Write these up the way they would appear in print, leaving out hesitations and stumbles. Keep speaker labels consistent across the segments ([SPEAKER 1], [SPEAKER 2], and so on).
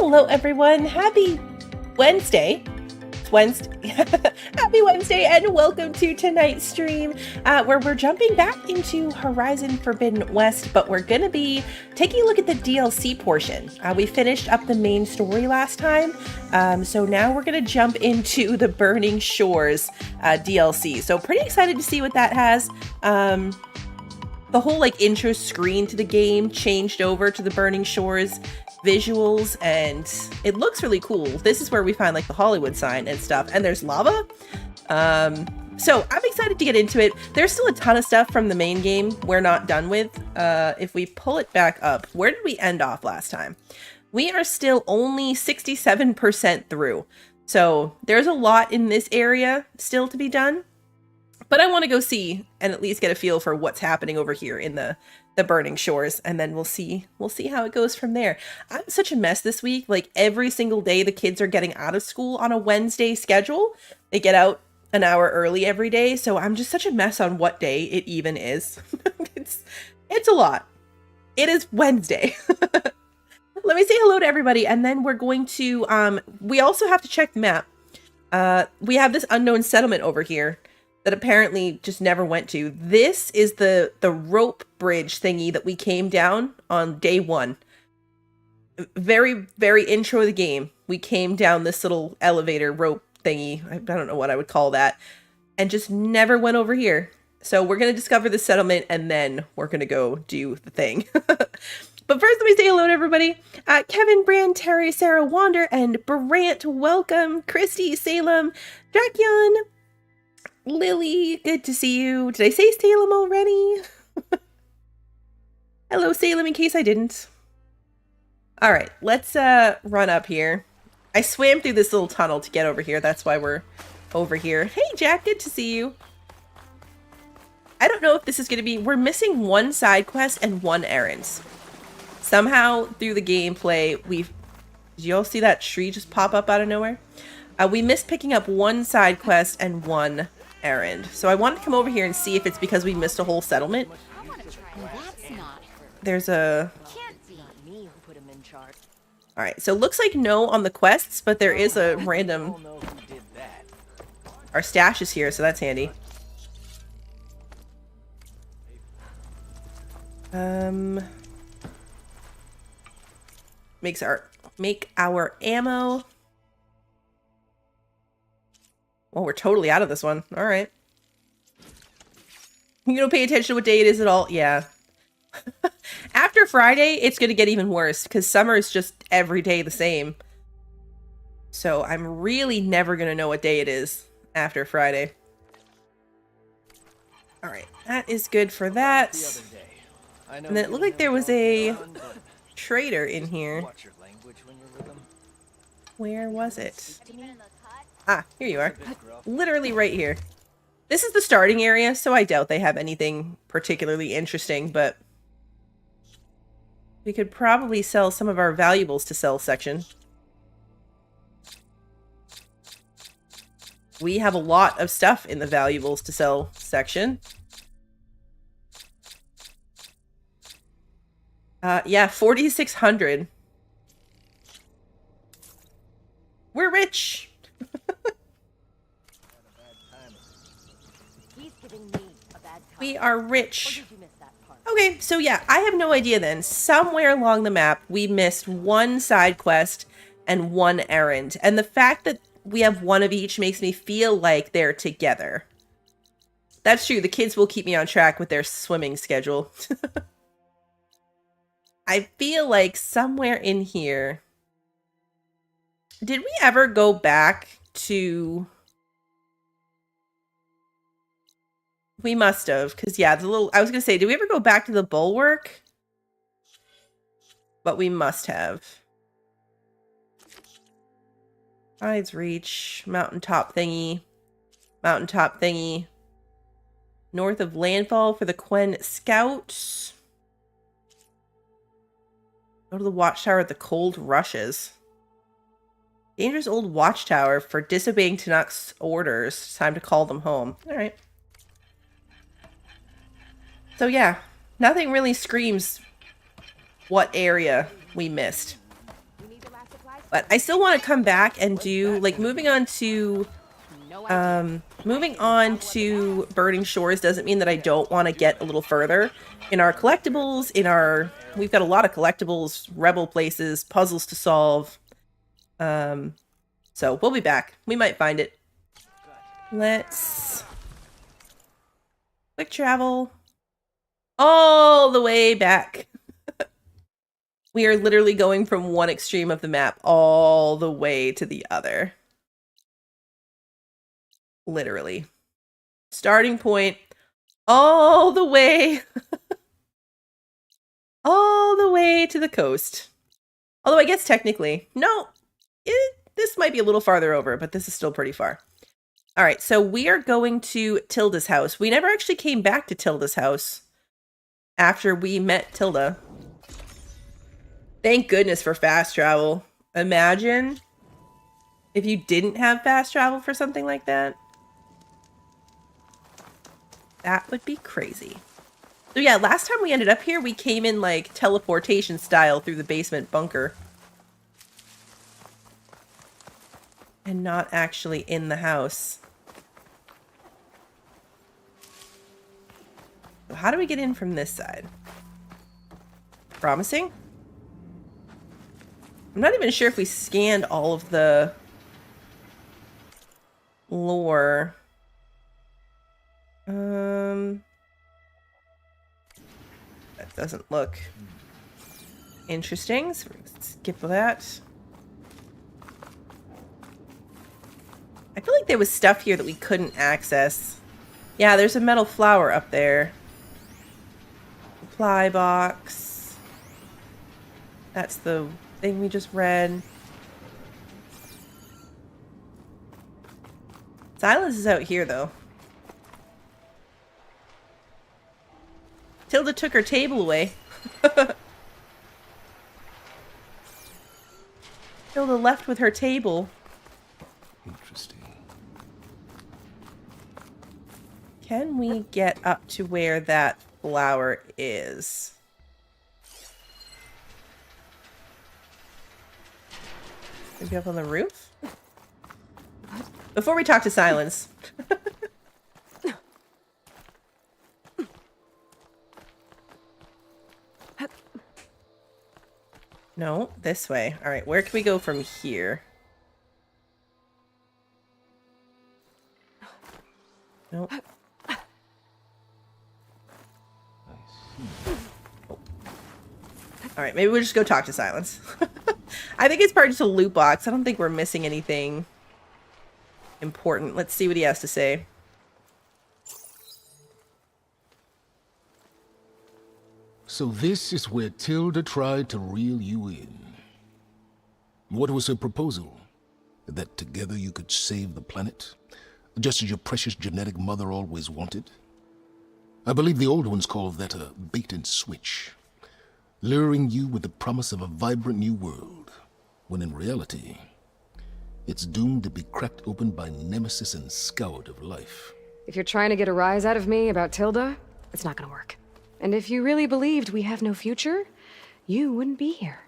[SPEAKER 1] Hello, everyone. Happy Wednesday. It's Wednesday. Happy Wednesday, and welcome to tonight's stream where we're jumping back into Horizon Forbidden West, but we're going to be taking a look at the DLC portion. We finished up the main story last time, so now we're going to jump into the Burning Shores DLC. So pretty excited to see what that has. The whole intro screen to the game changed over to the Burning Shores visuals, and it looks really cool. This is where we find the Hollywood sign and stuff, and there's lava. So I'm excited to get into it. There's still a ton of stuff from the main game we're not done with. If we pull it back up, where did we end off last time? We are still only 67% through. So there's a lot in this area still to be done. But I want to go see and at least get a feel for what's happening over here in the Burning Shores, and then we'll see how it goes from there. I'm such a mess this week. Every single day the kids are getting out of school on a Wednesday schedule. They get out an hour early every day, so I'm just such a mess on what day it even is. It's a lot. It is Wednesday. Let me say hello to everybody, and then we're going to we also have to check the map. We have this unknown settlement over here that apparently just never went to. This is the rope bridge thingy that we came down on day one. Very, very intro of the game. We came down this little elevator rope thingy. I don't know what I would call that. And just never went over here. So we're going to discover the settlement, and then we're going to go do the thing. But first, let me say hello to everybody. Kevin, Brand, Terry, Sarah, Wander, and Brant. Welcome. Christy, Salem, Drakion, Lily, good to see you. Did I say Salem already? Hello, Salem, in case I didn't. All right, let's run up here. I swam through this little tunnel to get over here. That's why we're over here. Hey, Jack, good to see you. I don't know if this is going to be... We're missing one side quest and one errand. Somehow, through the gameplay, we've... Did you all see that tree just pop up out of nowhere? We missed picking up one side quest and one errand. So I wanted to come over here and see if it's because we missed a whole settlement. There's a... Alright, so looks like no on the quests, but there is a random... Our stash is here, so that's handy. Make our ammo. Well, we're totally out of this one. All right. You don't pay attention to what day it is at all? Yeah. After Friday, it's going to get even worse because summer is just every day the same. So I'm really never going to know what day it is after Friday. All right. That is good for that. And then it looked like there was a trader in here. Where was it? Ah, here you are. Literally right here. This is the starting area, so I doubt they have anything particularly interesting, but we could probably sell some of our valuables to sell section. We have a lot of stuff in the valuables to sell section. Yeah, 4,600. We're rich! We are rich. Okay, so yeah, I have no idea then. Somewhere along the map, we missed one side quest and one errand. And the fact that we have one of each makes me feel like they're together. That's true. The kids will keep me on track with their swimming schedule. I feel like somewhere in here... Did we ever go back to... We must have, because yeah, the little... I was going to say, did we ever go back to the bulwark? But we must have. Tides Reach, mountaintop thingy, mountaintop thingy. North of landfall for the Quen Scouts. Go to the watchtower at the Cold Rushes. Dangerous old watchtower for disobeying Tanak's orders. It's time to call them home. All right. So yeah, nothing really screams what area we missed. But I still want to come back and do, like, moving on to Burning Shores doesn't mean that I don't want to get a little further in our collectibles, we've got a lot of collectibles, rebel places, puzzles to solve. So we'll be back. We might find it. Let's quick travel all the way back. We are literally going from one extreme of the map all the way to the other. Literally. Starting point all the way all the way to the coast. Although I guess technically, no, this might be a little farther over, but this is still pretty far. All right, so we are going to Tilda's house. We never actually came back to Tilda's house after we met Tilda. Thank goodness for fast travel. Imagine if you didn't have fast travel for something like that. That would be crazy. So yeah, last time we ended up here, we came in like teleportation style through the basement bunker. And not actually in the house. So how do we get in from this side? Promising? I'm not even sure if we scanned all of the lore. That doesn't look interesting, so we're gonna skip that. I feel like there was stuff here that we couldn't access. Yeah, there's a metal flower up there. Supply box. That's the thing we just read. Silence is out here, though. Tilda took her table away. Tilda left with her table.
[SPEAKER 2] Interesting.
[SPEAKER 1] Can we get up to where that flower is? Maybe up on the roof? Before we talk to Silence. No, this way. All right, where can we go from here? Nope. Oh. All right, maybe we'll just go talk to Silence. I think it's part of a loot box. I don't think we're missing anything important. Let's see what he has to say.
[SPEAKER 2] So this is where Tilda tried to reel you in. What was her proposal? That together you could save the planet? Just as your precious genetic mother always wanted? I believe the old ones call that a bait and switch. Luring you with the promise of a vibrant new world, when in reality, it's doomed to be cracked open by Nemesis and scoured of life.
[SPEAKER 3] If you're trying to get a rise out of me about Tilda, it's not gonna work. And if you really believed we have no future, you wouldn't be here.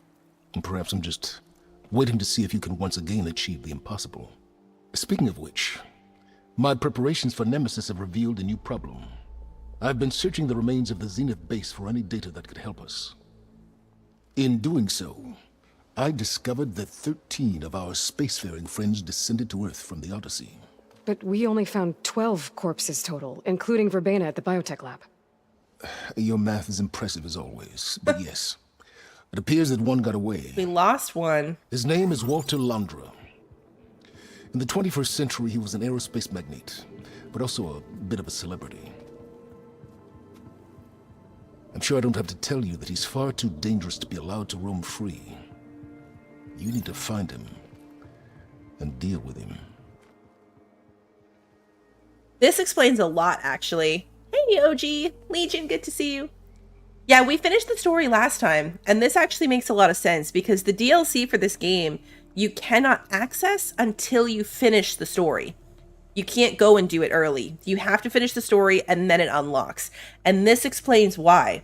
[SPEAKER 2] And perhaps I'm just waiting to see if you can once again achieve the impossible. Speaking of which, my preparations for Nemesis have revealed a new problem. I've been searching the remains of the Zenith base for any data that could help us. In doing so, I discovered that 13 of our spacefaring friends descended to Earth from the Odyssey.
[SPEAKER 3] But we only found 12 corpses total, including Verbena at the biotech lab.
[SPEAKER 2] Your math is impressive as always, but yes. It appears that one got away.
[SPEAKER 1] We lost one.
[SPEAKER 2] His name is Walter Landra. In the 21st century, he was an aerospace magnate, but also a bit of a celebrity. I'm sure I don't have to tell you that he's far too dangerous to be allowed to roam free. You need to find him and deal with him.
[SPEAKER 1] This explains a lot, actually. Hey, OG. Legion, good to see you. Yeah, we finished the story last time, and this actually makes a lot of sense because the DLC for this game, you cannot access until you finish the story. You can't go and do it early. You have to finish the story, and then it unlocks. And this explains why.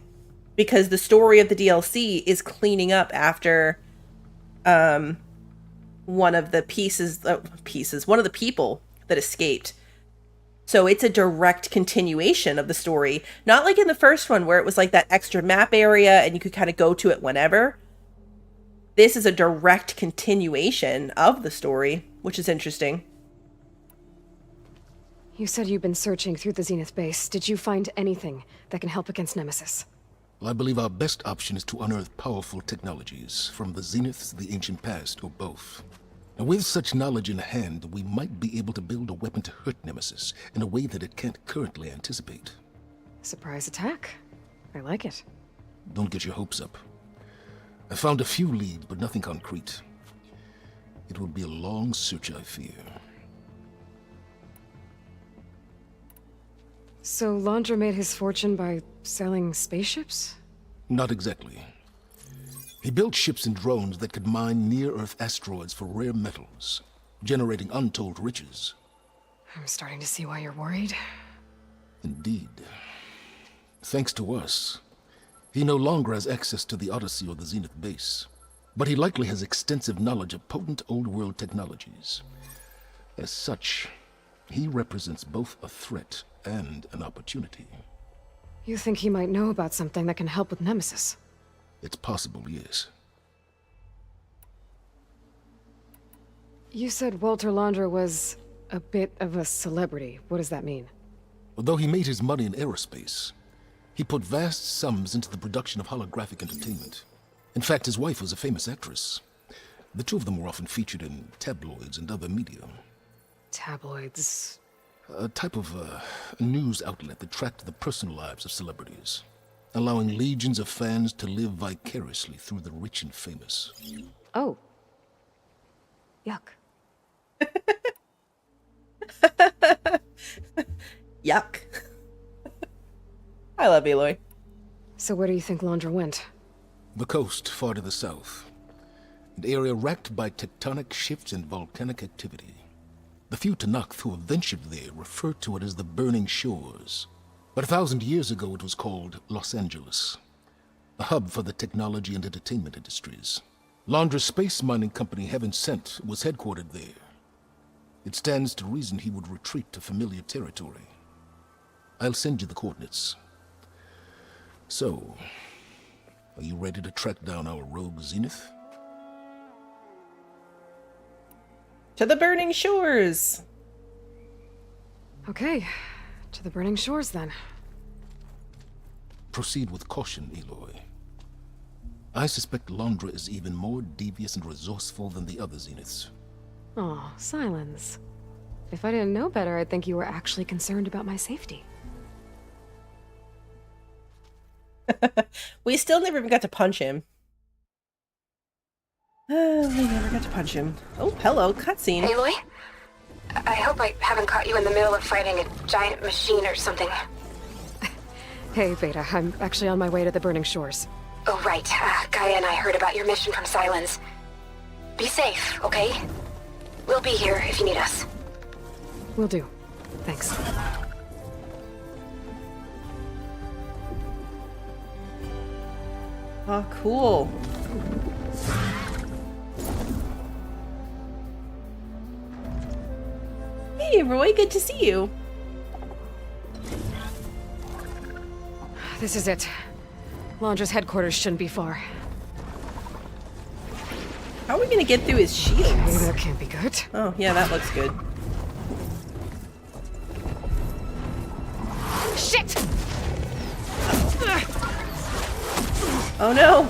[SPEAKER 1] Because the story of the DLC is cleaning up after one of the one of the people that escaped. So it's a direct continuation of the story. Not like in the first one where it was like that extra map area and you could kind of go to it whenever. This is a direct continuation of the story, which is interesting.
[SPEAKER 3] You said you've been searching through the Zenith base. Did you find anything that can help against Nemesis?
[SPEAKER 2] Well, I believe our best option is to unearth powerful technologies from the Zeniths, the ancient past, or both. And with such knowledge in hand, we might be able to build a weapon to hurt Nemesis in a way that it can't currently anticipate.
[SPEAKER 3] Surprise attack. I like it.
[SPEAKER 2] Don't get your hopes up. I found a few leads, but nothing concrete. It will be a long search, I fear.
[SPEAKER 3] So Laundra made his fortune by selling spaceships?
[SPEAKER 2] Not exactly. He built ships and drones that could mine near-Earth asteroids for rare metals, generating untold riches.
[SPEAKER 3] I'm starting to see why you're worried.
[SPEAKER 2] Indeed. Thanks to us, he no longer has access to the Odyssey or the Zenith base, but he likely has extensive knowledge of potent old-world technologies. As such, he represents both a threat and an opportunity.
[SPEAKER 3] You think he might know about something that can help with Nemesis?
[SPEAKER 2] It's possible, yes.
[SPEAKER 3] You said Walter Laundra was a bit of a celebrity. What does that mean?
[SPEAKER 2] Although he made his money in aerospace, he put vast sums into the production of holographic entertainment. In fact, his wife was a famous actress. The two of them were often featured in tabloids and other media.
[SPEAKER 3] Tabloids?
[SPEAKER 2] A type of news outlet that tracked the personal lives of celebrities, allowing legions of fans to live vicariously through the rich and famous.
[SPEAKER 3] Oh. Yuck.
[SPEAKER 1] Yuck. I love Aloy.
[SPEAKER 3] So where do you think Laundra went?
[SPEAKER 2] The coast, far to the south. An area racked by tectonic shifts and volcanic activity. The few Tanakh who have ventured there refer to it as the Burning Shores. But 1,000 years ago it was called Los Angeles, a hub for the technology and entertainment industries. Laundra's space mining company, Heaven Sent, was headquartered there. It stands to reason he would retreat to familiar territory. I'll send you the coordinates. So, are you ready to track down our rogue Zenith?
[SPEAKER 1] To the Burning Shores.
[SPEAKER 3] Okay, to the Burning Shores then.
[SPEAKER 2] Proceed with caution, Aloy. I suspect Laundra is even more devious and resourceful than the other Zeniths.
[SPEAKER 3] Aw, Silence. If I didn't know better, I'd think you were actually concerned about my safety.
[SPEAKER 1] We still never even got to punch him. We never got to punch him. Oh, hello, cutscene.
[SPEAKER 4] Aloy? I hope I haven't caught you in the middle of fighting a giant machine or something.
[SPEAKER 3] Hey, Beta, I'm actually on my way to the Burning Shores.
[SPEAKER 4] Oh, right. Gaia and I heard about your mission from Silence. Be safe, okay? We'll be here if you need us.
[SPEAKER 3] Will do. Thanks.
[SPEAKER 1] Oh, cool. Hey, Roy, good to see you.
[SPEAKER 3] This is it. Laundra's headquarters shouldn't be far.
[SPEAKER 1] How are we gonna get through his shields?
[SPEAKER 3] Maybe that can't be good.
[SPEAKER 1] Oh, yeah, that looks good.
[SPEAKER 3] Shit!
[SPEAKER 1] Oh no!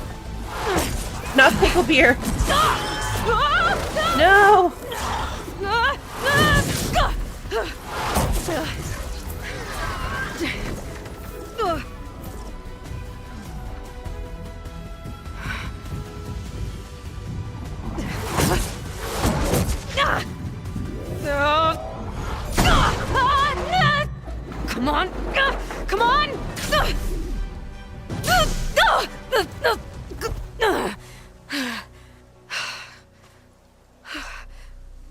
[SPEAKER 1] Not pickle beer! No!
[SPEAKER 3] Come on! Come on!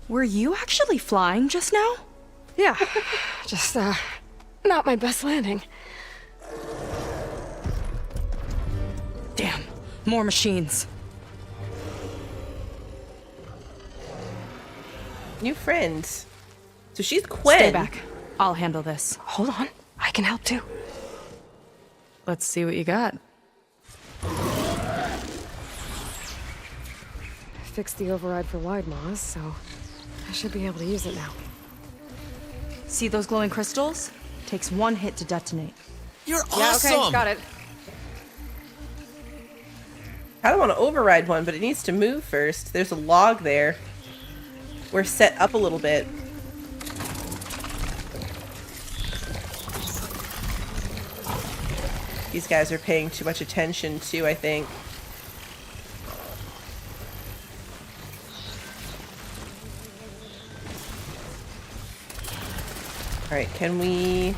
[SPEAKER 5] Were you actually flying just now?
[SPEAKER 3] Yeah, just, not my best landing.
[SPEAKER 5] Damn, more machines.
[SPEAKER 1] New friend. So she's Quinn.
[SPEAKER 5] Stay back. I'll handle this.
[SPEAKER 3] Hold on. I can help too.
[SPEAKER 5] Let's see what you got.
[SPEAKER 3] Fixed the override for wide maws, so I should be able to use it now.
[SPEAKER 5] See those glowing crystals? Takes one hit to detonate.
[SPEAKER 6] You're
[SPEAKER 3] Yeah,
[SPEAKER 6] awesome!
[SPEAKER 3] okay, got it.
[SPEAKER 1] I don't want to override one, but it needs to move first. There's a log there. We're set up a little bit. These guys are paying too much attention too, I think. Alright, can we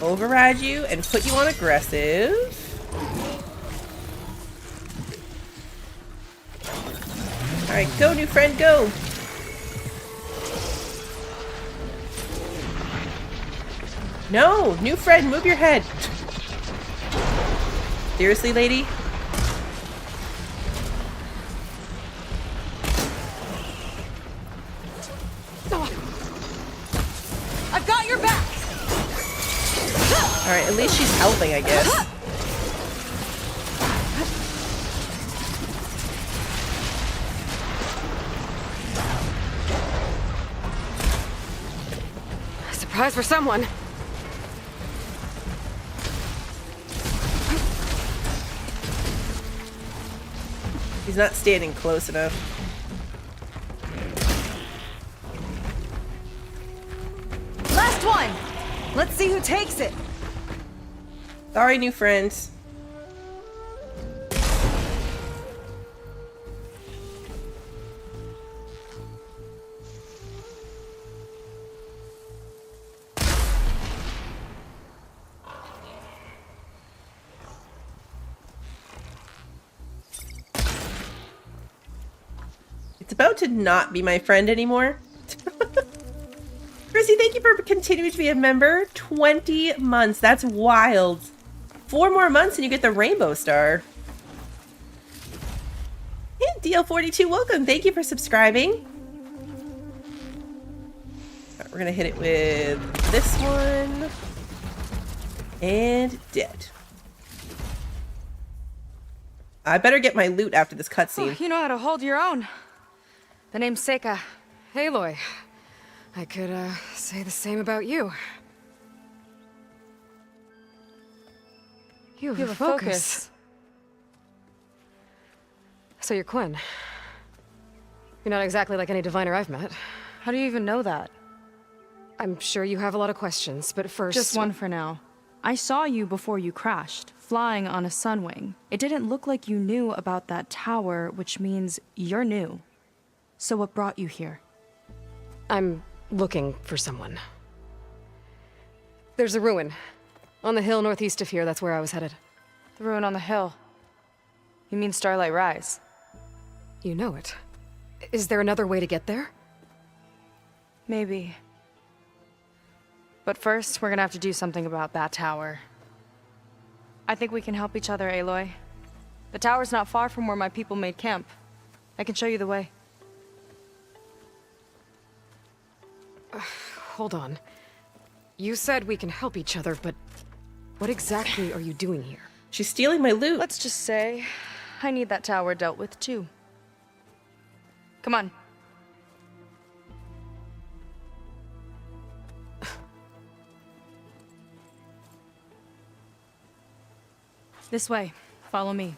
[SPEAKER 1] override you and put you on aggressive? Alright, go, new friend, go! No! New friend, move your head! Seriously, lady?
[SPEAKER 5] I've got your back!
[SPEAKER 1] Alright, at least she's helping, I guess.
[SPEAKER 3] Surprise for someone.
[SPEAKER 1] He's not standing close enough.
[SPEAKER 5] Last one! Let's see who takes it.
[SPEAKER 1] Sorry, new friends. It's about to not be my friend anymore. Chrissy, thank you for continuing to be a member. 20 months. That's wild. 4 more months and you get the rainbow star. And DL42, welcome. Thank you for subscribing. Alright, we're going to hit it with this one. And dead. I better get my loot after this cutscene.
[SPEAKER 5] You know how to hold your own. The name's Seika.
[SPEAKER 3] Aloy. I could, say the same about you. You have a focus. So you're Quinn. You're not exactly like any diviner I've met.
[SPEAKER 5] How do you even know that?
[SPEAKER 3] I'm sure you have a lot of questions, but first...
[SPEAKER 5] Just one for now. I saw you before you crashed, flying on a sunwing. It didn't look like you knew about that tower, which means you're new. So what brought you here?
[SPEAKER 3] I'm looking for someone. There's a ruin. On the hill northeast of here, that's where I was headed.
[SPEAKER 5] The ruin on the hill. You mean Starlight Rise?
[SPEAKER 3] You know it. Is there another way to get there?
[SPEAKER 5] Maybe. But first, we're gonna have to do something about that tower. I think we can help each other, Aloy. The tower's not far from where my people made camp. I can show you the way.
[SPEAKER 3] Hold on. You said we can help each other, but what exactly are you doing here?
[SPEAKER 1] She's stealing my loot.
[SPEAKER 5] Let's just say, I need that tower dealt with too. Come on. This way. Follow me.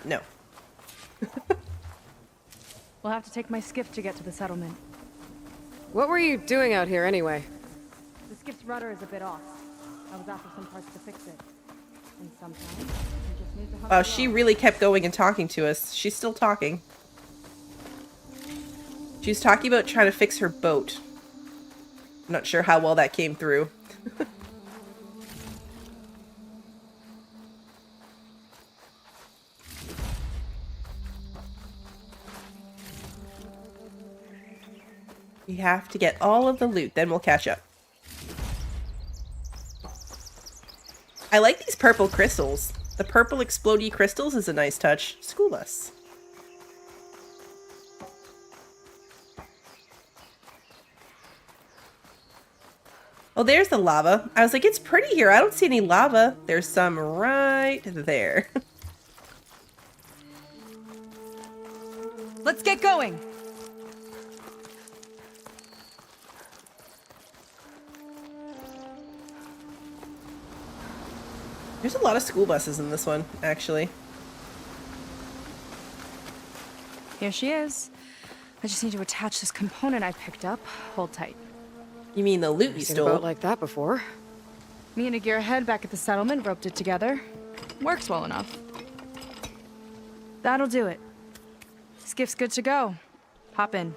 [SPEAKER 1] No.
[SPEAKER 5] We'll have to take my skiff to get to the settlement.
[SPEAKER 3] What were you doing out here anyway?
[SPEAKER 5] The skiff's rudder is a bit off. I was after some parts to fix it. And sometimes you just need to hunt
[SPEAKER 1] Wow, she really kept going and talking to us. She's still talking. She's talking about trying to fix her boat. I'm not sure how well that came through. We have to get all of the loot, then we'll catch up. I like these purple crystals. The purple explodey crystals is a nice touch. School us. Oh, there's the lava. I was like, it's pretty here. I don't see any lava. There's some right there.
[SPEAKER 5] Let's get going.
[SPEAKER 1] There's a lot of school buses in this one, actually.
[SPEAKER 5] Here she is. I just need to attach this component I picked up. Hold tight.
[SPEAKER 1] You mean the loot you
[SPEAKER 3] Seen a
[SPEAKER 1] stole?
[SPEAKER 3] boat like that before.
[SPEAKER 5] Me and a gearhead back at the settlement roped it together. Works well enough. That'll do it. Skiff's good to go. Hop in.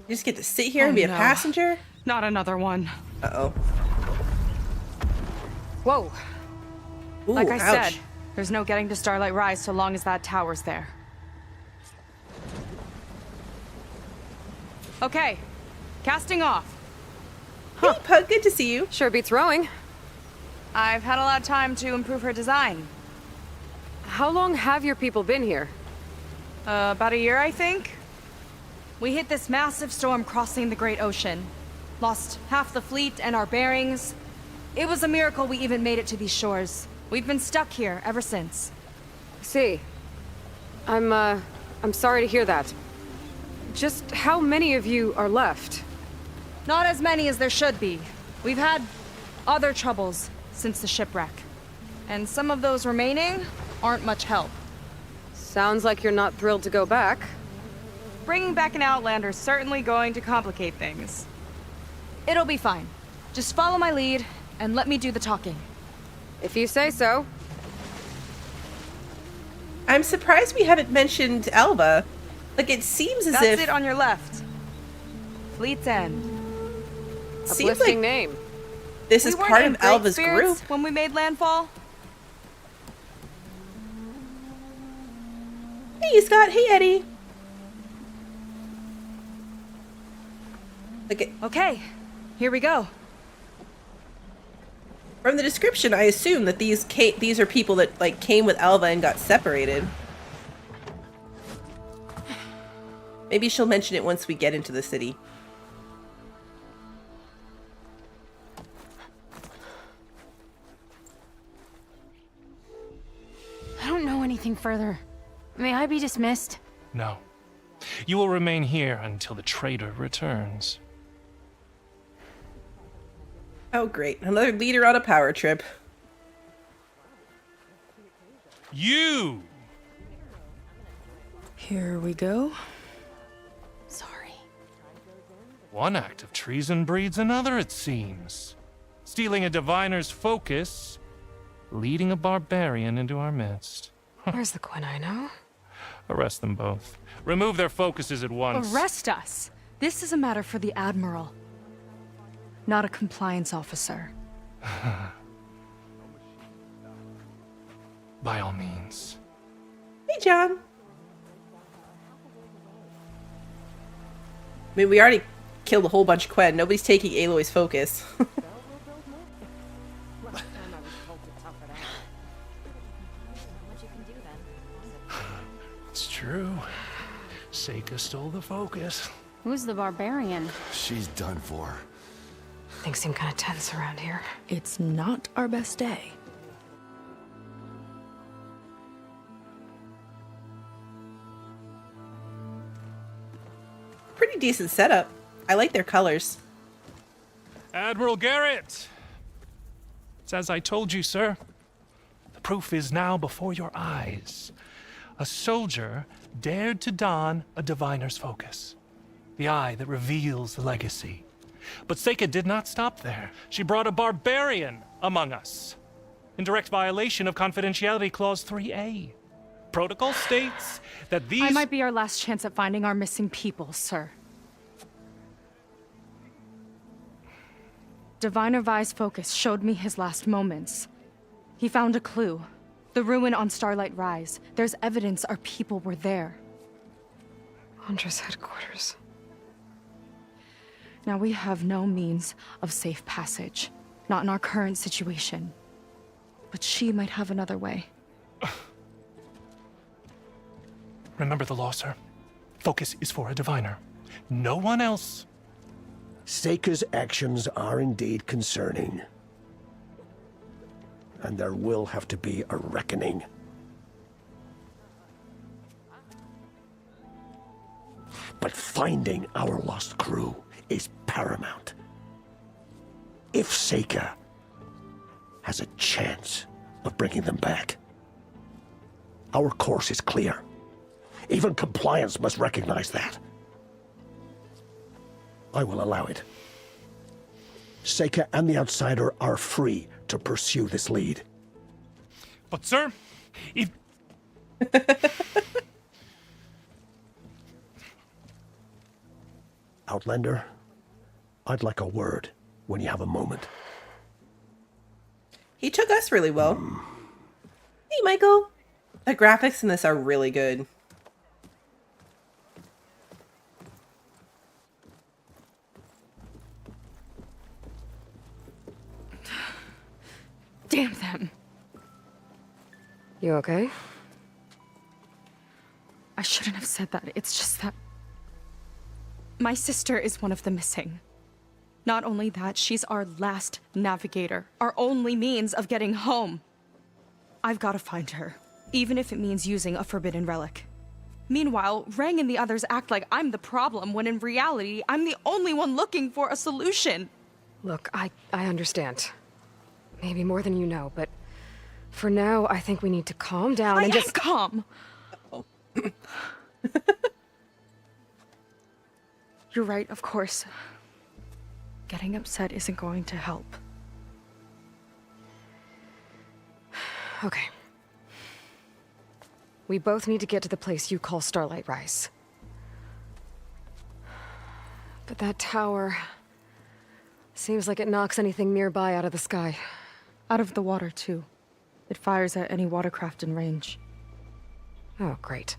[SPEAKER 1] You just get to sit here and be a passenger?
[SPEAKER 5] Not another one.
[SPEAKER 1] Uh-oh.
[SPEAKER 5] Whoa.
[SPEAKER 1] Ooh,
[SPEAKER 5] Like I
[SPEAKER 1] ouch.
[SPEAKER 5] said, there's no getting to Starlight Rise so long as that tower's there. Okay. Casting off.
[SPEAKER 1] Hey, Pug, good to see you.
[SPEAKER 3] Sure beats rowing.
[SPEAKER 5] I've had a lot of time to improve her design.
[SPEAKER 3] How long have your people been here?
[SPEAKER 5] About a year, I think. We hit this massive storm crossing the Great Ocean. Lost half the fleet and our bearings. It was a miracle we even made it to these shores. We've been stuck here ever since.
[SPEAKER 3] See. I'm sorry to hear that. Just how many of you are left?
[SPEAKER 5] Not as many as there should be. We've had other troubles since the shipwreck. And some of those remaining aren't much help.
[SPEAKER 3] Sounds like you're not thrilled to go back.
[SPEAKER 5] Bringing back an Outlander's certainly going to complicate things. It'll be fine. Just follow my lead and let me do the talking.
[SPEAKER 3] If you say so.
[SPEAKER 1] I'm surprised we haven't mentioned Alba. Like, it seems as
[SPEAKER 5] That's
[SPEAKER 1] if...
[SPEAKER 5] it on your left. Fleet's End.
[SPEAKER 1] seems
[SPEAKER 3] Uplifting
[SPEAKER 1] like
[SPEAKER 3] name.
[SPEAKER 1] this
[SPEAKER 5] We
[SPEAKER 1] is
[SPEAKER 5] weren't
[SPEAKER 1] part
[SPEAKER 5] in
[SPEAKER 1] of
[SPEAKER 5] great
[SPEAKER 1] Alba's
[SPEAKER 5] spirits
[SPEAKER 1] group.
[SPEAKER 5] when we made landfall.
[SPEAKER 1] Hey, Scott. Hey, Eddie. Like,
[SPEAKER 5] Okay, here we go.
[SPEAKER 1] from the description, I assume that these are people that like came with Alba and got separated. Maybe she'll mention it once we get into the city.
[SPEAKER 6] I don't know anything further. May I be dismissed?
[SPEAKER 7] No. You will remain here until the traitor returns.
[SPEAKER 1] Oh, great. Another leader on a power trip.
[SPEAKER 7] You!
[SPEAKER 5] Here we go.
[SPEAKER 6] Sorry.
[SPEAKER 7] One act of treason breeds another, it seems. Stealing a diviner's focus, leading a barbarian into our midst.
[SPEAKER 3] Where's the quinino?
[SPEAKER 7] Arrest them both. Remove their focuses at once.
[SPEAKER 5] Arrest us. This is a matter for the Admiral, not a compliance officer.
[SPEAKER 7] By all means.
[SPEAKER 1] Hey, John. I mean, we already killed a whole bunch of Quen. Nobody's taking Aloy's focus.
[SPEAKER 7] It's true. Seika stole the focus.
[SPEAKER 6] Who's the barbarian?
[SPEAKER 8] She's done for.
[SPEAKER 3] Things seem kind of tense around here.
[SPEAKER 5] It's not our best day.
[SPEAKER 1] Pretty decent setup. I like their colors.
[SPEAKER 7] Admiral Garrett! It's as I told you, sir. The proof is now before your eyes. A soldier dared to don a diviner's focus. The eye that reveals the legacy. But Seika did not stop there. She brought a barbarian among us. In direct violation of Confidentiality Clause 3A. Protocol states that these...
[SPEAKER 5] I might be our last chance at finding our missing people, sir. Diviner Vi's focus showed me his last moments. He found a clue. The ruin on Starlight Rise. There's evidence our people were there.
[SPEAKER 3] Huntress headquarters.
[SPEAKER 5] Now we have no means of safe passage. Not in our current situation. But she might have another way.
[SPEAKER 7] Remember the law, sir. Focus is for a diviner. No one else.
[SPEAKER 8] Seika's actions are indeed concerning. And there will have to be a reckoning. But finding our lost crew is paramount. If Seika has a chance of bringing them back, our course is clear. Even compliance must recognize that. I will allow it. Seika and the Outsider are free to pursue this lead.
[SPEAKER 7] But, sir, if...
[SPEAKER 8] Outlander, I'd like a word when you have a moment.
[SPEAKER 1] He took us really well. Hey, Michael. The graphics in this are really good.
[SPEAKER 5] Damn them.
[SPEAKER 3] You okay?
[SPEAKER 5] I shouldn't have said that. It's just that my sister is one of the missing. Not only that, she's our last navigator, our only means of getting home. I've got to find her, even if it means using a forbidden relic. Meanwhile, Rang and the others act like I'm the problem, when in reality, I'm the only one looking for a solution.
[SPEAKER 3] Look, I understand. Maybe more than you know, but for now, I think we need to calm down and just...
[SPEAKER 5] calm. You're right, of course. Getting upset isn't going to help.
[SPEAKER 3] Okay. We both need to get to the place you call Starlight Rise. But that tower... seems like it knocks anything nearby out of the sky.
[SPEAKER 5] Out of the water, too. It fires at any watercraft in range.
[SPEAKER 3] Oh, great.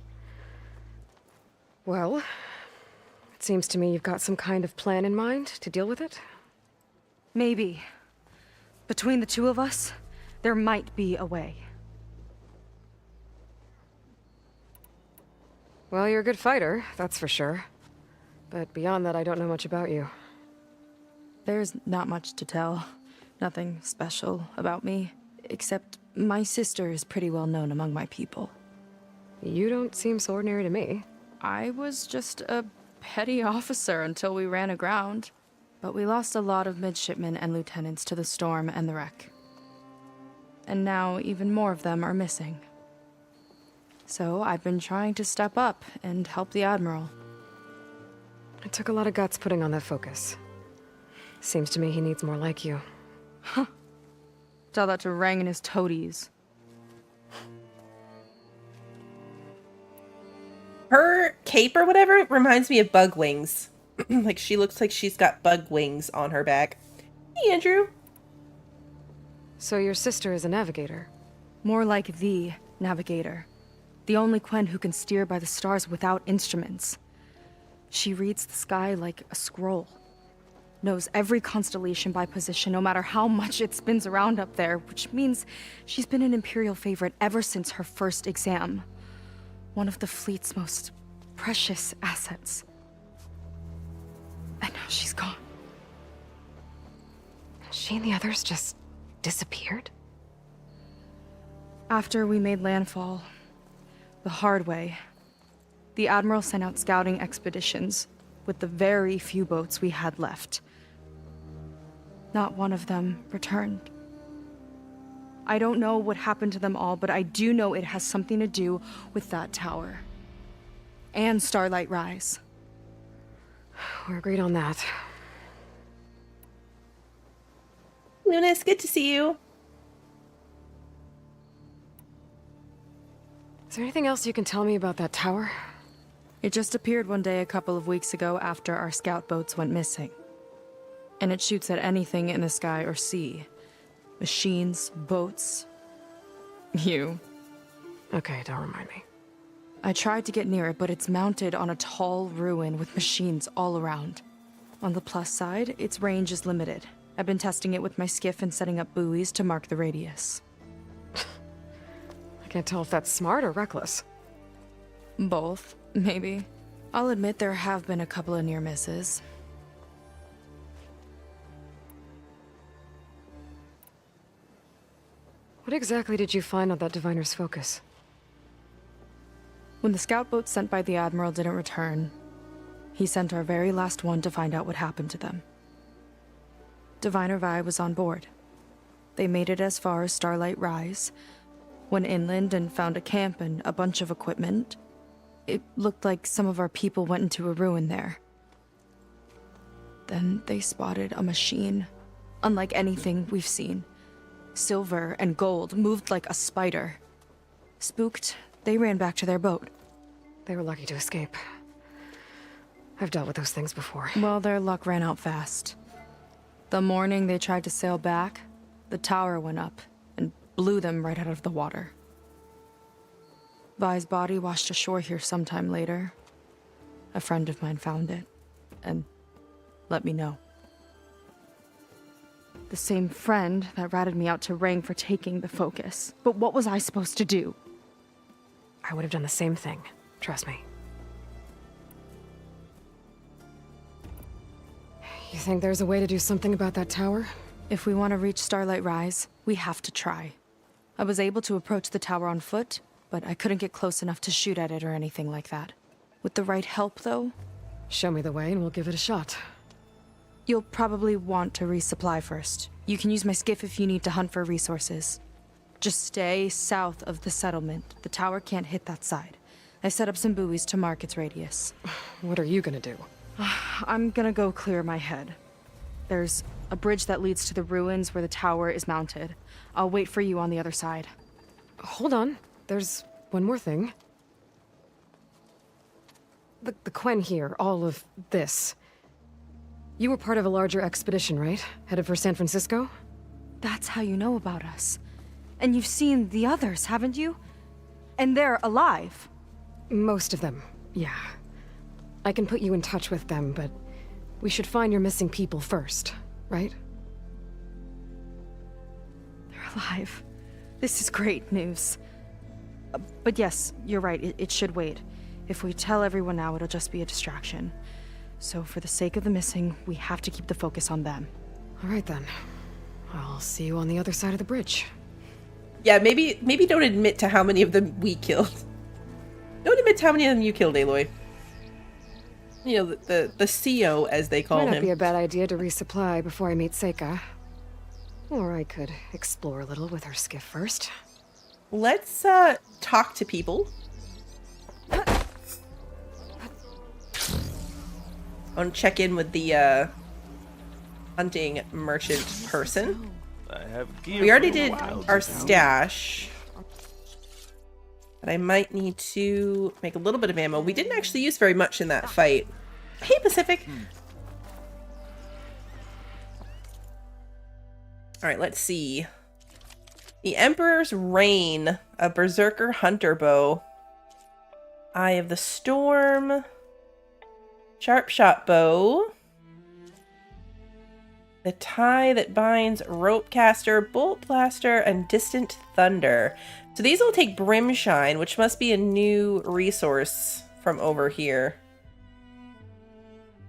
[SPEAKER 3] Well, it seems to me you've got some kind of plan in mind to deal with it.
[SPEAKER 5] Maybe. Between the two of us, there might be a way.
[SPEAKER 3] Well, you're a good fighter, that's for sure. But beyond that, I don't know much about you.
[SPEAKER 5] There's not much to tell. Nothing special about me. Except my sister is pretty well known among my people.
[SPEAKER 3] You don't seem so ordinary to me.
[SPEAKER 5] I was just a petty officer until we ran aground. But we lost a lot of midshipmen and lieutenants to the storm and the wreck. And now even more of them are missing. So I've been trying to step up and help the Admiral.
[SPEAKER 3] It took a lot of guts putting on that focus. Seems to me he needs more like you.
[SPEAKER 5] Tell that to Rang and his toadies.
[SPEAKER 1] Her cape or whatever reminds me of bug wings. Like, she looks like she's got bug wings on her back. Hey, Andrew.
[SPEAKER 3] So your sister is a navigator?
[SPEAKER 5] More like the navigator. The only Quen who can steer by the stars without instruments. She reads the sky like a scroll. Knows every constellation by position, no matter how much it spins around up there, which means she's been an Imperial favorite ever since her first exam. One of the fleet's most precious assets. And now she's gone.
[SPEAKER 3] She and the others just disappeared?
[SPEAKER 5] After we made landfall, the hard way, the Admiral sent out scouting expeditions with the very few boats we had left. Not one of them returned. I don't know what happened to them all, but I do know it has something to do with that tower. And Starlight Rise.
[SPEAKER 3] We're agreed on that.
[SPEAKER 1] Lunas, good to see you.
[SPEAKER 3] Is there anything else you can tell me about that tower?
[SPEAKER 5] It just appeared one day a couple of weeks ago after our scout boats went missing. And it shoots at anything in the sky or sea. Machines, boats. You.
[SPEAKER 3] Okay, don't remind me.
[SPEAKER 5] I tried to get near it, but it's mounted on a tall ruin with machines all around. On the plus side, its range is limited. I've been testing it with my skiff and setting up buoys to mark the radius.
[SPEAKER 3] I can't tell if that's smart or reckless.
[SPEAKER 5] Both, maybe. I'll admit there have been a couple of near misses.
[SPEAKER 3] What exactly did you find on that diviner's focus?
[SPEAKER 5] When the scout boat sent by the Admiral didn't return, he sent our very last one to find out what happened to them. Diviner Vi was on board. They made it as far as Starlight Rise, went inland and found a camp and a bunch of equipment. It looked like some of our people went into a ruin there. Then they spotted a machine, unlike anything we've seen. Silver and gold, moved like a spider. Spooked, they ran back to their boat.
[SPEAKER 3] They were lucky to escape. I've dealt with those things before.
[SPEAKER 5] Well, their luck ran out fast. The morning they tried to sail back, the tower went up and blew them right out of the water. Vi's body washed ashore here sometime later. A friend of mine found it and let me know. The same friend that ratted me out to Rang for taking the focus. But what was I supposed to do?
[SPEAKER 3] I would have done the same thing. Trust me. You think there's a way to do something about that tower?
[SPEAKER 5] If we want to reach Starlight Rise, we have to try. I was able to approach the tower on foot, but I couldn't get close enough to shoot at it or anything like that. With the right help, though,
[SPEAKER 3] Show me the way and we'll give it a shot.
[SPEAKER 5] you'll probably want to resupply first. You can use my skiff if you need to hunt for resources. Just stay south of the settlement. The tower can't hit that side. I set up some buoys to mark its radius.
[SPEAKER 3] What are you gonna do?
[SPEAKER 5] I'm gonna go clear my head. There's a bridge that leads to the ruins where the tower is mounted. I'll wait for you on the other side.
[SPEAKER 3] Hold on. There's one more thing. The Quen here, all of this. You were part of a larger expedition, right? Headed for San Francisco?
[SPEAKER 5] That's how you know about us. And you've seen the others, haven't you? And they're alive.
[SPEAKER 3] Most of them, yeah. I can put you in touch with them, but we should find your missing people first, right?
[SPEAKER 5] They're alive. This is great news. But yes, you're right, it should wait. If we tell everyone now, it'll just be a distraction. So for the sake of the missing, we have to keep the focus on them.
[SPEAKER 3] All right then. I'll see you on the other side of the bridge.
[SPEAKER 1] Yeah, maybe don't admit to how many of them we killed. Don't admit to how many of them you killed, Aloy. You know, the CO, as they call
[SPEAKER 3] Might not be
[SPEAKER 1] him.
[SPEAKER 3] a bad idea to resupply before I meet Seika. Or I could explore a little with her skiff first.
[SPEAKER 1] Let's talk to people. I want to check in with the hunting merchant person.
[SPEAKER 9] I have gear
[SPEAKER 1] We already
[SPEAKER 9] for a
[SPEAKER 1] did
[SPEAKER 9] while
[SPEAKER 1] our
[SPEAKER 9] now.
[SPEAKER 1] stash. But I might need to make a little bit of ammo. We didn't actually use very much in that fight. Hey, Pacific! Alright, let's see. The Emperor's Reign, a Berserker Hunter Bow. Eye of the Storm. Sharp Shot Bow. The Tie that binds Ropecaster, Bolt Blaster, and Distant Thunder. So these will take Brimshine, which must be a new resource from over here.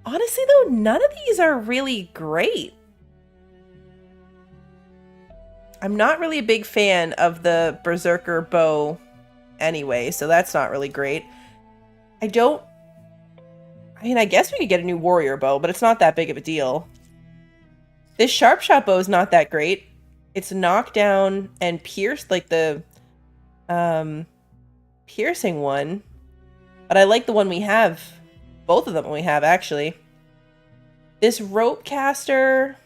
[SPEAKER 1] Honestly, though, none of these are really great. I'm not really a big fan of the Berserker bow anyway, so that's not really great. I guess we could get a new warrior bow, but it's not that big of a deal. This sharp shot bow is not that great. It's knockdown and pierced, like the piercing one. But I like the one we have. Both of them we have, actually. This rope caster,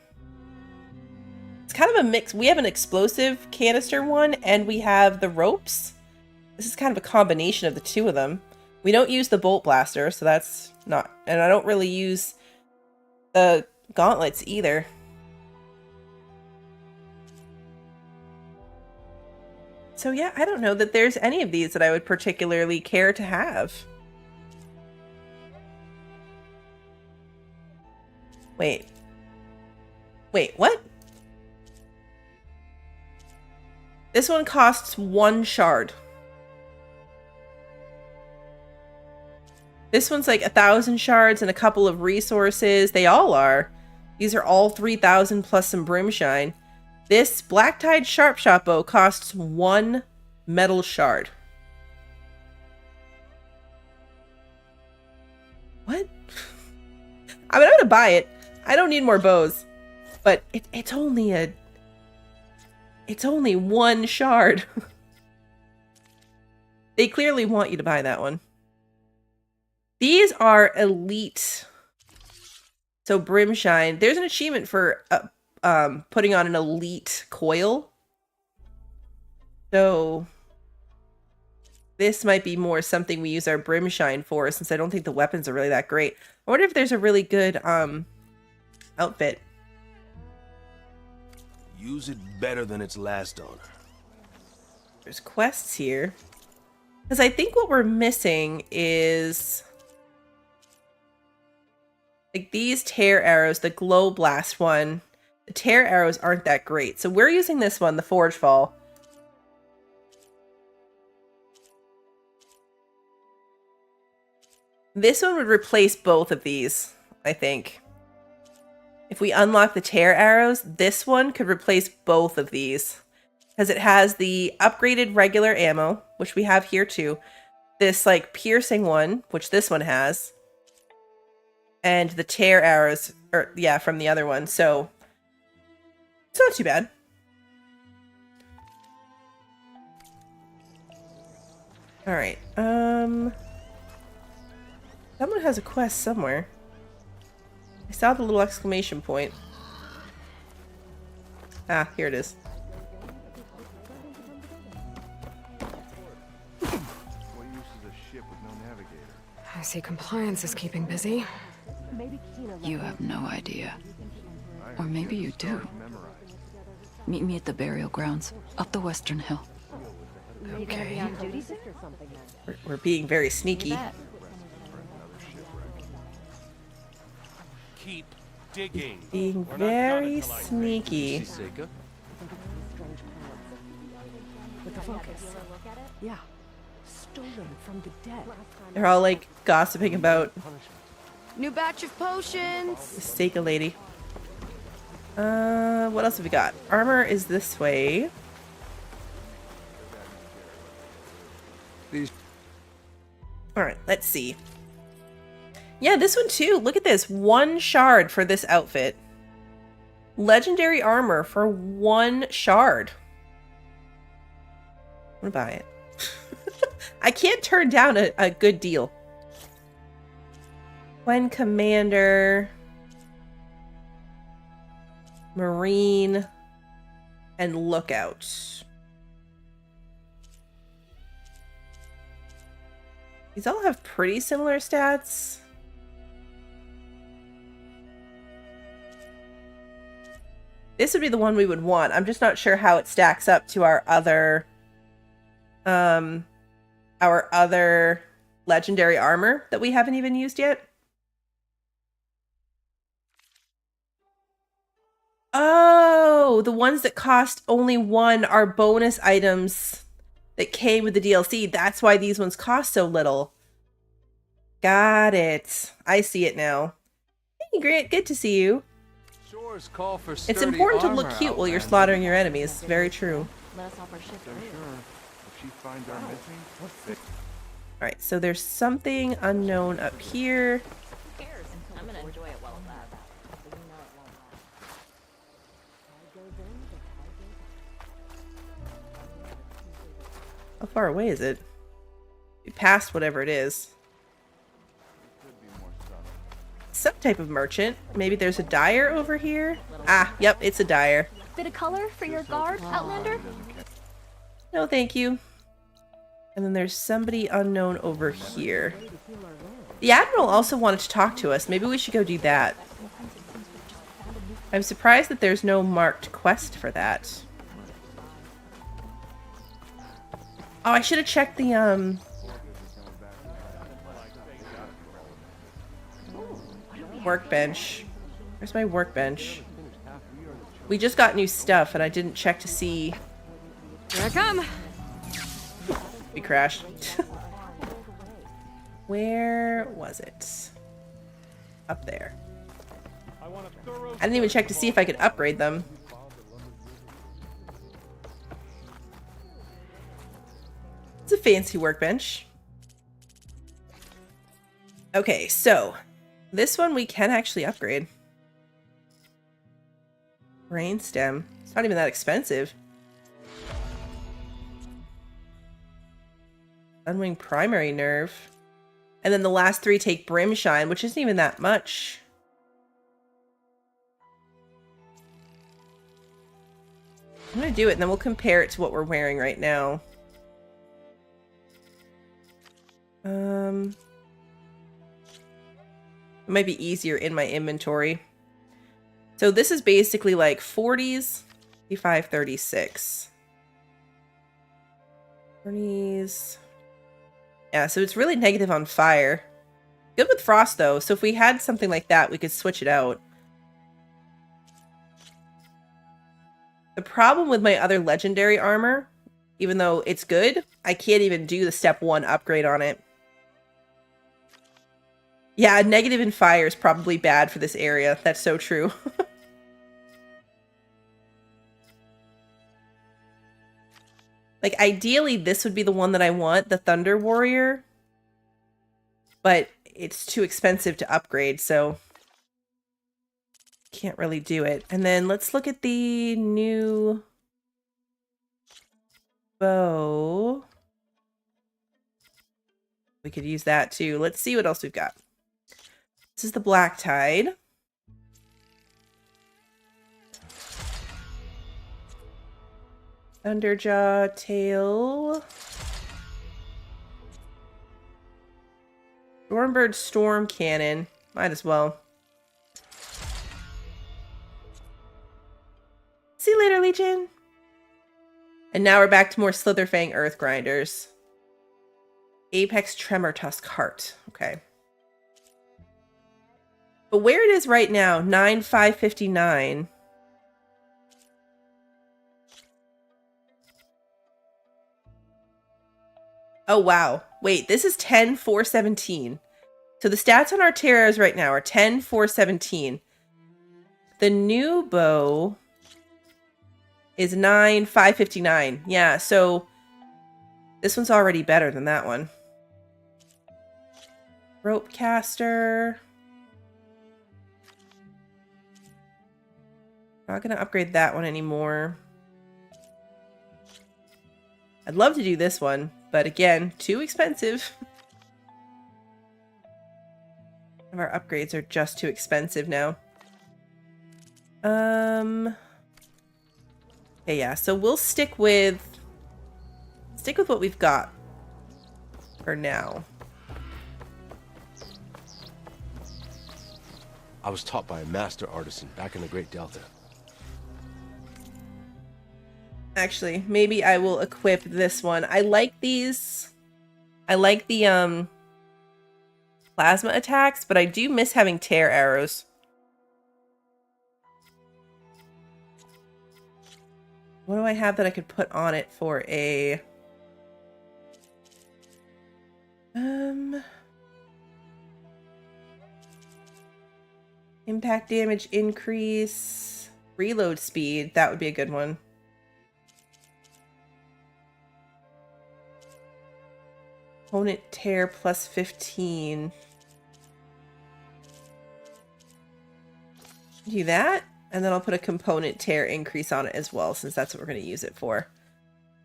[SPEAKER 1] it's kind of a mix. We have an explosive canister one, and we have the ropes. This is kind of a combination of the two of them. We don't use the bolt blaster, so that's not... And I don't really use the gauntlets either. So yeah, I don't know that there's any of these that I would particularly care to have. Wait, what? This one costs 1 shard. This one's like 1,000 shards and a couple of resources. They all are. These are all 3,000 plus some brimshine. This black-tied sharp-shot bow costs 1 metal shard. What? I mean, I'm gonna buy it. I don't need more bows. But it's only 1 shard. They clearly want you to buy that one. These are elite. So brimshine. There's an achievement for putting on an elite coil. So this might be more something we use our brimshine for, since I don't think the weapons are really that great. I wonder if there's a really good outfit.
[SPEAKER 9] Use it better than its last owner.
[SPEAKER 1] There's quests here. Because I think what we're missing is like these tear arrows, the glow blast one. The tear arrows aren't that great. So we're using this one, the Forge Fall. This one would replace both of these, I think. If we unlock the tear arrows, this one could replace both of these. Because it has the upgraded regular ammo, which we have here too. This like piercing one, which this one has. And the tear arrows, or yeah, from the other one. So it's not too bad. All right. Someone has a quest somewhere. I saw the little exclamation point. Ah, here it is.
[SPEAKER 3] I see compliance is keeping busy.
[SPEAKER 10] You have no idea. Or maybe you do. Meet me at the burial grounds, up the Western Hill.
[SPEAKER 3] Okay.
[SPEAKER 1] We're being very sneaky.
[SPEAKER 9] Keep digging.
[SPEAKER 1] Being very sneaky.
[SPEAKER 6] With the focus. Yeah. Stolen from the dead.
[SPEAKER 1] They're all like gossiping about
[SPEAKER 5] New batch of potions.
[SPEAKER 1] the Seika lady. What else have we got? Armor is this way. Alright, let's see. Yeah, this one too. Look at this. 1 shard for this outfit. Legendary armor for 1 shard. I'm gonna buy it. I can't turn down a good deal. When Commander, Marine, and Lookout. These all have pretty similar stats. This would be the one we would want. I'm just not sure how it stacks up to our other legendary armor that we haven't even used yet. Oh, the ones that cost only 1 are bonus items that came with the DLC. That's why these ones cost so little. Got it. I see it now. Hey, Grant, good to see you. It's important to look cute while you're slaughtering your enemies. Very true. Alright, so there's something unknown up here.
[SPEAKER 11] I'm gonna enjoy it well enough.
[SPEAKER 1] How far away is it? We passed whatever it is. Some type of merchant. Maybe there's a dyer over here? Ah, yep, it's a dyer.
[SPEAKER 11] Bit of color for your guard, Outlander?
[SPEAKER 1] No, thank you. And then there's somebody unknown over here. The Admiral also wanted to talk to us. Maybe we should go do that. I'm surprised that there's no marked quest for that. Oh, I should have checked the, workbench. Where's my workbench? We just got new stuff and I didn't check to see.
[SPEAKER 3] Here I come.
[SPEAKER 1] We crashed. Where was it? Up there. I didn't even check to see if I could upgrade them. It's a fancy workbench. Okay, so this one we can actually upgrade. Brainstem. It's not even that expensive. Unwing primary nerve. And then the last 3 take Brimshine, which isn't even that much. I'm gonna do it, and then we'll compare it to what we're wearing right now. It might be easier in my inventory. So this is basically like 40s, 55, 36. 40s. Yeah, so it's really negative on fire. Good with frost, though. So if we had something like that, we could switch it out. The problem with my other legendary armor, even though it's good, I can't even do the step 1 upgrade on it. Yeah, a negative in fire is probably bad for this area. That's so true. Like, ideally, this would be the one that I want, the Thunder Warrior. But it's too expensive to upgrade, so can't really do it. And then let's look at the new bow. We could use that too. Let's see what else we've got. This is the Black Tide. Thunderjaw tail. Stormbird storm cannon. Might as well. See you later, Legion. And now we're back to more Slitherfang Earth Grinders. Apex Tremor Tusk Heart. Okay. But where it is right now, 9,559. Oh, wow. Wait, this is 10,417. So the stats on our Terras right now are 10,417. The new bow is 9,559. Yeah, so this one's already better than that one. Rope caster. Not gonna upgrade that one anymore. I'd love to do this one, but again, too expensive. Our upgrades are just too expensive now. Okay, yeah, so we'll stick with what we've got for now.
[SPEAKER 9] I was taught by a master artisan back in the Great Delta.
[SPEAKER 1] Actually, maybe I will equip this one. I like these. I like the plasma attacks, but I do miss having tear arrows. What do I have that I could put on it for a impact damage increase, reload speed? That would be a good one. Opponent tear plus 15. Do that, and then I'll put a component tear increase on it as well, since that's what we're going to use it for.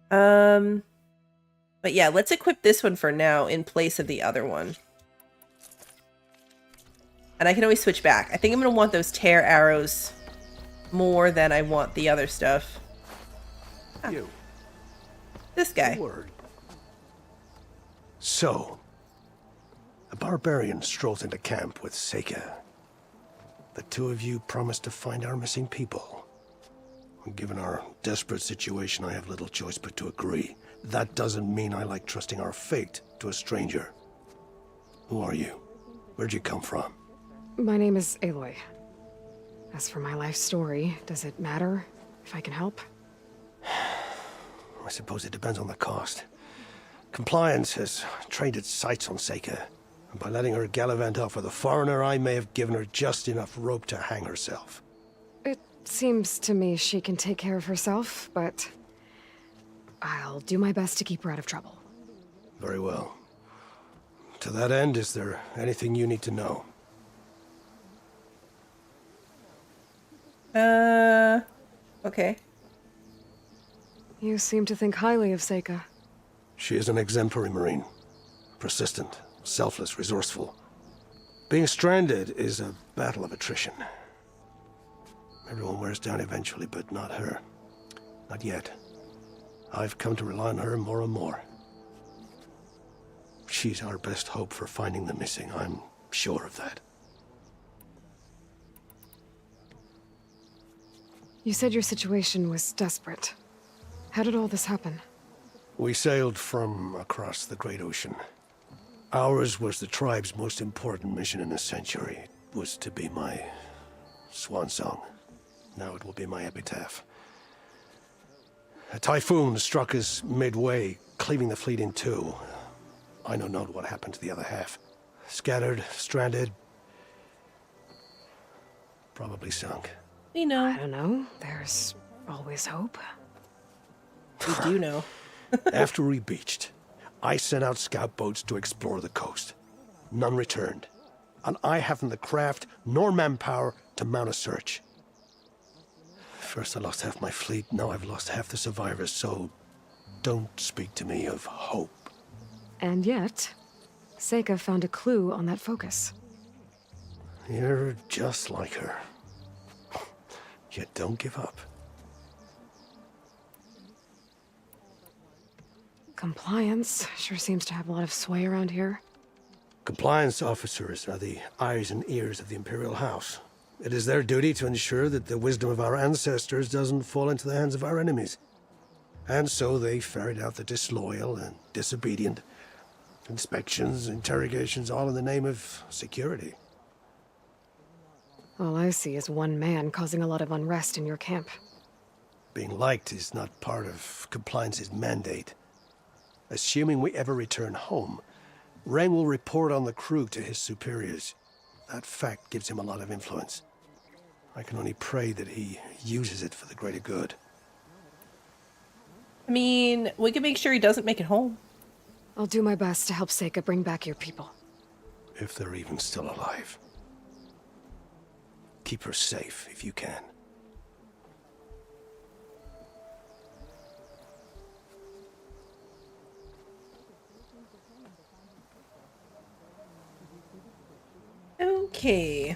[SPEAKER 1] But yeah, let's equip this one for now in place of the other one. And I can always switch back. I think I'm going to want those tear arrows more than I want the other stuff. Ah,
[SPEAKER 8] you.
[SPEAKER 1] This guy.
[SPEAKER 8] Word. So, a barbarian strolls into camp with Seika. The two of you promised to find our missing people. Given our desperate situation, I have little choice but to agree. That doesn't mean I like trusting our fate to a stranger. Who are you? Where'd you come from?
[SPEAKER 3] My name is Aloy. As for my life story, does it matter if I can help?
[SPEAKER 8] I suppose it depends on the cost. Compliance has trained its sights on Seika. By letting her gallivant off with a foreigner, I may have given her just enough rope to hang herself.
[SPEAKER 3] It seems to me she can take care of herself, but I'll do my best to keep her out of trouble.
[SPEAKER 8] Very well. To that end, is there anything you need to know?
[SPEAKER 1] Okay.
[SPEAKER 3] You seem to think highly of Seika.
[SPEAKER 8] She is an exemplary Marine. Persistent, selfless, resourceful. Being stranded is a battle of attrition. Everyone wears down eventually, but not her. Not yet. I've come to rely on her more and more. She's our best hope for finding the missing, I'm sure of that.
[SPEAKER 3] You said your situation was desperate. How did all this happen?
[SPEAKER 8] We sailed from across the Great Ocean. Ours was the tribe's most important mission in a century. It was to be my swan song. Now it will be my epitaph. A typhoon struck us midway, cleaving the fleet in two. I know not what happened to the other half. Scattered, stranded, probably sunk.
[SPEAKER 1] We know.
[SPEAKER 3] I don't know. There's always hope.
[SPEAKER 1] We do know.
[SPEAKER 8] After we beached, I sent out scout boats to explore the coast. None returned. And I haven't the craft nor manpower to mount a search. First I lost half my fleet, now I've lost half the survivors, so don't speak to me of hope.
[SPEAKER 3] And yet, Seika found a clue on that focus.
[SPEAKER 8] You're just like her. Yet don't give up.
[SPEAKER 3] Compliance sure seems to have a lot of sway around here.
[SPEAKER 8] Compliance officers are the eyes and ears of the Imperial House. It is their duty to ensure that the wisdom of our ancestors doesn't fall into the hands of our enemies. And so they ferret out the disloyal and disobedient. Inspections, interrogations, all in the name of security.
[SPEAKER 3] All I see is one man causing a lot of unrest in your camp.
[SPEAKER 8] Being liked is not part of compliance's mandate. Assuming we ever return home, Rang will report on the crew to his superiors. That fact gives him a lot of influence. I can only pray that he uses it for the greater good.
[SPEAKER 1] I mean, we can make sure he doesn't make it home.
[SPEAKER 3] I'll do my best to help Seika bring back your people.
[SPEAKER 8] If they're even still alive. Keep her safe if you can.
[SPEAKER 1] Okay.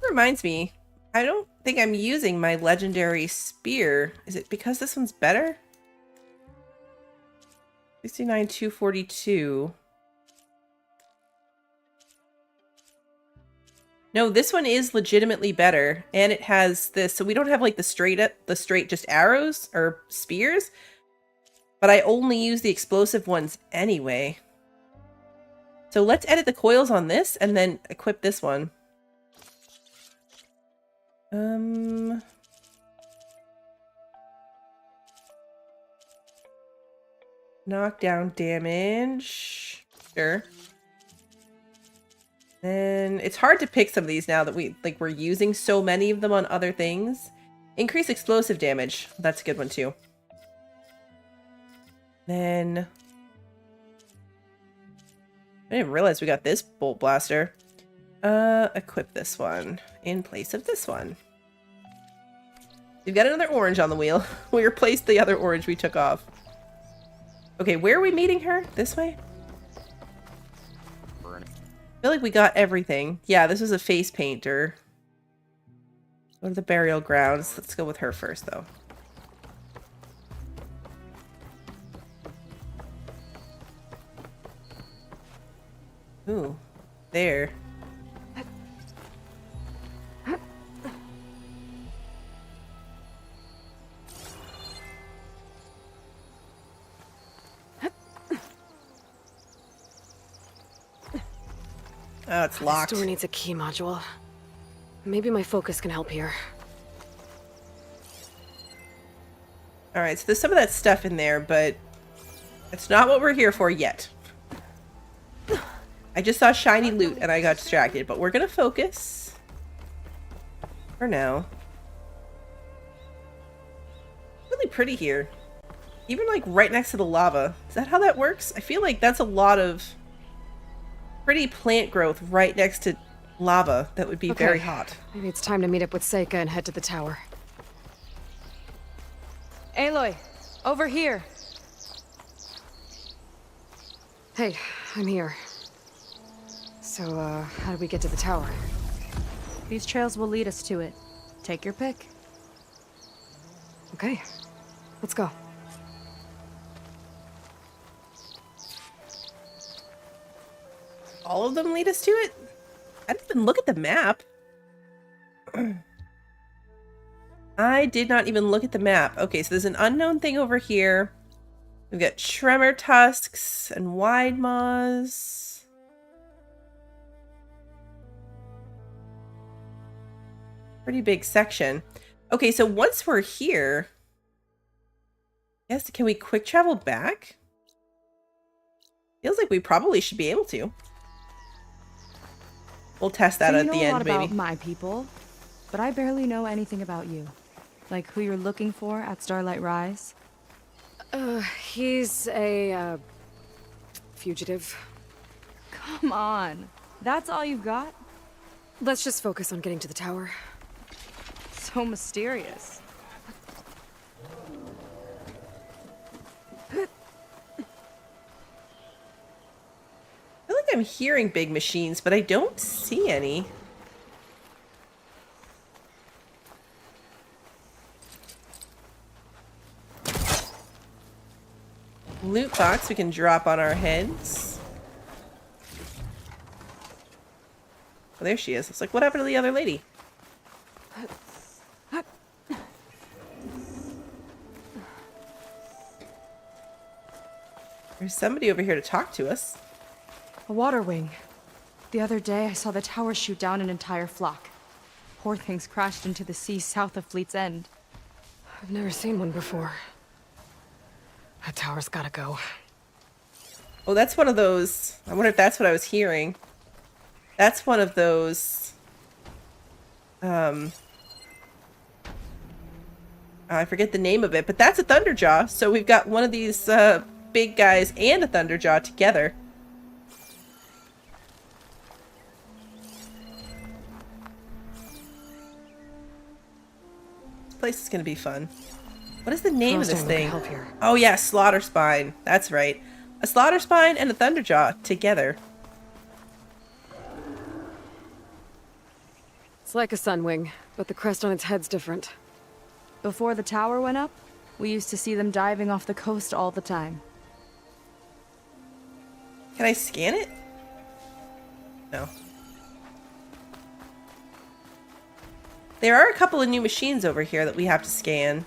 [SPEAKER 1] Reminds me, I don't think I'm using my legendary spear. Is it because this one's better? 69, 242. No, this one is legitimately better, and it has this. So we don't have like the straight just arrows or spears, but I only use the explosive ones anyway. So let's edit the coils on this and then equip this one. Knockdown damage. Sure. And it's hard to pick some of these now that we're using so many of them on other things. Increase explosive damage. That's a good one too. Then I didn't realize we got this bolt blaster. Equip this one in place of this one. We've got another orange on the wheel. We replaced the other orange we took off. Okay, where are we meeting her? This way? I feel like we got everything. Yeah, this was a face painter. Go to the burial grounds. Let's go with her first, though. Ooh, there. Oh, it's locked.
[SPEAKER 3] This door needs a key module. Maybe my focus can help here.
[SPEAKER 1] Alright, so there's some of that stuff in there, but It's not what we're here for yet. I just saw shiny loot and I got distracted, but we're gonna focus for now. Really pretty here. Even like right next to the lava. Is that how that works? I feel like that's a lot of pretty plant growth right next to lava that would be very hot.
[SPEAKER 3] Maybe it's time to meet up with Seika and head to the tower.
[SPEAKER 5] Aloy, over here.
[SPEAKER 3] Hey, I'm here. So, how do we get to the tower?
[SPEAKER 5] These trails will lead us to it. Take your pick.
[SPEAKER 3] Okay, let's go.
[SPEAKER 1] All of them lead us to it? I didn't even look at the map. I did not even look at the map. Okay, so there's an unknown thing over here. We've got tremor tusks and wide maws. Pretty big section. Okay, so once we're here, yes, can we quick travel back? Feels like we probably should be able to. We'll test that at the end, maybe.
[SPEAKER 5] You know a lot about my people, but I barely know anything about you. Like who you're looking for at Starlight Rise.
[SPEAKER 3] He's a, fugitive.
[SPEAKER 5] Come on. That's all you've got?
[SPEAKER 3] Let's just focus on getting to the tower.
[SPEAKER 5] So mysterious.
[SPEAKER 1] I feel like I'm hearing big machines, but I don't see any. Loot box we can drop on our heads. Oh, there she is. It's like, what happened to the other lady? There's somebody over here to talk to us.
[SPEAKER 5] A water wing. The other day I saw the tower shoot down an entire flock. Poor things crashed into the sea south of Fleet's End.
[SPEAKER 3] I've never seen one before. That tower's gotta go.
[SPEAKER 1] Oh, that's one of those. I wonder if that's what I was hearing. That's one of those. I forget the name of it, but that's a Thunderjaw. So we've got one of these big guys and a Thunderjaw together. This place is gonna be fun. What is the name of this thing? Oh yeah, Slaughter Spine. That's right. A Slaughter Spine and a Thunderjaw together.
[SPEAKER 3] It's like a sunwing, but the crest on its head's different.
[SPEAKER 5] Before the tower went up, we used to see them diving off the coast all the time.
[SPEAKER 1] Can I scan it? No. There are a couple of new machines over here that we have to scan.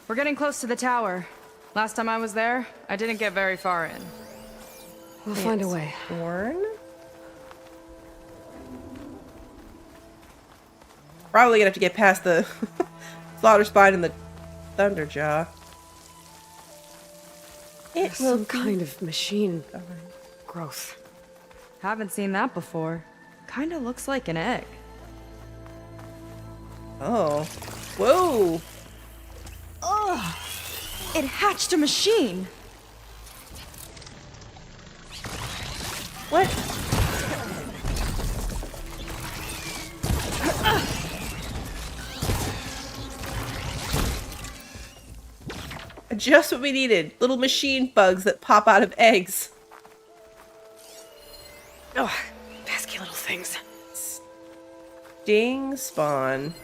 [SPEAKER 5] We're getting close to the tower. Last time I was there, I didn't get very far in.
[SPEAKER 3] We'll find a way.
[SPEAKER 1] Horn? Probably gonna have to get past the Slaughter Spine and the Thunderjaw.
[SPEAKER 3] It's some kind of machine growth.
[SPEAKER 5] Haven't seen that before. Kinda looks like an egg.
[SPEAKER 1] Oh. Whoa!
[SPEAKER 5] Ugh! It hatched a machine!
[SPEAKER 1] What? Just what we needed. Little machine bugs that pop out of eggs.
[SPEAKER 3] Oh, pesky little things.
[SPEAKER 1] Sting spawn.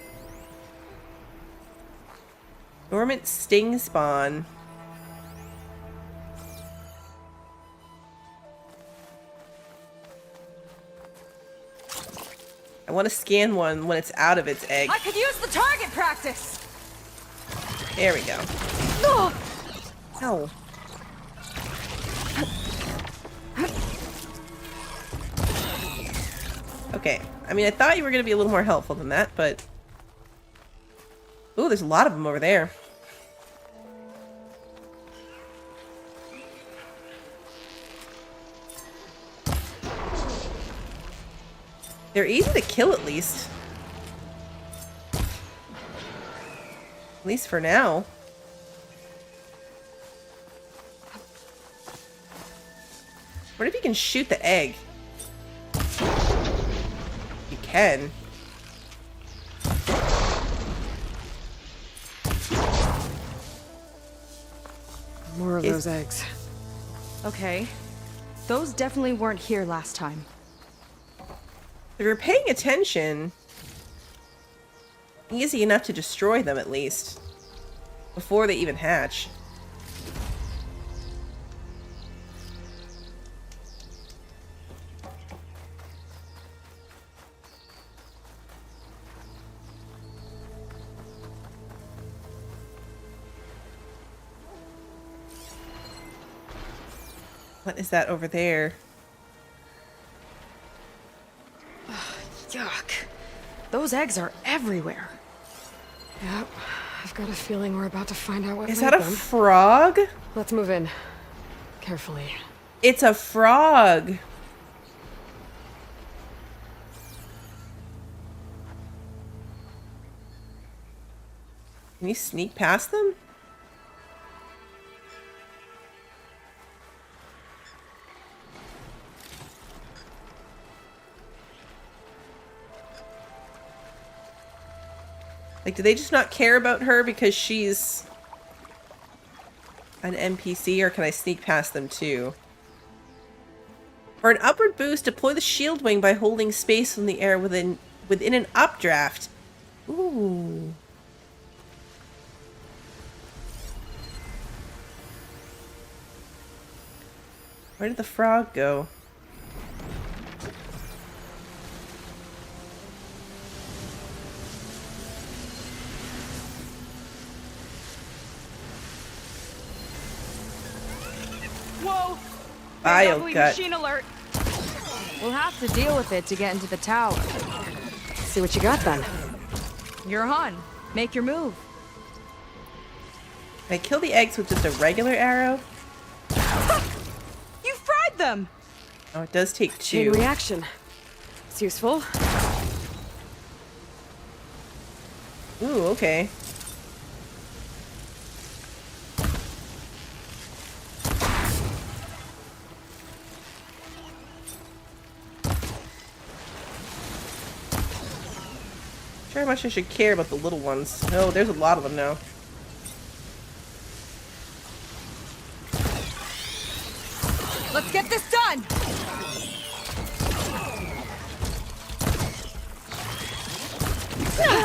[SPEAKER 1] Dormant sting spawn. I want to scan one when it's out of its egg.
[SPEAKER 5] I could use the target practice!
[SPEAKER 1] There we go.
[SPEAKER 5] Oh.
[SPEAKER 1] Ow. Okay. I mean, I thought you were going to be a little more helpful than that, but... Ooh, there's a lot of them over there. They're easy to kill, at least. At least for now. What if you can shoot the egg? You can.
[SPEAKER 3] More of those eggs.
[SPEAKER 5] Okay. Those definitely weren't here last time.
[SPEAKER 1] If you're paying attention, easy enough to destroy them at least. Before they even hatch. What is that over there?
[SPEAKER 5] Yuck. Those eggs are everywhere.
[SPEAKER 3] Yep. I've got a feeling we're about to find out what
[SPEAKER 1] Is
[SPEAKER 3] made
[SPEAKER 1] that a
[SPEAKER 3] them.
[SPEAKER 1] frog?
[SPEAKER 3] Let's move in. Carefully.
[SPEAKER 1] It's a frog. Can you sneak past them? Like, do they just not care about her because she's an NPC, or can I sneak past them too? For an upward boost, deploy the shield wing by holding space in the air within an updraft. Ooh. Where did the frog go?
[SPEAKER 5] Whoa!
[SPEAKER 1] Bile
[SPEAKER 5] Ugly
[SPEAKER 1] gut.
[SPEAKER 5] machine alert! We'll have to deal with it to get into the tower.
[SPEAKER 3] See what you got then.
[SPEAKER 5] You're on. Make your move.
[SPEAKER 1] Can I kill the eggs with just a regular arrow?
[SPEAKER 5] You fried them!
[SPEAKER 1] Oh, it does take
[SPEAKER 3] Chain
[SPEAKER 1] two.
[SPEAKER 3] reaction. It's useful.
[SPEAKER 1] Ooh, okay. Sure how much I should care about the little ones. No, there's a lot of them now.
[SPEAKER 5] Let's get this done!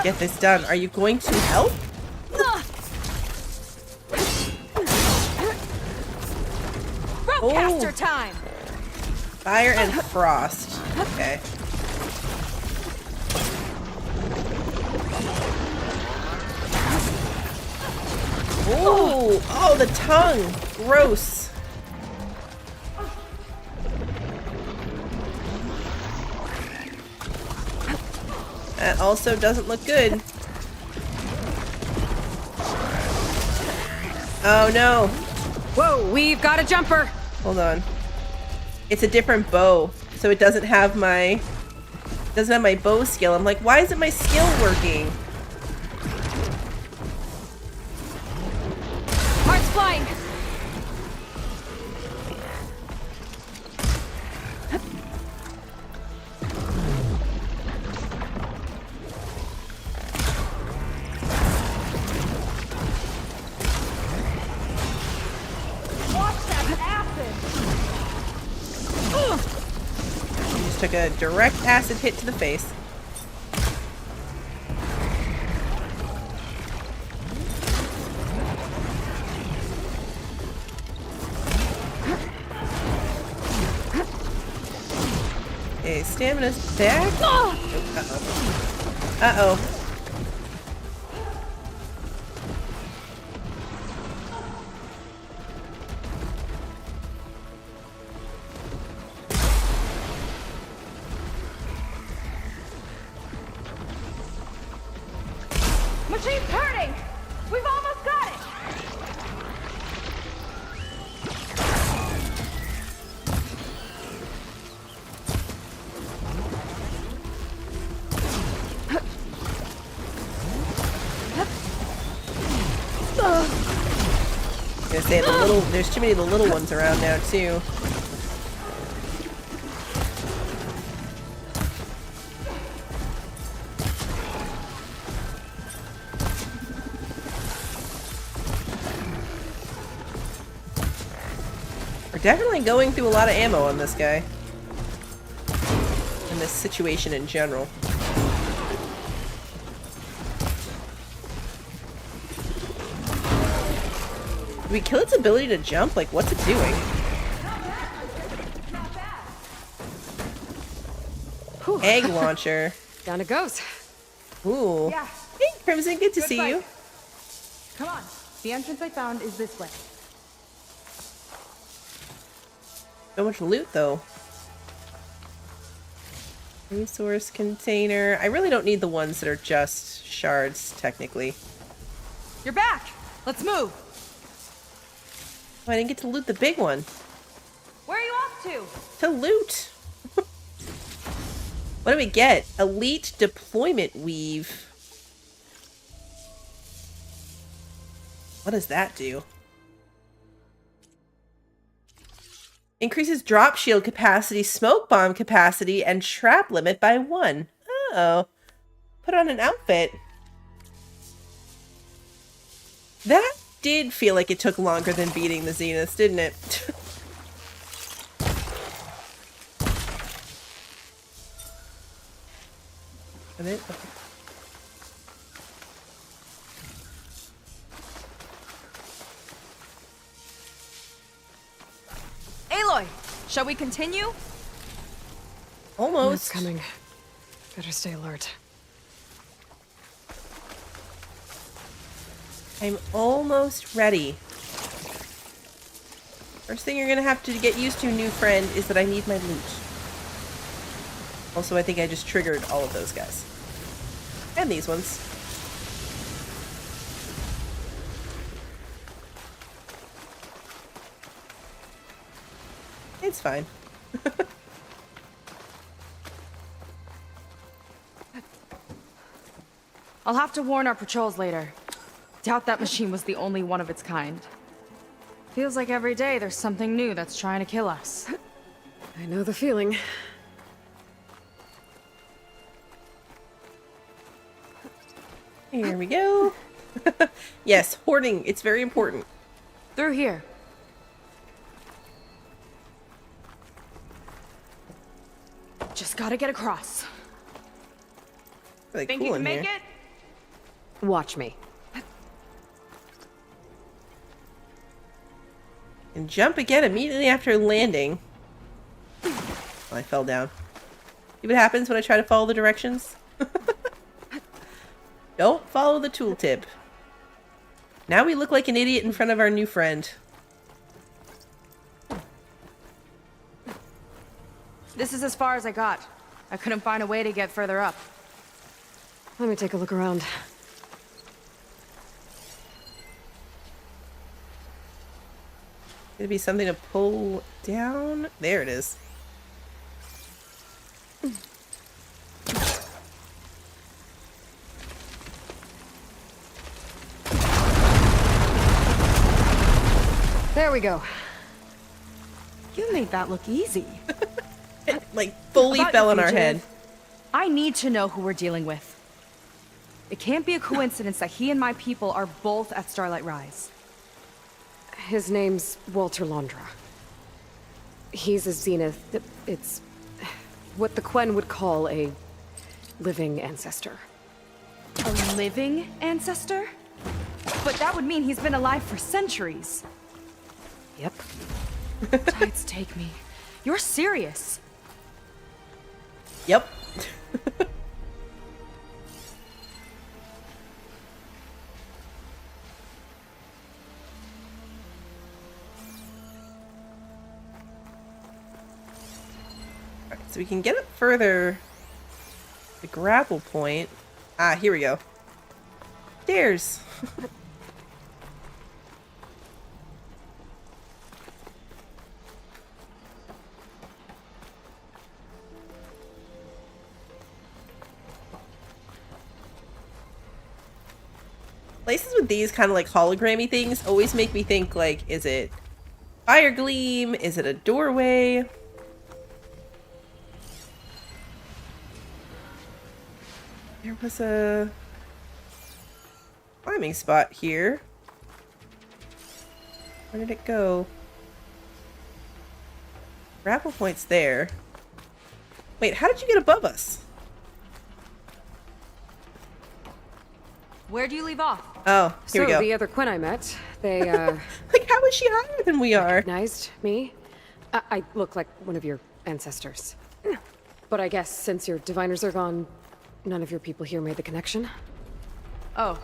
[SPEAKER 1] Get this done. Are you going to help?
[SPEAKER 5] Ropecaster time!
[SPEAKER 1] Fire and frost. Okay. Ooh! Oh, the tongue! Gross. That also doesn't look good. Oh no.
[SPEAKER 3] Whoa, we've got a jumper.
[SPEAKER 1] Hold on. It's a different bow, so it doesn't have my bow skill. I'm like, why isn't my skill working?
[SPEAKER 5] Heart's flying!
[SPEAKER 1] Just took a direct acid hit to the face. Okay, stamina's back. Oh, uh-oh. Uh-oh.
[SPEAKER 5] machine's turning! We've almost got it!
[SPEAKER 1] I was gonna say, there's too many of the little ones around now, too. We're definitely going through a lot of ammo on this guy. And this situation in general. Did we kill its ability to jump? Like, what's it doing?
[SPEAKER 3] Whew.
[SPEAKER 1] Egg launcher.
[SPEAKER 3] Down it goes.
[SPEAKER 1] Ooh.
[SPEAKER 5] Yeah.
[SPEAKER 1] Hey, Crimson, good to
[SPEAKER 5] Good
[SPEAKER 1] see
[SPEAKER 5] fight.
[SPEAKER 1] you.
[SPEAKER 5] Come on. The entrance I found is this way.
[SPEAKER 1] So much loot, though. Resource container. I really don't need the ones that are just shards, technically.
[SPEAKER 5] You're back! Let's move!
[SPEAKER 1] Oh, I didn't get to loot the big one.
[SPEAKER 5] Where are you off to?
[SPEAKER 1] To loot! What do we get? Elite Deployment Weave. What does that do? Increases drop shield capacity, smoke bomb capacity, and trap limit by 1. Oh. Put on an outfit. That did feel like it took longer than beating the Zeniths, didn't it? Okay.
[SPEAKER 5] Aloy, shall we continue?
[SPEAKER 1] Almost.
[SPEAKER 3] It's coming. Better stay alert.
[SPEAKER 1] I'm almost ready. First thing you're gonna have to get used to, new friend, is that I need my loot. Also, I think I just triggered all of those guys. And these ones. It's fine.
[SPEAKER 5] I'll have to warn our patrols later. Doubt that machine was the only one of its kind. Feels like every day there's something new that's trying to kill us.
[SPEAKER 3] I know the feeling.
[SPEAKER 1] Here we go. Yes, hoarding. It's very important.
[SPEAKER 5] Through here. Just gotta get across.
[SPEAKER 1] Really
[SPEAKER 5] Think
[SPEAKER 1] cool
[SPEAKER 5] you can
[SPEAKER 1] in
[SPEAKER 5] make
[SPEAKER 1] here.
[SPEAKER 5] it?
[SPEAKER 3] Watch me.
[SPEAKER 1] And jump again immediately after landing. Oh, I fell down. See what happens when I try to follow the directions? Don't follow the tooltip. Now we look like an idiot in front of our new friend.
[SPEAKER 5] This is as far as I got. I couldn't find a way to get further up.
[SPEAKER 3] Let me take a look around.
[SPEAKER 1] Gonna be something to pull down. There it is.
[SPEAKER 3] There we go.
[SPEAKER 5] You made that look easy.
[SPEAKER 1] It, like, fully
[SPEAKER 5] About
[SPEAKER 1] fell
[SPEAKER 5] your
[SPEAKER 1] on our head.
[SPEAKER 5] fugitive, I need to know who we're dealing with. It can't be a coincidence that he and my people are both at Starlight Rise.
[SPEAKER 3] His name's Walter Londra. He's a Zenith. It's what the Quen would call a living ancestor.
[SPEAKER 5] A living ancestor? But that would mean he's been alive for centuries.
[SPEAKER 3] Yep.
[SPEAKER 5] Tides take me. You're serious.
[SPEAKER 1] Yep. Alright, so we can get up further. The grapple point. Ah, here we go. stairs. Places with these kind of like hologrammy things always make me think like, is it fire gleam? Is it a doorway? There was a climbing spot here. Where did it go? Grapple point's there. Wait, how did you get above us?
[SPEAKER 5] Where do you leave off?
[SPEAKER 1] Oh, here we go.
[SPEAKER 3] So the other Quinn I met, they
[SPEAKER 1] Like, how is she higher than we are?
[SPEAKER 3] recognized me. I look like one of your ancestors. But I guess since your diviners are gone, none of your people here made the connection?
[SPEAKER 5] Oh.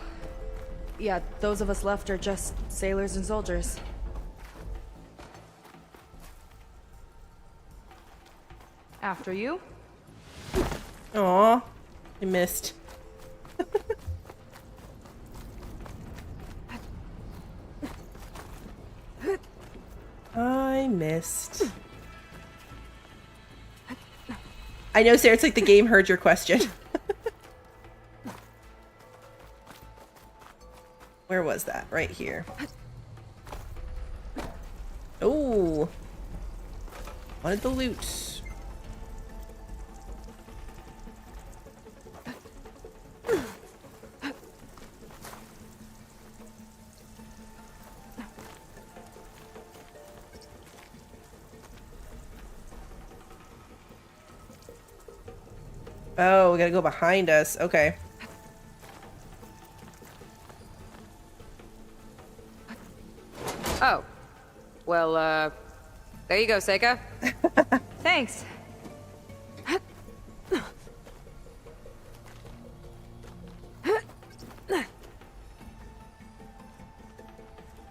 [SPEAKER 5] Yeah, those of us left are just sailors and soldiers. After you?
[SPEAKER 1] Aw, I missed. I missed. I know, Sarah, it's like the game heard your question. Where was that? Right here. Oh. Wanted the loot. Oh, we gotta go behind us. Okay.
[SPEAKER 3] Oh. Well, there you go, Seika.
[SPEAKER 5] Thanks.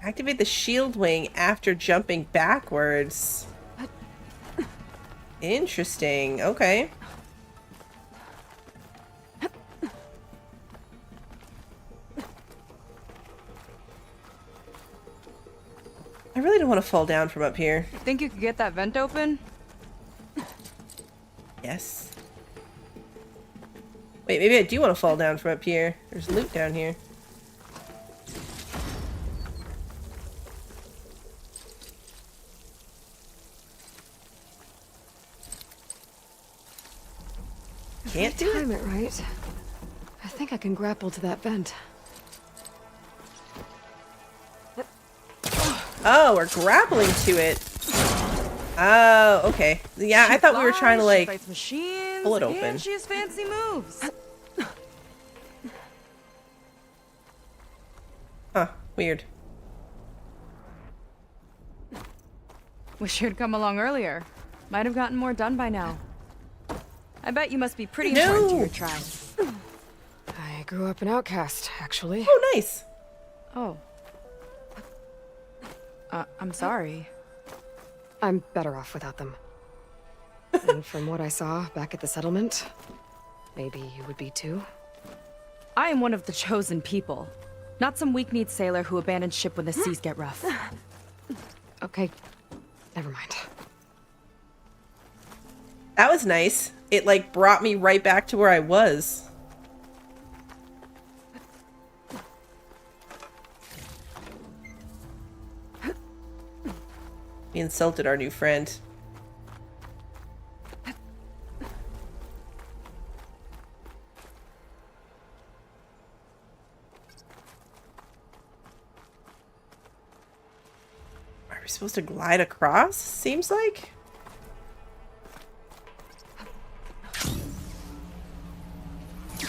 [SPEAKER 1] Activate the shield wing after jumping backwards. Interesting. Okay. I really don't want to fall down from up here.
[SPEAKER 5] Think you could get that vent open?
[SPEAKER 1] Yes. Wait, maybe I do want to fall down from up here. There's loot down here. Can't do it.
[SPEAKER 3] Time it right. I think I can grapple to that vent.
[SPEAKER 1] Oh, we're grappling to it. Oh, okay. Yeah, I thought we were trying to like pull it open.
[SPEAKER 5] And she has fancy moves.
[SPEAKER 1] Huh, weird.
[SPEAKER 5] Wish you'd come along earlier. Might have gotten more done by now. I bet you must be pretty
[SPEAKER 1] No.
[SPEAKER 5] important to your tribe.
[SPEAKER 3] I grew up an outcast, actually.
[SPEAKER 1] Oh, nice.
[SPEAKER 5] Oh. I'm sorry.
[SPEAKER 3] I'm better off without them. And from what I saw back at the settlement, maybe you would be too?
[SPEAKER 5] I am one of the chosen people. Not some weak-kneed sailor who abandons ship when the seas get rough.
[SPEAKER 3] Okay, never mind.
[SPEAKER 1] That was nice. It like brought me right back to where I was. We insulted our new friend. Are we supposed to glide across? Seems like.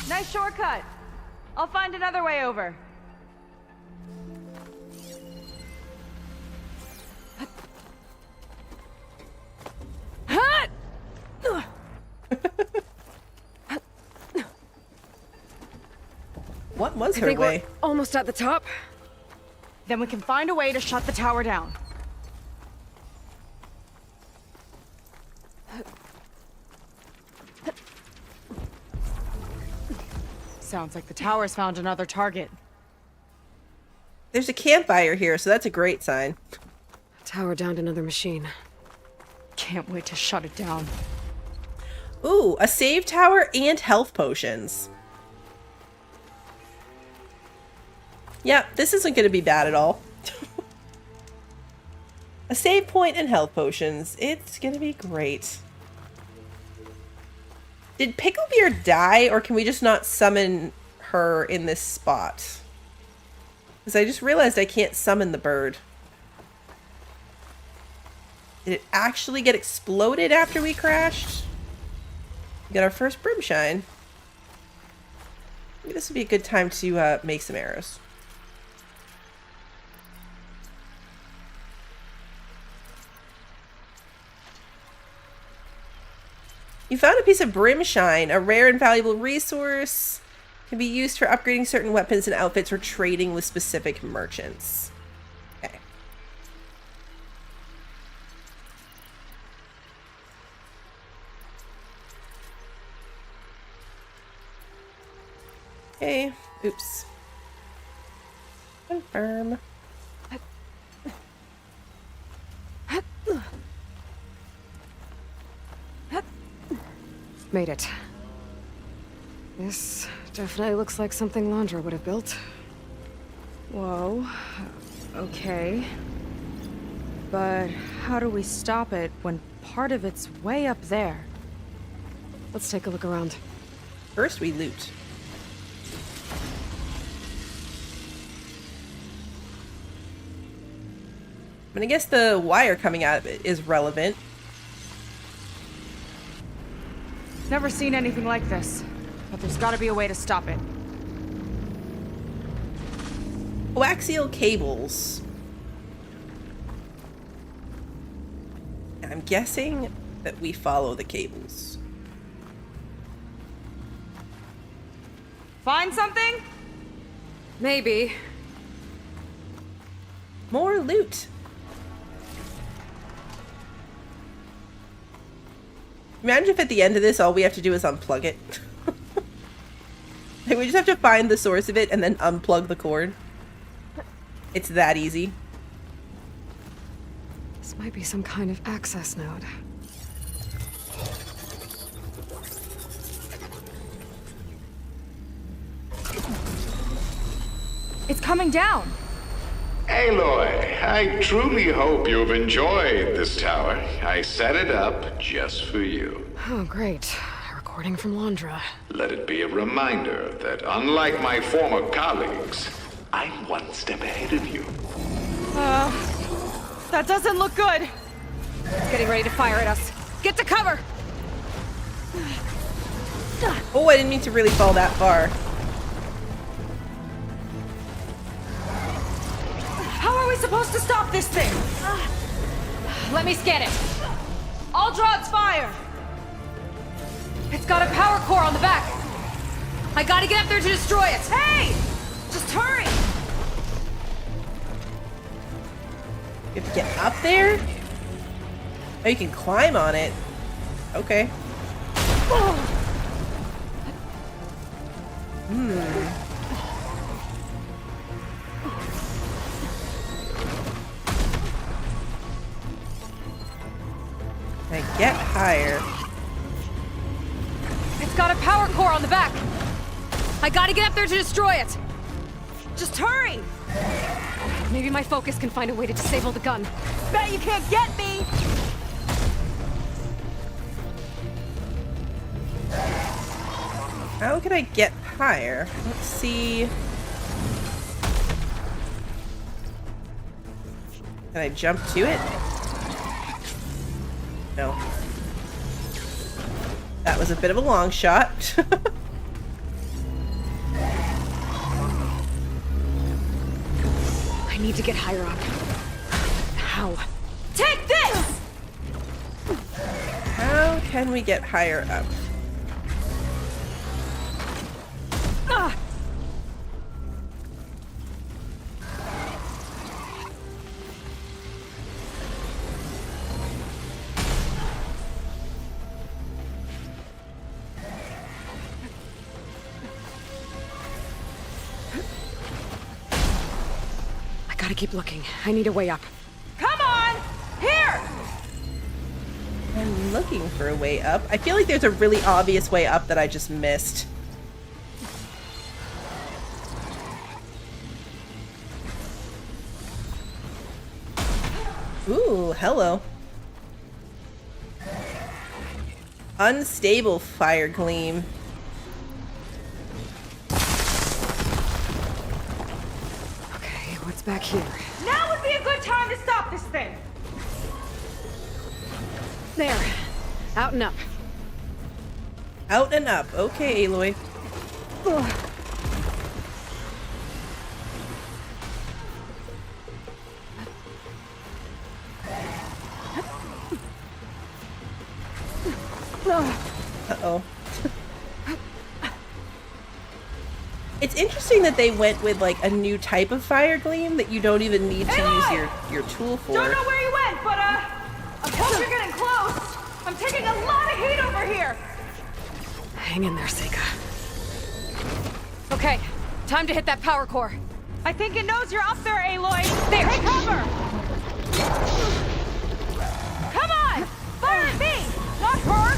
[SPEAKER 5] Nice shortcut. I'll find another way over.
[SPEAKER 1] What was
[SPEAKER 3] I
[SPEAKER 1] her
[SPEAKER 3] think
[SPEAKER 1] way?
[SPEAKER 3] we're almost at the top.
[SPEAKER 5] Then we can find a way to shut the tower down. Sounds like the tower's found another target.
[SPEAKER 1] There's a campfire here, so that's a great sign.
[SPEAKER 3] Tower downed another machine.
[SPEAKER 5] Can't wait to shut it down.
[SPEAKER 1] Ooh, a save tower and health potions. Yeah, this isn't going to be bad at all. A save point and health potions. It's going to be great. Did Picklebeard die, or can we just not summon her in this spot? Because I just realized I can't summon the bird. Did it actually get exploded after we crashed? We got our first Brimshine. Maybe this would be a good time to make some arrows. You found a piece of Brimshine, a rare and valuable resource. Can be used for upgrading certain weapons and outfits or trading with specific merchants. Okay. Okay. Oops. Confirm.
[SPEAKER 3] Made it. This definitely looks like something Londra would have built.
[SPEAKER 5] Whoa. Okay. But how do we stop it when part of it's way up there?
[SPEAKER 3] Let's take a look around.
[SPEAKER 1] First, we loot. I mean, I guess the wire coming out of it is relevant.
[SPEAKER 5] Never seen anything like this, but there's gotta be a way to stop it.
[SPEAKER 1] Coaxial cables. I'm guessing that we follow the cables.
[SPEAKER 5] Find something?
[SPEAKER 3] Maybe.
[SPEAKER 1] More loot. Imagine if at the end of this all we have to do is unplug it. Like we just have to find the source of it and then unplug the cord. It's that easy.
[SPEAKER 3] This might be some kind of access node.
[SPEAKER 5] It's coming down!
[SPEAKER 12] Aloy, I truly hope you've enjoyed this tower. I set it up just for you.
[SPEAKER 3] Oh, great. A recording from Londra.
[SPEAKER 12] Let it be a reminder that unlike my former colleagues, I'm one step ahead of you.
[SPEAKER 5] That doesn't look good!
[SPEAKER 3] It's getting ready to fire at us. Get to cover!
[SPEAKER 1] Oh, I didn't mean to really fall that far.
[SPEAKER 5] How are we supposed to stop this thing?
[SPEAKER 3] Let me scan it.
[SPEAKER 5] All drops fire! It's got a power core on the back!
[SPEAKER 3] I gotta get up there to destroy it!
[SPEAKER 5] Hey! Just hurry!
[SPEAKER 1] You have to get up there? Oh, you can climb on it. Okay. I get higher.
[SPEAKER 3] It's got a power core on the back! I gotta get up there to destroy it! Just hurry! Maybe my focus can find a way to disable the gun.
[SPEAKER 5] Bet you can't get me!
[SPEAKER 1] How can I get higher? Let's see. Can I jump to it? No. That was a bit of a long shot.
[SPEAKER 3] I need to get higher up. How?
[SPEAKER 5] Take this!
[SPEAKER 1] How can we get higher up?
[SPEAKER 3] keep looking. I need a way up.
[SPEAKER 5] Come on! Here!
[SPEAKER 1] I'm looking for a way up. I feel like there's a really obvious way up that I just missed. Ooh, hello. Unstable fire gleam.
[SPEAKER 3] Okay, what's back here?
[SPEAKER 5] Now would be a good time to stop this thing!
[SPEAKER 3] There. Out and up.
[SPEAKER 1] Out and up. Okay, Aloy. Uh-oh. It's interesting that they went with like a new type of fire gleam that you don't even need to use your tool for.
[SPEAKER 5] Don't know where you went, but I'm told you're getting close. I'm taking a lot of heat over here.
[SPEAKER 3] Hang in there, Seika. Okay, time to hit that power core.
[SPEAKER 5] I think it knows you're up there, Aloy.
[SPEAKER 3] There.
[SPEAKER 5] Take cover. Come on, fire at me, not her.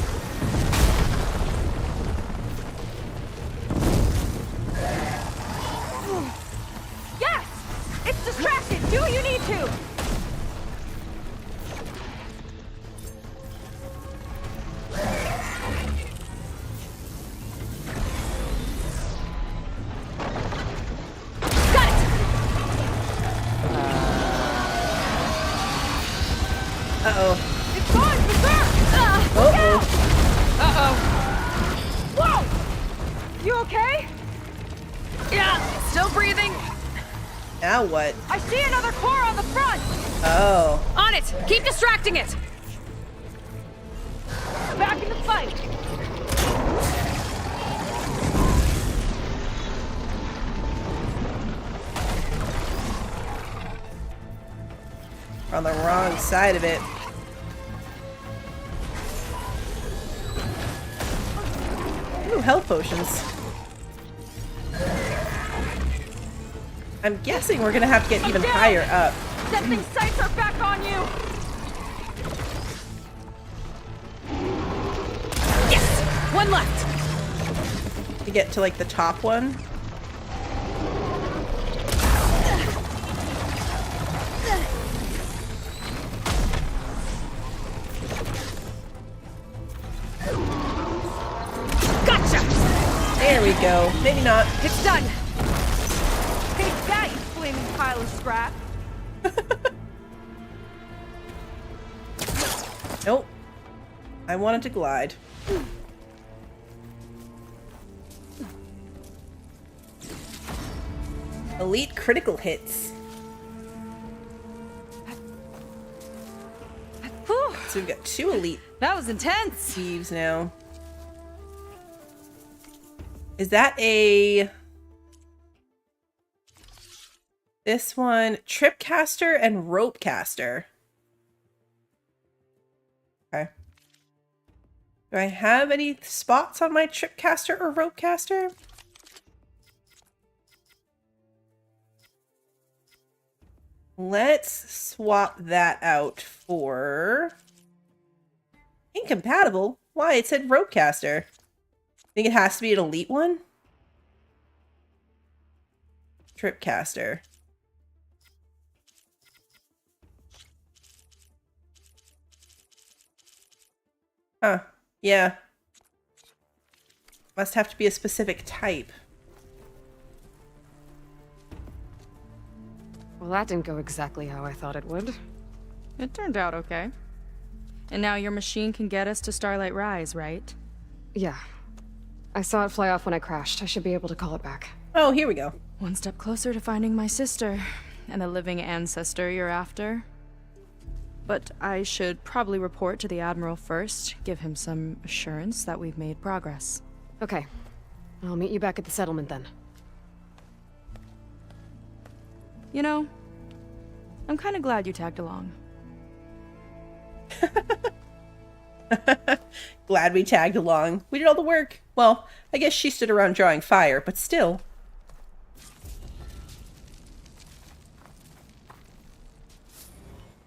[SPEAKER 5] Yes! It's distracted! Do what you need to!
[SPEAKER 3] Got it!
[SPEAKER 1] Uh-oh.
[SPEAKER 5] It's going berserk!
[SPEAKER 1] Uh-oh.
[SPEAKER 3] Uh-oh.
[SPEAKER 5] Whoa! You okay?
[SPEAKER 3] Yeah, still breathing.
[SPEAKER 1] Now what?
[SPEAKER 5] I see another core on the front!
[SPEAKER 1] Oh.
[SPEAKER 3] On it! Keep distracting it!
[SPEAKER 5] Back in the fight!
[SPEAKER 1] We're on the wrong side of it. Ooh, health potions. I'm guessing we're gonna have to get even higher up.
[SPEAKER 5] That thing's sights are back on you!
[SPEAKER 3] Yes! One left!
[SPEAKER 1] To get to like the top one.
[SPEAKER 3] Gotcha!
[SPEAKER 1] There we go. Maybe not.
[SPEAKER 3] It's done!
[SPEAKER 5] Take that, you flaming pile of scrap!
[SPEAKER 1] Nope. I wanted to glide. Elite critical hits.
[SPEAKER 5] Whew,
[SPEAKER 1] So we've got 2 elite
[SPEAKER 5] that was intense!
[SPEAKER 1] thieves now. Is that a... This one, Tripcaster and Ropecaster. Okay. Do I have any spots on my Tripcaster or Ropecaster? Let's swap that out for... Incompatible? Why? It said Ropecaster. Think it has to be an elite one? Tripcaster. Huh. Yeah. Must have to be a specific type.
[SPEAKER 3] Well, that didn't go exactly how I thought it would.
[SPEAKER 5] It turned out okay. And now your machine can get us to Starlight Rise, right?
[SPEAKER 3] Yeah. I saw it fly off when I crashed. I should be able to call it back.
[SPEAKER 1] Oh, here we go.
[SPEAKER 5] One step closer to finding my sister and the living ancestor you're after. But I should probably report to the Admiral first, give him some assurance that we've made progress.
[SPEAKER 3] Okay. I'll meet you back at the settlement then.
[SPEAKER 5] You know, I'm kind of glad you tagged along.
[SPEAKER 1] Glad we tagged along. We did all the work. Well, I guess she stood around drawing fire, but still.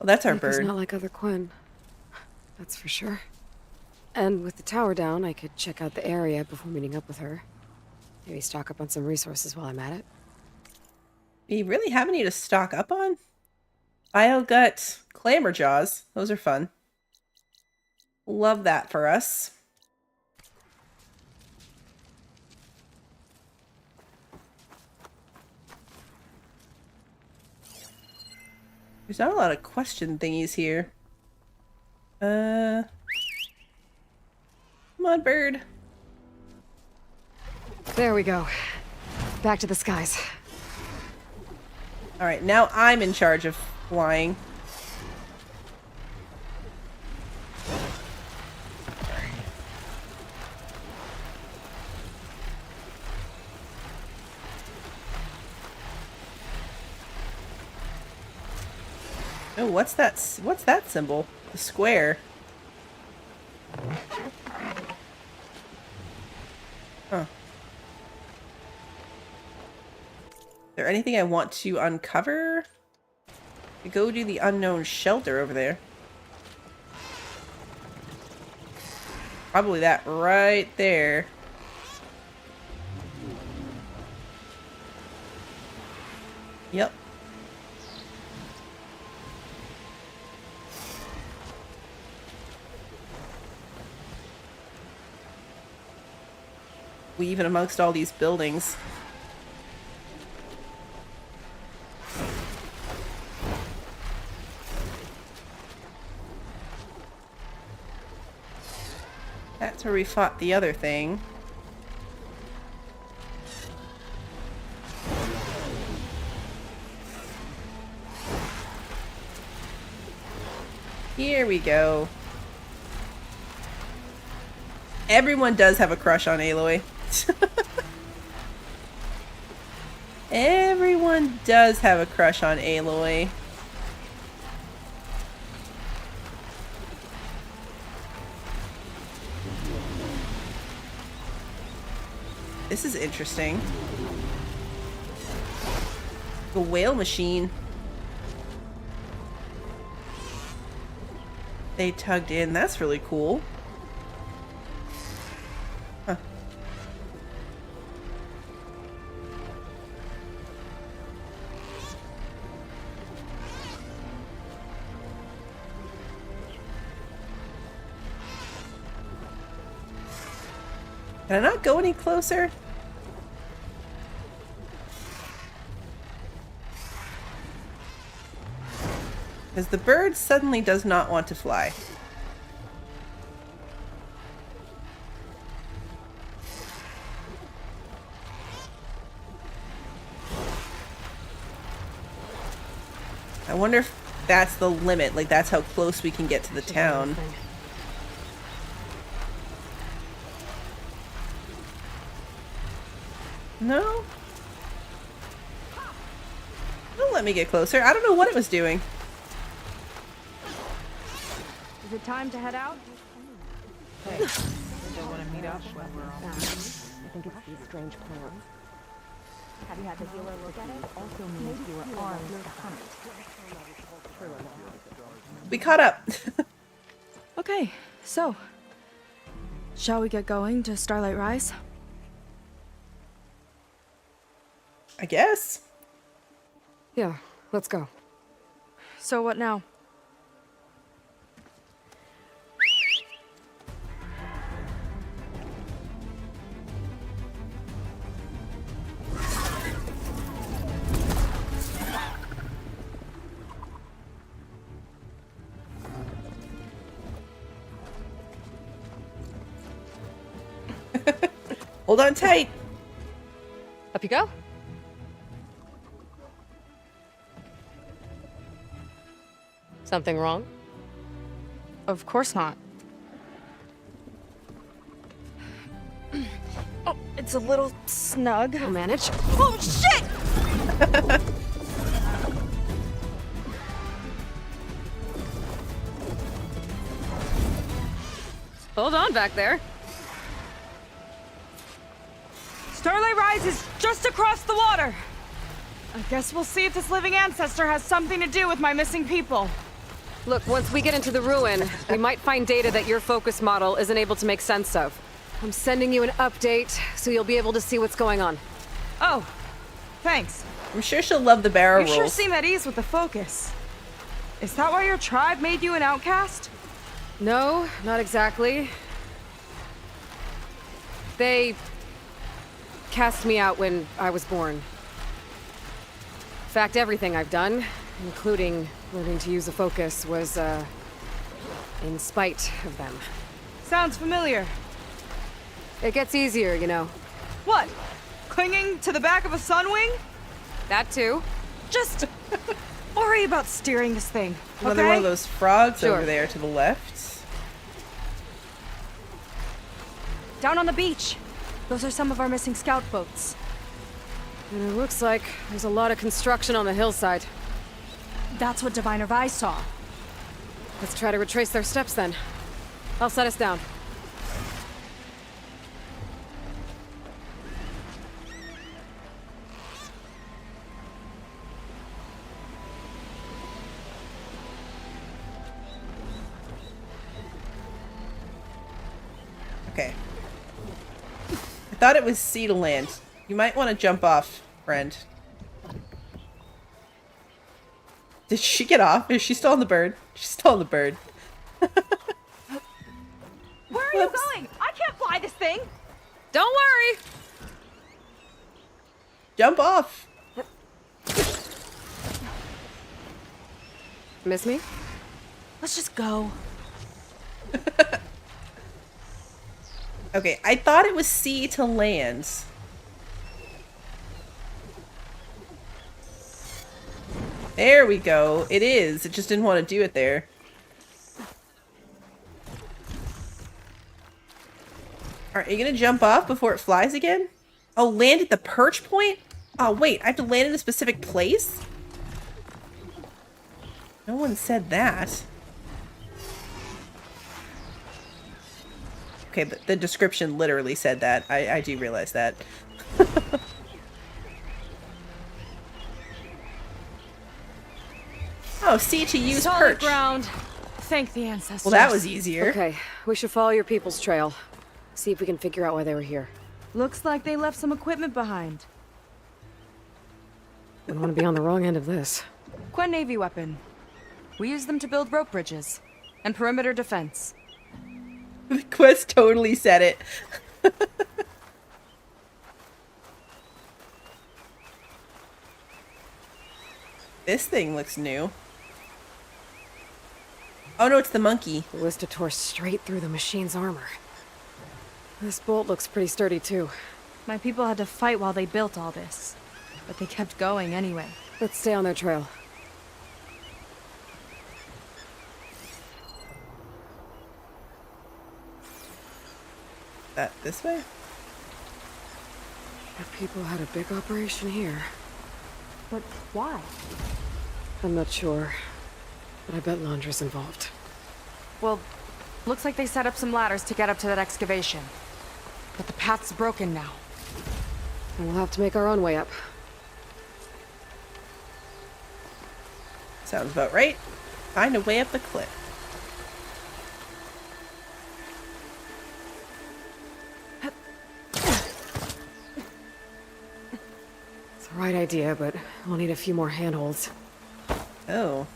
[SPEAKER 1] Well, that's our
[SPEAKER 3] Mika's
[SPEAKER 1] bird.
[SPEAKER 3] not like other Quen. That's for sure. And with the tower down, I could check out the area before meeting up with her. Maybe stock up on some resources while I'm at it.
[SPEAKER 1] You really have any to stock up on? Bile gut, clamor jaws. Those are fun. Love that for us. There's not a lot of question thingies here. Come on, bird.
[SPEAKER 3] There we go. Back to the skies.
[SPEAKER 1] All right, now I'm in charge of flying. Oh, what's that? What's that symbol? The square. Huh. Is there anything I want to uncover? Go to the unknown shelter over there. Probably that right there. Yep. Weaving amongst all these buildings. That's where we fought the other thing. Here we go. Everyone does have a crush on Aloy. Everyone does have a crush on Aloy. This is interesting. The whale machine. They tugged in. That's really cool. Huh. Can I not go any closer? Because the bird suddenly does not want to fly. I wonder if that's the limit, like that's how close we can get to the town. No? Don't let me get closer. I don't know what it was doing.
[SPEAKER 5] Is it time to head out?
[SPEAKER 6] Hey, you don't want to meet up when we're on? I think it's these strange plants.
[SPEAKER 11] Have you had the healer look at it?
[SPEAKER 6] Also means you were armed to hunt.
[SPEAKER 1] We caught up.
[SPEAKER 5] Okay, so shall we get going to Starlight Rise?
[SPEAKER 1] I guess.
[SPEAKER 3] Yeah, let's go.
[SPEAKER 5] So what now?
[SPEAKER 1] Hold on tight.
[SPEAKER 3] Up you go. Something wrong?
[SPEAKER 5] Of course not. Oh, it's a little snug.
[SPEAKER 3] I'll manage.
[SPEAKER 5] Oh, shit!
[SPEAKER 3] Hold on back there.
[SPEAKER 5] Starlight Rise is just across the water. I guess we'll see if this living ancestor has something to do with my missing people.
[SPEAKER 3] Look, once we get into the ruin, we might find data that your focus model isn't able to make sense of. I'm sending you an update, so you'll be able to see what's going on.
[SPEAKER 5] Oh, thanks.
[SPEAKER 1] I'm sure she'll love the barrel
[SPEAKER 5] You
[SPEAKER 1] rolls.
[SPEAKER 5] sure seem at ease with the focus. Is that why your tribe made you an outcast?
[SPEAKER 3] No, not exactly. They cast me out when I was born. In fact, everything I've done, including learning to use a focus, was, in spite of them.
[SPEAKER 5] Sounds familiar.
[SPEAKER 3] It gets easier, you know.
[SPEAKER 5] What? Clinging to the back of a sunwing?
[SPEAKER 3] That too.
[SPEAKER 5] Just worry about steering this thing,
[SPEAKER 1] Another
[SPEAKER 5] okay?
[SPEAKER 1] one of those frogs
[SPEAKER 3] Sure.
[SPEAKER 1] over there to the left.
[SPEAKER 5] Down on the beach. Those are some of our missing scout boats.
[SPEAKER 3] And it looks like there's a lot of construction on the hillside.
[SPEAKER 5] That's what Diviner Vi saw.
[SPEAKER 3] Let's try to retrace their steps then. I'll set us down.
[SPEAKER 1] Okay. I thought it was sea to land. You might want to jump off, friend. Did she get off? Is she still on the bird? She's still on the bird.
[SPEAKER 5] Where are you going? I can't fly this thing!
[SPEAKER 3] Don't worry!
[SPEAKER 1] Jump off!
[SPEAKER 3] Miss me?
[SPEAKER 5] Let's just go.
[SPEAKER 1] Okay, I thought it was sea to land. There we go. It is. It just didn't want to do it there. Are you gonna jump off before it flies again? Oh, land at the perch point? Oh, wait. I have to land in a specific place? No one said that. Okay, the description literally said that. I do realize that. Oh, C to use
[SPEAKER 5] Solid
[SPEAKER 1] perch.
[SPEAKER 5] ground. Thank the ancestors.
[SPEAKER 1] Well, that was easier.
[SPEAKER 3] Okay, we should follow your people's trail. See if we can figure out why they were here.
[SPEAKER 5] Looks like they left some equipment behind.
[SPEAKER 3] Wouldn't want to be on the wrong end of this.
[SPEAKER 5] Quen Navy weapon. We use them to build rope bridges and perimeter defense.
[SPEAKER 1] The quest totally said it. This thing looks new. Oh no, it's the monkey.
[SPEAKER 3] The Ballista tore straight through the machine's armor. This bolt looks pretty sturdy too.
[SPEAKER 5] My people had to fight while they built all this, but they kept going anyway.
[SPEAKER 3] Let's stay on their trail.
[SPEAKER 1] That this way?
[SPEAKER 3] Our people had a big operation here.
[SPEAKER 11] But why?
[SPEAKER 3] I'm not sure, but I bet Londra's involved.
[SPEAKER 5] Well, looks like they set up some ladders to get up to that excavation. But the path's broken now.
[SPEAKER 3] And we'll have to make our own way up.
[SPEAKER 1] Sounds about right. Find a way up the cliff.
[SPEAKER 3] It's the right idea, but we'll need a few more handholds.
[SPEAKER 1] Oh.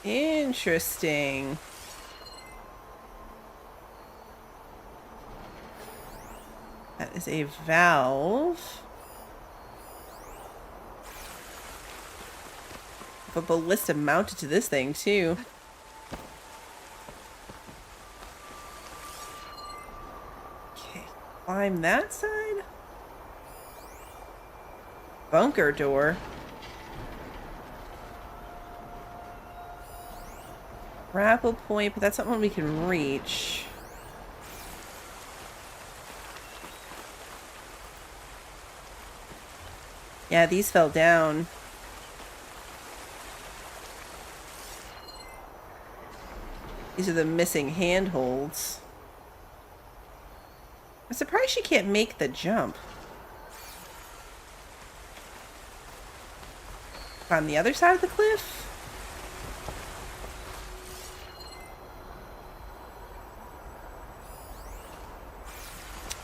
[SPEAKER 1] Interesting. That is a valve. A ballista mounted to this thing, too. Okay, climb that side. Bunker door. Grapple point, but that's not one we can reach. Yeah, these fell down. These are the missing handholds. I'm surprised she can't make the jump. On the other side of the cliff?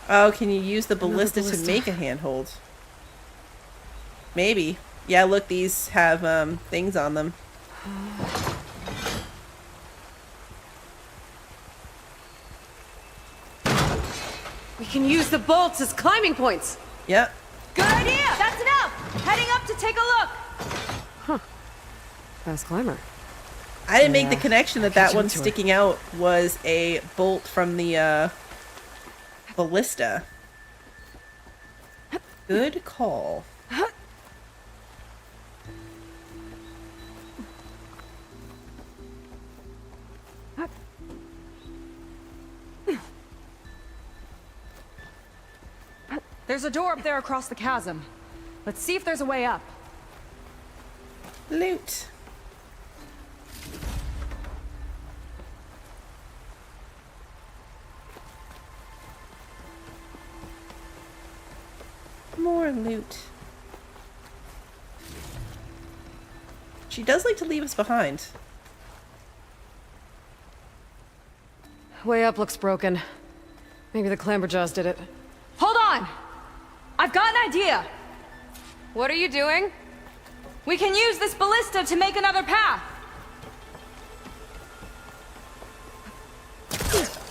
[SPEAKER 1] Oh, can you use the
[SPEAKER 3] Another
[SPEAKER 1] ballista to make a handhold? Maybe. Yeah, look, these have things on them.
[SPEAKER 3] We can use the bolts as climbing points.
[SPEAKER 1] Yep.
[SPEAKER 5] Good idea! That's enough! Heading up to take a look!
[SPEAKER 3] Huh. Fast climber.
[SPEAKER 1] I didn't make the
[SPEAKER 3] Yeah,
[SPEAKER 1] connection that
[SPEAKER 3] catch
[SPEAKER 1] that one
[SPEAKER 3] up to her.
[SPEAKER 1] sticking out was a bolt from the ballista. Good call.
[SPEAKER 5] There's a door up there across the chasm. Let's see if there's a way up.
[SPEAKER 1] Loot. More loot. She does like to leave us behind.
[SPEAKER 3] Way up looks broken. Maybe the clamberjaws did it.
[SPEAKER 5] Hold on! I've got an idea!
[SPEAKER 3] What are you doing?
[SPEAKER 5] We can use this ballista to make another path!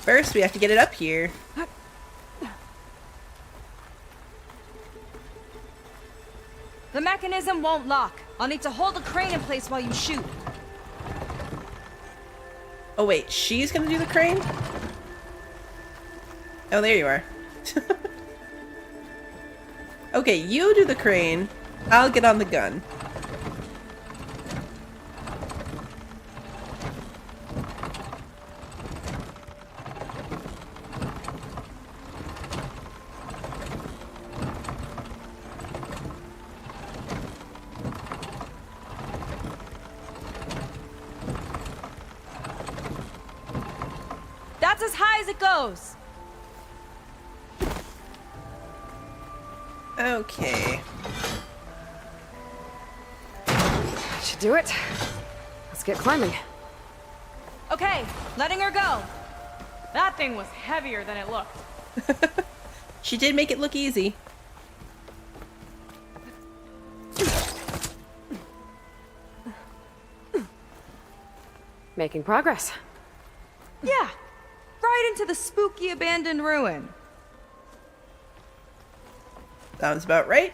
[SPEAKER 1] First, we have to get it up here.
[SPEAKER 5] The mechanism won't lock. I'll need to hold the crane in place while you shoot.
[SPEAKER 1] Oh wait, she's gonna do the crane? Oh, there you are. Okay, you do the crane. I'll get on the gun.
[SPEAKER 5] That's as high as it goes!
[SPEAKER 1] Okay.
[SPEAKER 3] Should do it. Let's get climbing.
[SPEAKER 5] Okay, letting her go. That thing was heavier than it looked.
[SPEAKER 1] She did make it look easy.
[SPEAKER 3] Making progress.
[SPEAKER 5] Yeah, right into the spooky abandoned ruin.
[SPEAKER 1] Sounds about right.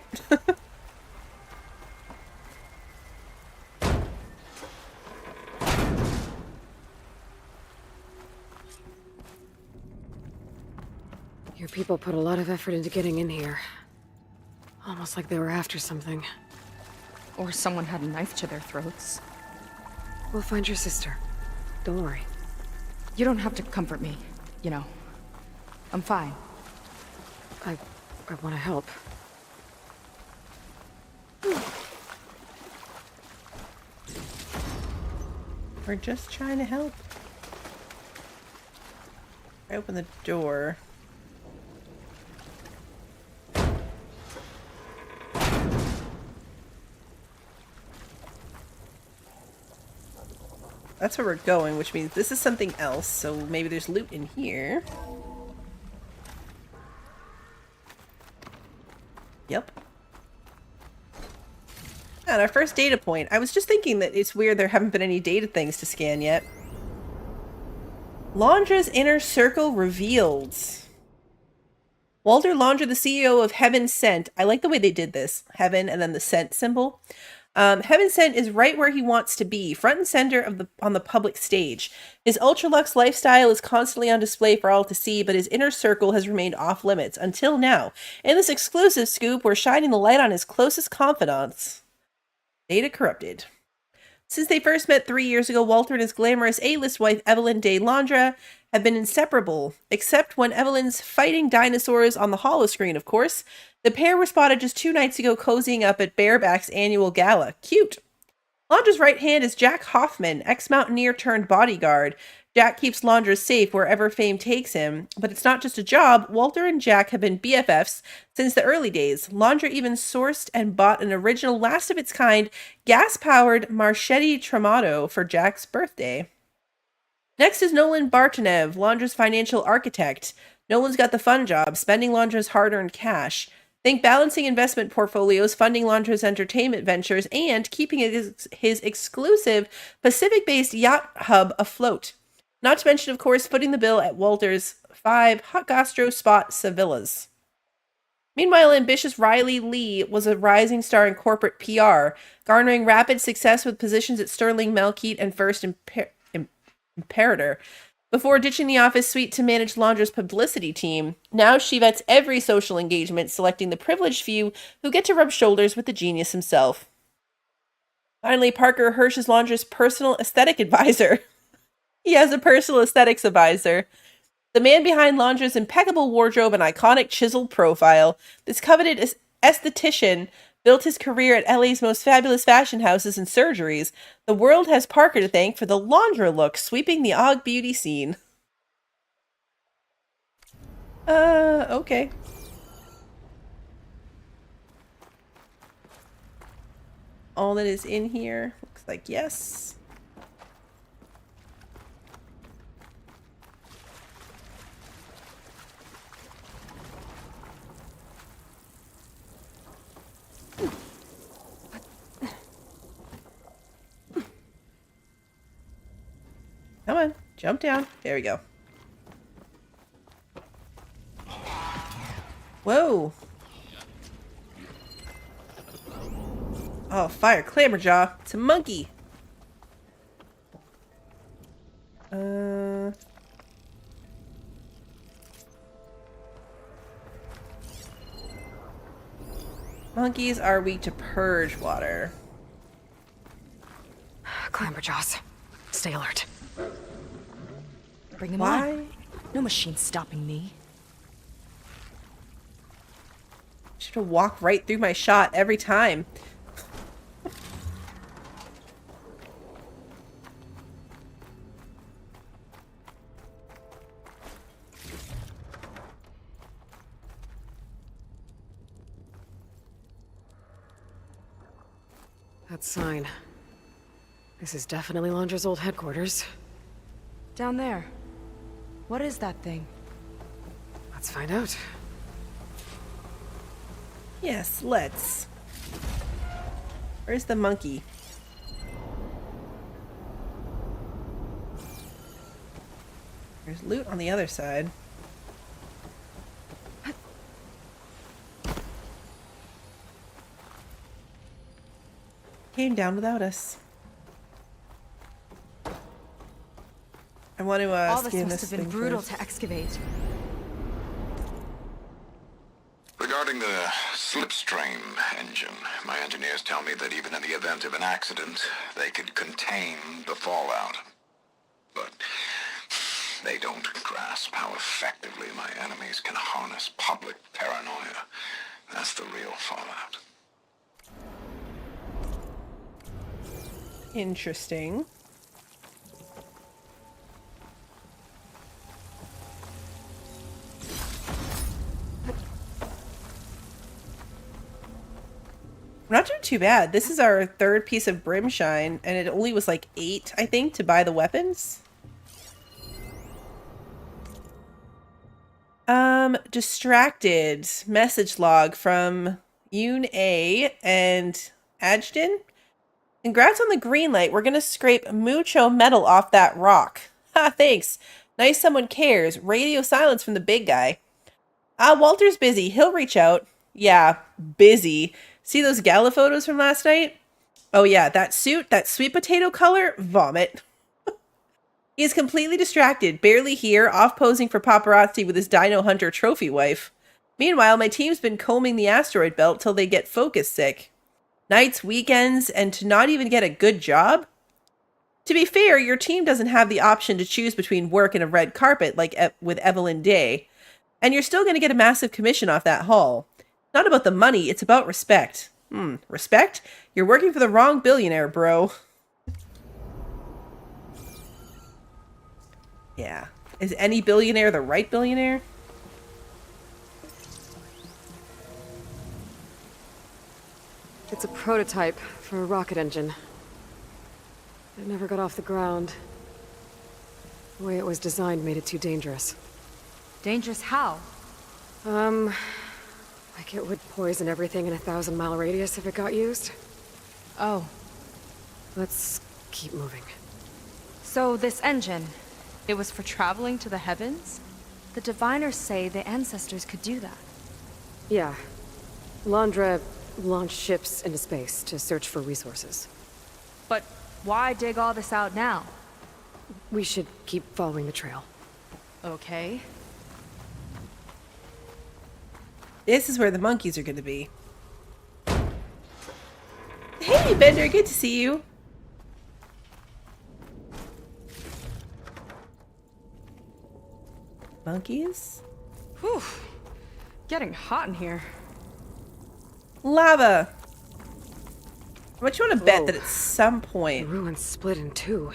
[SPEAKER 3] Your people put a lot of effort into getting in here. Almost like they were after something.
[SPEAKER 5] Or someone had a knife to their throats.
[SPEAKER 3] We'll find your sister. Don't worry.
[SPEAKER 5] You don't have to comfort me, you know. I'm fine.
[SPEAKER 3] I want to help.
[SPEAKER 1] We're just trying to help. I open the door. That's where we're going, which means this is something else, so maybe there's loot in here. Yep. And our first data point. I was just thinking that it's weird there haven't been any data things to scan yet. Londra's inner circle revealed. Walter Londra, the CEO of Heaven Sent. I like the way they did this. Heaven and then the Sent symbol. Heaven Sent is right where he wants to be, front and center on the public stage. His ultra-luxe lifestyle is constantly on display for all to see, but his inner circle has remained off limits until now. In this exclusive scoop, we're shining the light on his closest confidants. Data corrupted. Since they first met 3 years ago, Walter and his glamorous A-list wife Evelyn de Londra have been inseparable, except when Evelyn's fighting dinosaurs on the holoscreen, of course. The pair were spotted just 2 nights ago cozying up at Bareback's annual gala. Cute. Londra's right hand is Jack Hoffman, ex-mountaineer turned bodyguard. Jack keeps Londra safe wherever fame takes him. But it's not just a job. Walter and Jack have been BFFs since the early days. Londra even sourced and bought an original last-of-its-kind gas-powered Marchetti Tremato for Jack's birthday. Next is Nolan Bartanev, Laundra's financial architect. Nolan's got the fun job, spending Laundra's hard-earned cash. Think balancing investment portfolios, funding Laundra's entertainment ventures, and keeping his exclusive Pacific-based yacht hub afloat. Not to mention, of course, footing the bill at Walter's 5 hot gastro spot Sevillas. Meanwhile, ambitious Riley Lee was a rising star in corporate PR, garnering rapid success with positions at Sterling Melkeet and First Imperator. Before ditching the office suite to manage Laundra's publicity team, now she vets every social engagement, selecting the privileged few who get to rub shoulders with the genius himself. Finally, Parker Hirsch is Laundra's personal aesthetic advisor. He has a personal aesthetics advisor. The man behind Laundra's impeccable wardrobe and iconic chiseled profile, this coveted esthetician built his career at LA's most fabulous fashion houses and surgeries. The world has Parker to thank for the Laundra look sweeping the Og beauty scene. Okay. All that is in here looks like yes. Come on, jump down. There we go. Whoa. Oh, fire Clamorjaw. It's a monkey. Monkeys are weak to purge water.
[SPEAKER 5] Clamberjaws. Stay alert. Bring them
[SPEAKER 1] Why?
[SPEAKER 5] on. No machine's stopping me.
[SPEAKER 1] Should have walked right through my shot every time.
[SPEAKER 3] That sign. This is definitely Laundra's old headquarters.
[SPEAKER 5] Down there. What is that thing?
[SPEAKER 3] Let's find out.
[SPEAKER 1] Yes, let's. Where's the monkey? There's loot on the other side. Came down without us. I want to
[SPEAKER 5] All this
[SPEAKER 1] scan
[SPEAKER 5] must
[SPEAKER 1] this
[SPEAKER 5] have been
[SPEAKER 1] thing
[SPEAKER 5] brutal
[SPEAKER 1] first.
[SPEAKER 5] to excavate.
[SPEAKER 12] Regarding the slipstream engine, my engineers tell me that even in the event of an accident, they could contain the fallout. But they don't grasp how effectively my enemies can harness public paranoia. That's the real fallout.
[SPEAKER 1] Interesting. We're not doing too bad. This is our third piece of Brimshine, and it only was like 8, I think, to buy the weapons. Distracted. Message log from Yoon A and Ajden. Congrats on the green light. We're gonna scrape mucho metal off that rock. Ha, thanks. Nice someone cares. Radio silence from the big guy. Walter's busy. He'll reach out. Yeah, busy. See those gala photos from last night? Oh yeah, that suit, that sweet potato color, vomit. He is completely distracted, barely here, off posing for paparazzi with his Dino Hunter trophy wife. Meanwhile, my team's been combing the asteroid belt till they get focus sick. Nights, weekends, and to not even get a good job? To be fair, your team doesn't have the option to choose between work and a red carpet like with Evelyn Day. And you're still going to get a massive commission off that haul. Not about the money, it's about respect. Respect? You're working for the wrong billionaire, bro. Yeah. Is any billionaire the right billionaire?
[SPEAKER 3] It's a prototype for a rocket engine. It never got off the ground. The way it was designed made it too dangerous.
[SPEAKER 5] Dangerous how?
[SPEAKER 3] Like it would poison everything in a 1,000-mile radius if it got used.
[SPEAKER 5] Oh.
[SPEAKER 3] Let's keep moving.
[SPEAKER 5] So this engine, it was for traveling to the heavens? The diviners say the ancestors could do that.
[SPEAKER 3] Yeah. Landra launched ships into space to search for resources.
[SPEAKER 5] But why dig all this out now?
[SPEAKER 3] We should keep following the trail.
[SPEAKER 5] Okay.
[SPEAKER 1] This is where the monkeys are going to be. Hey, Bender, good to see you. Monkeys?
[SPEAKER 5] Whew. Getting hot in here.
[SPEAKER 1] Lava. How much you want to bet
[SPEAKER 3] Whoa.
[SPEAKER 1] that at some
[SPEAKER 3] The
[SPEAKER 1] point...
[SPEAKER 3] ruins split in two.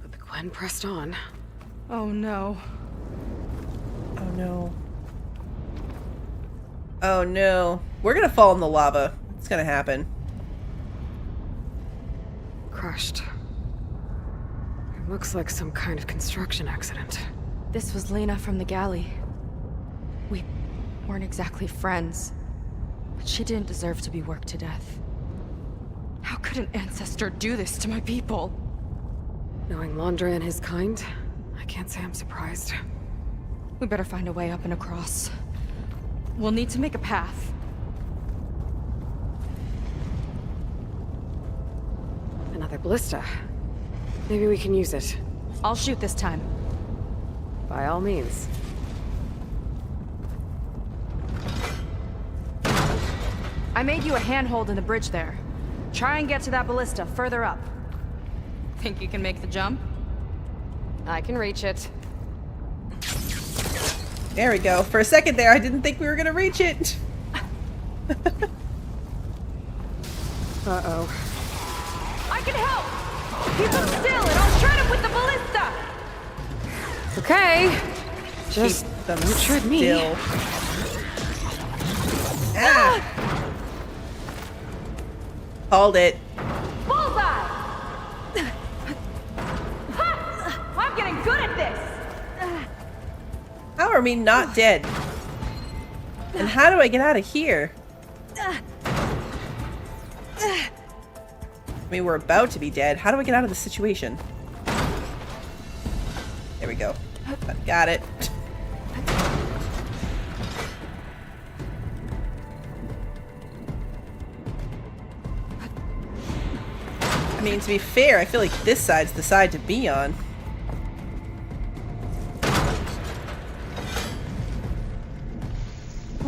[SPEAKER 3] But the Gwen pressed on.
[SPEAKER 5] Oh no.
[SPEAKER 1] Oh no. Oh no. We're gonna fall in the lava. It's gonna happen.
[SPEAKER 3] Crushed. It looks like some kind of construction accident.
[SPEAKER 5] This was Lena from the galley. We weren't exactly friends, but she didn't deserve to be worked to death. How could an ancestor do this to my people?
[SPEAKER 3] Knowing Landra and his kind, I can't say I'm surprised.
[SPEAKER 5] We better find a way up and across. We'll need to make a path.
[SPEAKER 3] Another ballista. Maybe we can use it.
[SPEAKER 5] I'll shoot this time.
[SPEAKER 3] By all means.
[SPEAKER 5] I made you a handhold in the bridge there. Try and get to that ballista further up. Think you can make the jump?
[SPEAKER 3] I can reach it.
[SPEAKER 1] There we go. For a second there, I didn't think we were gonna reach it.
[SPEAKER 3] Uh-oh.
[SPEAKER 5] I can help! Keep him still and I'll shred him with the ballista!
[SPEAKER 3] Okay. Just
[SPEAKER 1] Keep them
[SPEAKER 3] don't shred me.
[SPEAKER 1] still. Ah! Called it.
[SPEAKER 5] Bullseye! Ha! I'm getting good at this!
[SPEAKER 1] How are we not dead? And how do I get out of here? I mean, we're about to be dead. How do I get out of this situation? There we go. Got it. I mean, to be fair, I feel like this side's the side to be on.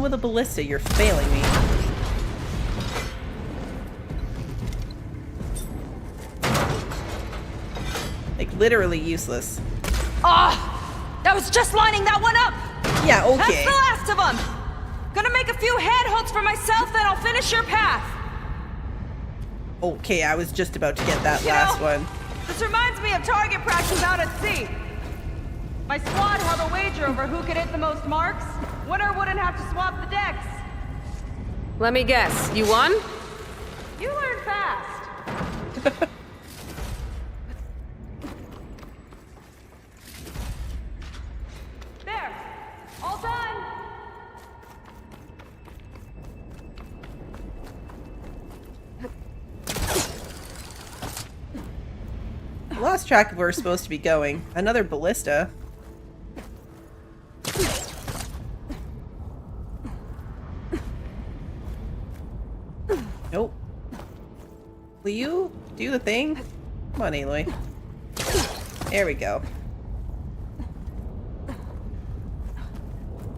[SPEAKER 1] With a ballista, you're failing me. Like, literally useless.
[SPEAKER 5] That was just lining that one up!
[SPEAKER 1] Yeah,
[SPEAKER 5] That's
[SPEAKER 1] okay.
[SPEAKER 5] the last of them! Gonna make a few handholds for myself, then I'll finish your path!
[SPEAKER 1] Okay, I was just about to get that last one.
[SPEAKER 5] This reminds me of target practice out at sea. My squad held a wager over who could hit the most marks. Winner wouldn't have to swap the decks.
[SPEAKER 3] Let me guess. You won?
[SPEAKER 5] You learn fast. There. All done.
[SPEAKER 1] I lost track of where we're supposed to be going. Another ballista. Nope. Will you do the thing? Come on, Aloy. There we go.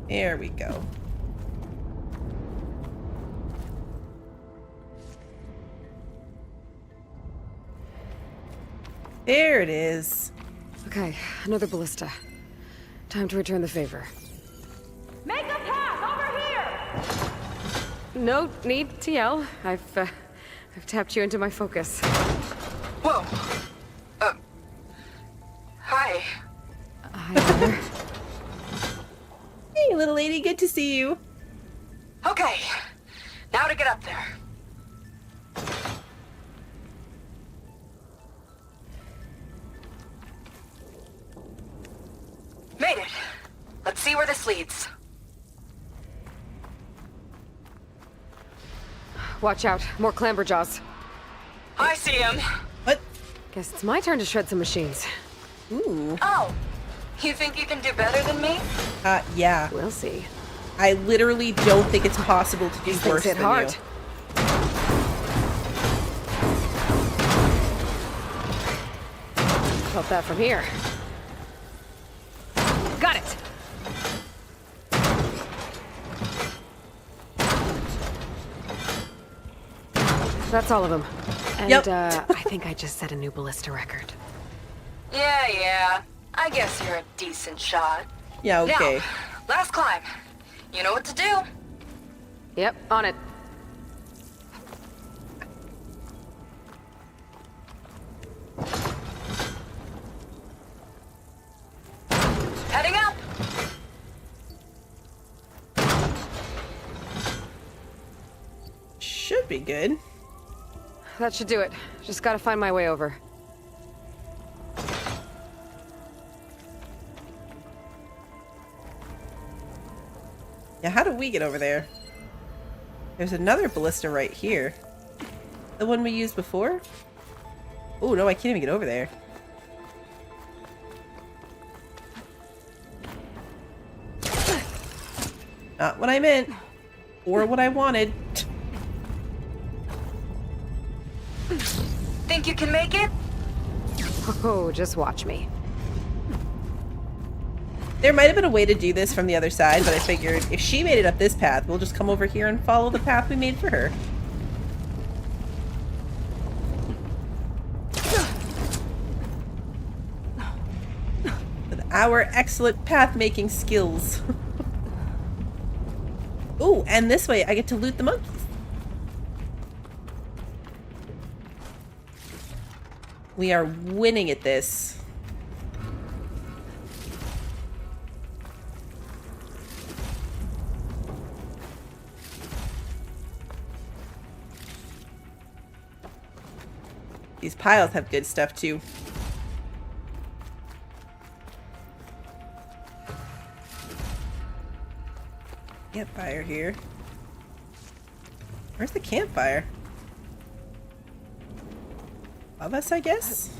[SPEAKER 1] There we go. There it is.
[SPEAKER 3] Okay, another ballista. Time to return the favor.
[SPEAKER 5] Make a path over here.
[SPEAKER 3] No need to yell. I've tapped you into my focus.
[SPEAKER 4] Whoa. Hi.
[SPEAKER 3] Hi there.
[SPEAKER 1] Hey, little lady, good to see you.
[SPEAKER 4] Okay. Now to get up there. Made it. Let's see where this leads.
[SPEAKER 3] Watch out. More clamberjaws.
[SPEAKER 4] I see him.
[SPEAKER 1] What?
[SPEAKER 3] Guess it's my turn to shred some machines.
[SPEAKER 1] Ooh.
[SPEAKER 4] Oh, you think you can do better than me?
[SPEAKER 1] Yeah.
[SPEAKER 3] We'll see.
[SPEAKER 1] I literally don't think it's possible to do
[SPEAKER 3] These
[SPEAKER 1] worse
[SPEAKER 3] things hit
[SPEAKER 1] than
[SPEAKER 3] hard.
[SPEAKER 1] you.
[SPEAKER 3] Felt that from here. Got it! That's all of them. And,
[SPEAKER 1] Yep.
[SPEAKER 3] I think I just set a new ballista record.
[SPEAKER 4] Yeah. I guess you're a decent shot.
[SPEAKER 1] Yeah, okay.
[SPEAKER 4] Now, last climb. You know what to do.
[SPEAKER 3] Yep, on it.
[SPEAKER 4] Heading up.
[SPEAKER 1] Should be good.
[SPEAKER 3] That should do it. Just gotta find my way over.
[SPEAKER 1] Yeah, how do we get over there? There's another ballista right here. The one we used before? Oh, no, I can't even get over there. Not what I meant. Or what I wanted.
[SPEAKER 4] Think you can make it?
[SPEAKER 3] Oh, just watch me.
[SPEAKER 1] There might have been a way to do this from the other side, but I figured if she made it up this path, we'll just come over here and follow the path we made for her. With our excellent path-making skills. Ooh, and this way I get to loot the monkeys. We are winning at this. These piles have good stuff too. Campfire here. Where's the campfire? Above us, I guess?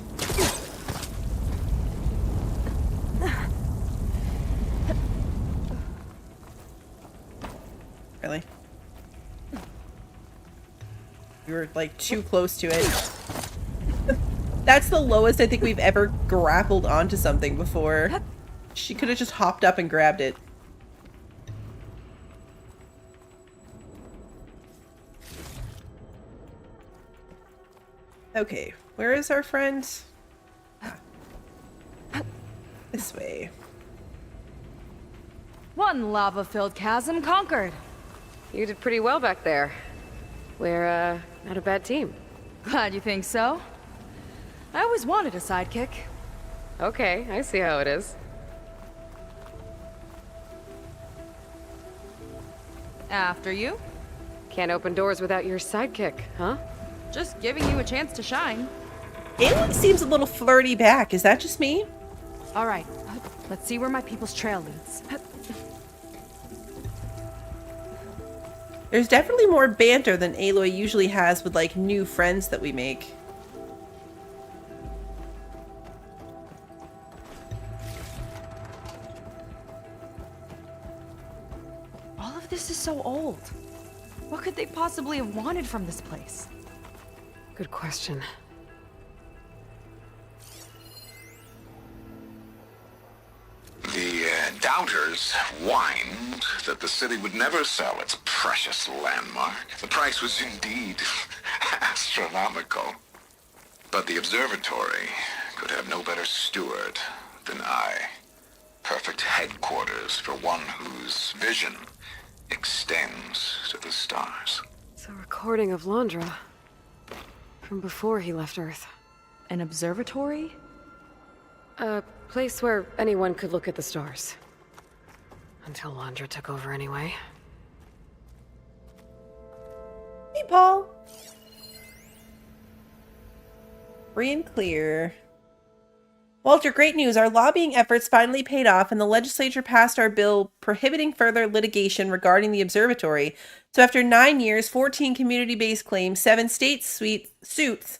[SPEAKER 1] Really? We were like too close to it. That's the lowest I think we've ever grappled onto something before. She could have just hopped up and grabbed it. Okay, where is our friend? Ah. This way.
[SPEAKER 5] One lava-filled chasm conquered.
[SPEAKER 3] You did pretty well back there. We're, not a bad team.
[SPEAKER 5] Glad you think so. I always wanted a sidekick.
[SPEAKER 3] Okay, I see how it is.
[SPEAKER 5] After you.
[SPEAKER 3] Can't open doors without your sidekick, huh?
[SPEAKER 5] Just giving you a chance to shine.
[SPEAKER 1] Aloy seems a little flirty back. Is that just me?
[SPEAKER 5] All right, let's see where my people's trail leads.
[SPEAKER 1] There's definitely more banter than Aloy usually has with, like, new friends that we make.
[SPEAKER 5] All of this is so old. What could they possibly have wanted from this place?
[SPEAKER 3] Good question.
[SPEAKER 12] The doubters whined that the city would never sell its precious landmark. The price was indeed astronomical. But the observatory could have no better steward than I. Perfect headquarters for one whose vision extends to the stars.
[SPEAKER 3] It's a recording of Londra. From before he left Earth.
[SPEAKER 5] An observatory?
[SPEAKER 3] A place where anyone could look at the stars. Until Londra took over anyway.
[SPEAKER 1] Hey, Paul. Free and clear. Walter, great news. Our lobbying efforts finally paid off, and the legislature passed our bill prohibiting further litigation regarding the observatory. So after 9 years, 14 community-based claims, 7 state suits,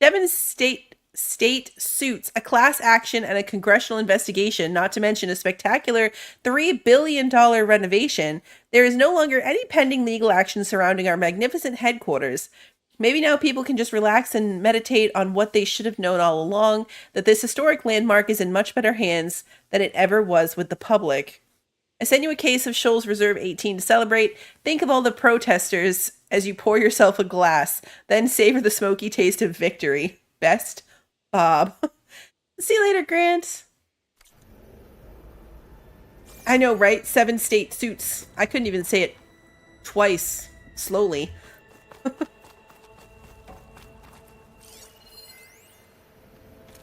[SPEAKER 1] 7 state suits, a class action, and a congressional investigation, not to mention a spectacular $3 billion renovation, there is no longer any pending legal action surrounding our magnificent headquarters. Maybe now people can just relax and meditate on what they should have known all along, that this historic landmark is in much better hands than it ever was with the public. I sent you a case of Shoals Reserve 18 to celebrate. Think of all the protesters as you pour yourself a glass, then savor the smoky taste of victory. Best, Bob. See you later, Grant. I know, right? 7 state suits. I couldn't even say it twice slowly.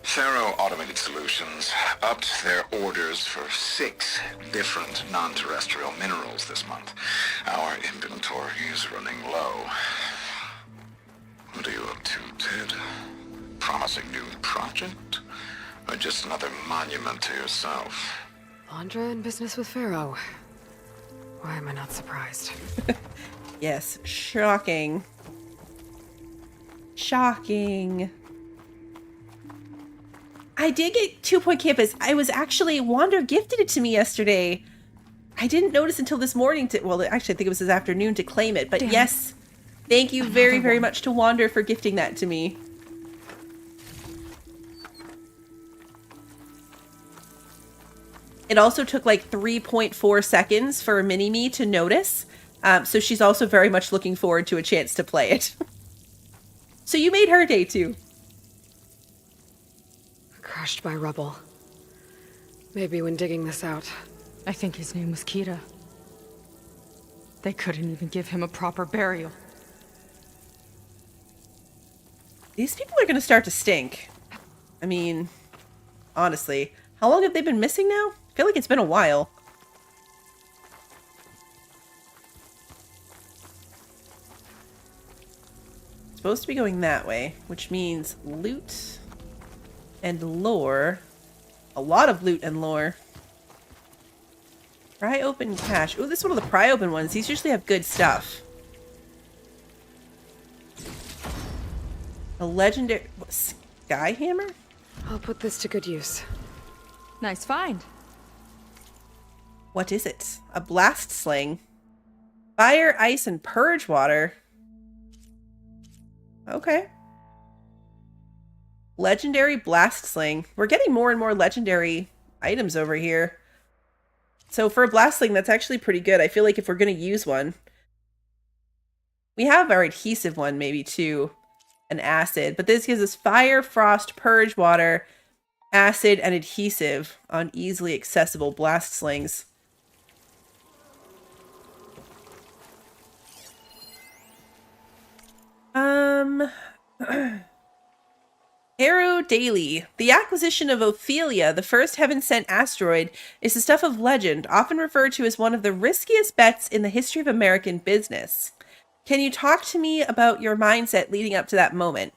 [SPEAKER 12] Thorough Automated Solutions upped their orders for 6 different non-terrestrial minerals this month. Our inventory is running low. What are you up to, Ted? Promising new project? Or just another monument to yourself?
[SPEAKER 3] Landra in business with Pharaoh. Why am I not surprised?
[SPEAKER 1] Yes, shocking. Shocking. I did get 2 Point Campus. I was actually, Wander gifted it to me yesterday. I didn't notice until this morning to, well, actually I think it was this afternoon to claim it. But damn. Yes, thank you very, very much to Wander for gifting that to me. It also took like 3.4 seconds for Mini-Me to notice. So she's also very much looking forward to a chance to play it. So you made her day too.
[SPEAKER 3] Crushed by rubble. Maybe when digging this out.
[SPEAKER 5] I think his name was Kira. They couldn't even give him a proper burial.
[SPEAKER 1] These people are going to start to stink. I mean, honestly. How long have they been missing now? I feel like it's been a while. It's supposed to be going that way, which means loot and lore. A lot of loot and lore. Pry open cache. Ooh, this is one of the pry open ones. These usually have good stuff. A legendary sky hammer?
[SPEAKER 3] I'll put this to good use.
[SPEAKER 5] Nice find.
[SPEAKER 1] What is it? A blast sling. Fire, ice, and purge water. Okay. Legendary blast sling. We're getting more and more legendary items over here. So for a blast sling, that's actually pretty good. I feel like if we're going to use one. We have our adhesive one maybe too. An acid. But this gives us fire, frost, purge water, acid, and adhesive on easily accessible blast slings. Arrow Daily. The acquisition of Ophelia, the first heaven-sent asteroid, is the stuff of legend, often referred to as one of the riskiest bets in the history of American business. Can you talk to me about your mindset leading up to that moment?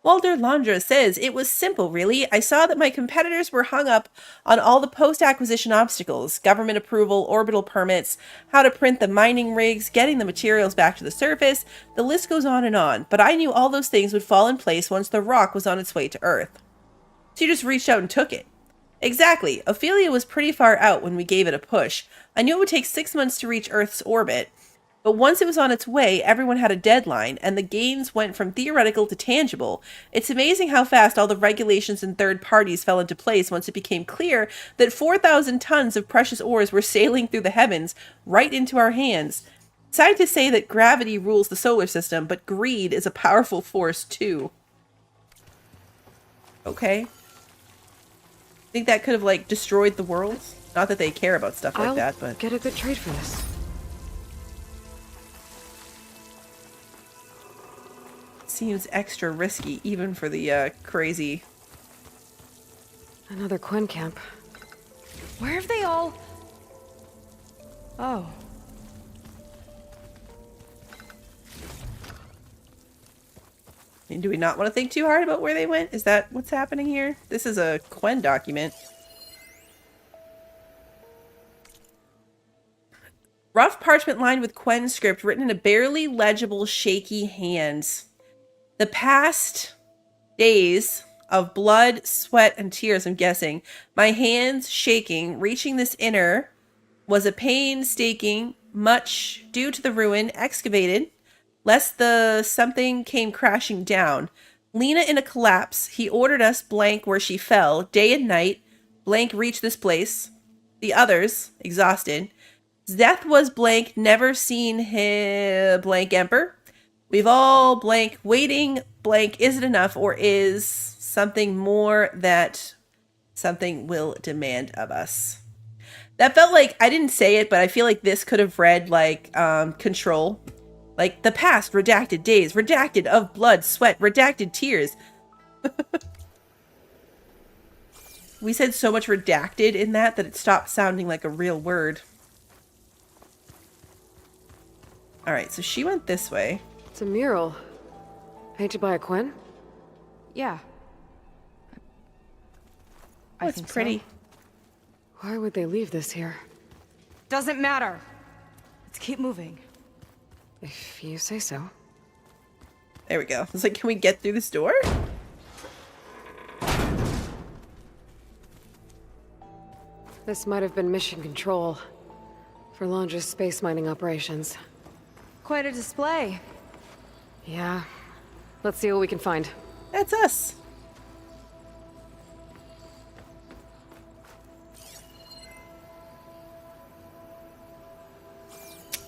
[SPEAKER 1] Walter Landra says, it was simple, really. I saw that my competitors were hung up on all the post-acquisition obstacles, government approval, orbital permits, how to print the mining rigs, getting the materials back to the surface. The list goes on. But I knew all those things would fall in place once the rock was on its way to Earth. So you just reached out and took it. Exactly. Ophelia was pretty far out when we gave it a push. I knew it would take 6 months to reach Earth's orbit. But once it was on its way, everyone had a deadline, and the gains went from theoretical to tangible. It's amazing how fast all the regulations and third parties fell into place once it became clear that 4,000 tons of precious ores were sailing through the heavens, right into our hands. Scientists say that gravity rules the solar system, but greed is a powerful force too. Okay. Think that could have, like, destroyed the world? Not that they care about stuff like that, but...
[SPEAKER 3] get a good trade for this.
[SPEAKER 1] Seems extra risky, even for the crazy.
[SPEAKER 3] Another Quen camp.
[SPEAKER 5] Where have they all... Oh.
[SPEAKER 1] And do we not want to think too hard about where they went? Is that what's happening here? This is a Quen document. Rough parchment lined with Quen script written in a barely legible, shaky hand. The past days of blood, sweat, and tears, I'm guessing. My hands shaking, reaching this inner was a painstaking, much due to the ruin, excavated, lest the something came crashing down. Lena in a collapse. He ordered us blank where she fell. Day and night, blank reached this place. The others, exhausted. Death was blank, never seen him, blank emperor. We've all blank waiting, blank is it enough or is something more that something will demand of us. That felt like, I didn't say it, but I feel like this could have read like Control. Like the past, redacted days, redacted of blood, sweat, redacted tears. We said so much redacted in that it stopped sounding like a real word. Alright, so she went this way.
[SPEAKER 3] It's a mural. Painted by a Quen?
[SPEAKER 5] Yeah.
[SPEAKER 1] Oh, it's pretty.
[SPEAKER 5] So.
[SPEAKER 3] Why would they leave this here?
[SPEAKER 5] Doesn't matter. Let's keep moving.
[SPEAKER 3] If you say so.
[SPEAKER 1] There we go. It's like, can we get through this door?
[SPEAKER 3] This might have been mission control for Londra's space mining operations.
[SPEAKER 5] Quite a display.
[SPEAKER 3] Yeah. Let's see what we can find.
[SPEAKER 1] That's us.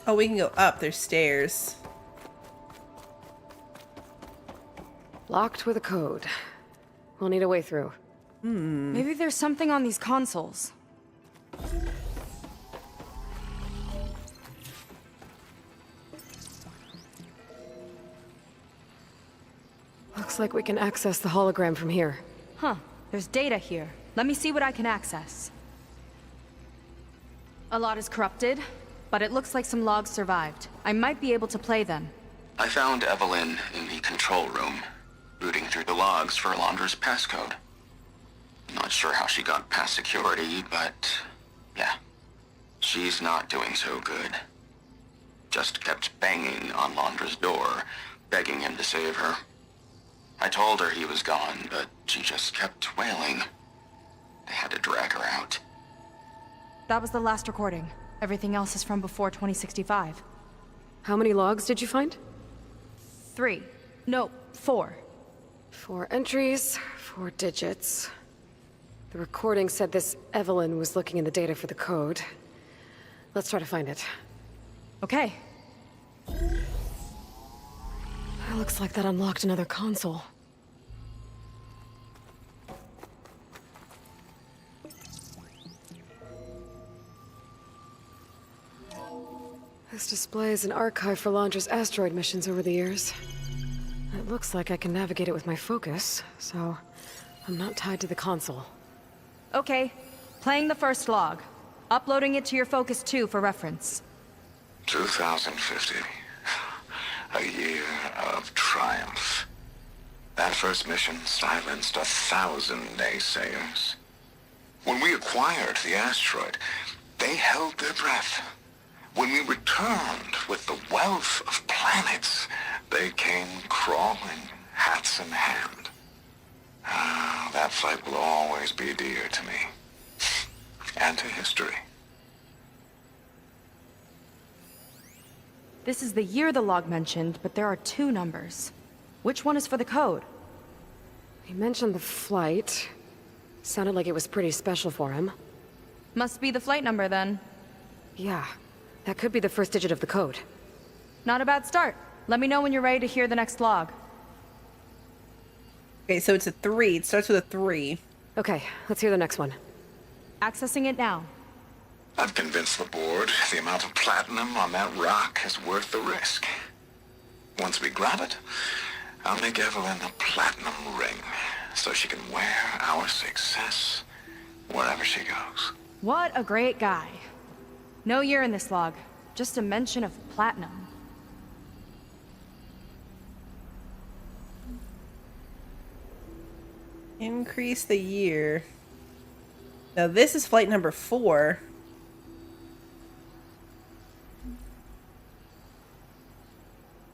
[SPEAKER 1] Oh, we can go up. There's stairs.
[SPEAKER 3] Locked with a code. We'll need a way through.
[SPEAKER 5] Maybe there's something on these consoles.
[SPEAKER 3] Looks like we can access the hologram from here.
[SPEAKER 5] Huh. There's data here. Let me see what I can access. A lot is corrupted, but it looks like some logs survived. I might be able to play them.
[SPEAKER 12] I found Evelyn in the control room, rooting through the logs for Alondra's passcode. Not sure how she got past security, but yeah, she's not doing so good. Just kept banging on Alondra's door, begging him to save her. I told her he was gone, but she just kept wailing. They had to drag her out.
[SPEAKER 5] That was the last recording. Everything else is from before 2065.
[SPEAKER 3] How many logs did you find?
[SPEAKER 5] 3. No, 4.
[SPEAKER 3] 4 entries, 4 digits. The recording said this Evelyn was looking in the data for the code. Let's try to find it.
[SPEAKER 5] Okay.
[SPEAKER 3] It looks like that unlocked another console. This displays an archive for Londra's asteroid missions over the years. It looks like I can navigate it with my focus, so I'm not tied to the console.
[SPEAKER 5] Okay. Playing the first log. Uploading it to your Focus 2 for reference.
[SPEAKER 12] 2050. A year of triumph. That first mission silenced 1,000 naysayers. When we acquired the asteroid, they held their breath. When we returned with the wealth of planets, they came crawling, hats in hand. Ah, that fight will always be dear to me. And to history.
[SPEAKER 5] This is the year the log mentioned, but there are 2 numbers. Which one is for the code?
[SPEAKER 3] He mentioned the flight. Sounded like it was pretty special for him.
[SPEAKER 5] Must be the flight number, then.
[SPEAKER 3] Yeah, that could be the first digit of the code.
[SPEAKER 5] Not a bad start. Let me know when you're ready to hear the next log.
[SPEAKER 1] Okay, so it's a 3. It starts with a 3.
[SPEAKER 3] Okay, let's hear the next one.
[SPEAKER 5] Accessing it now.
[SPEAKER 12] I've convinced the board the amount of platinum on that rock is worth the risk. Once we grab it, I'll make Evelyn a platinum ring, so she can wear our success wherever she goes.
[SPEAKER 5] What a great guy. No year in this log, just a mention of platinum.
[SPEAKER 1] Increase the year. Now this is flight number 4.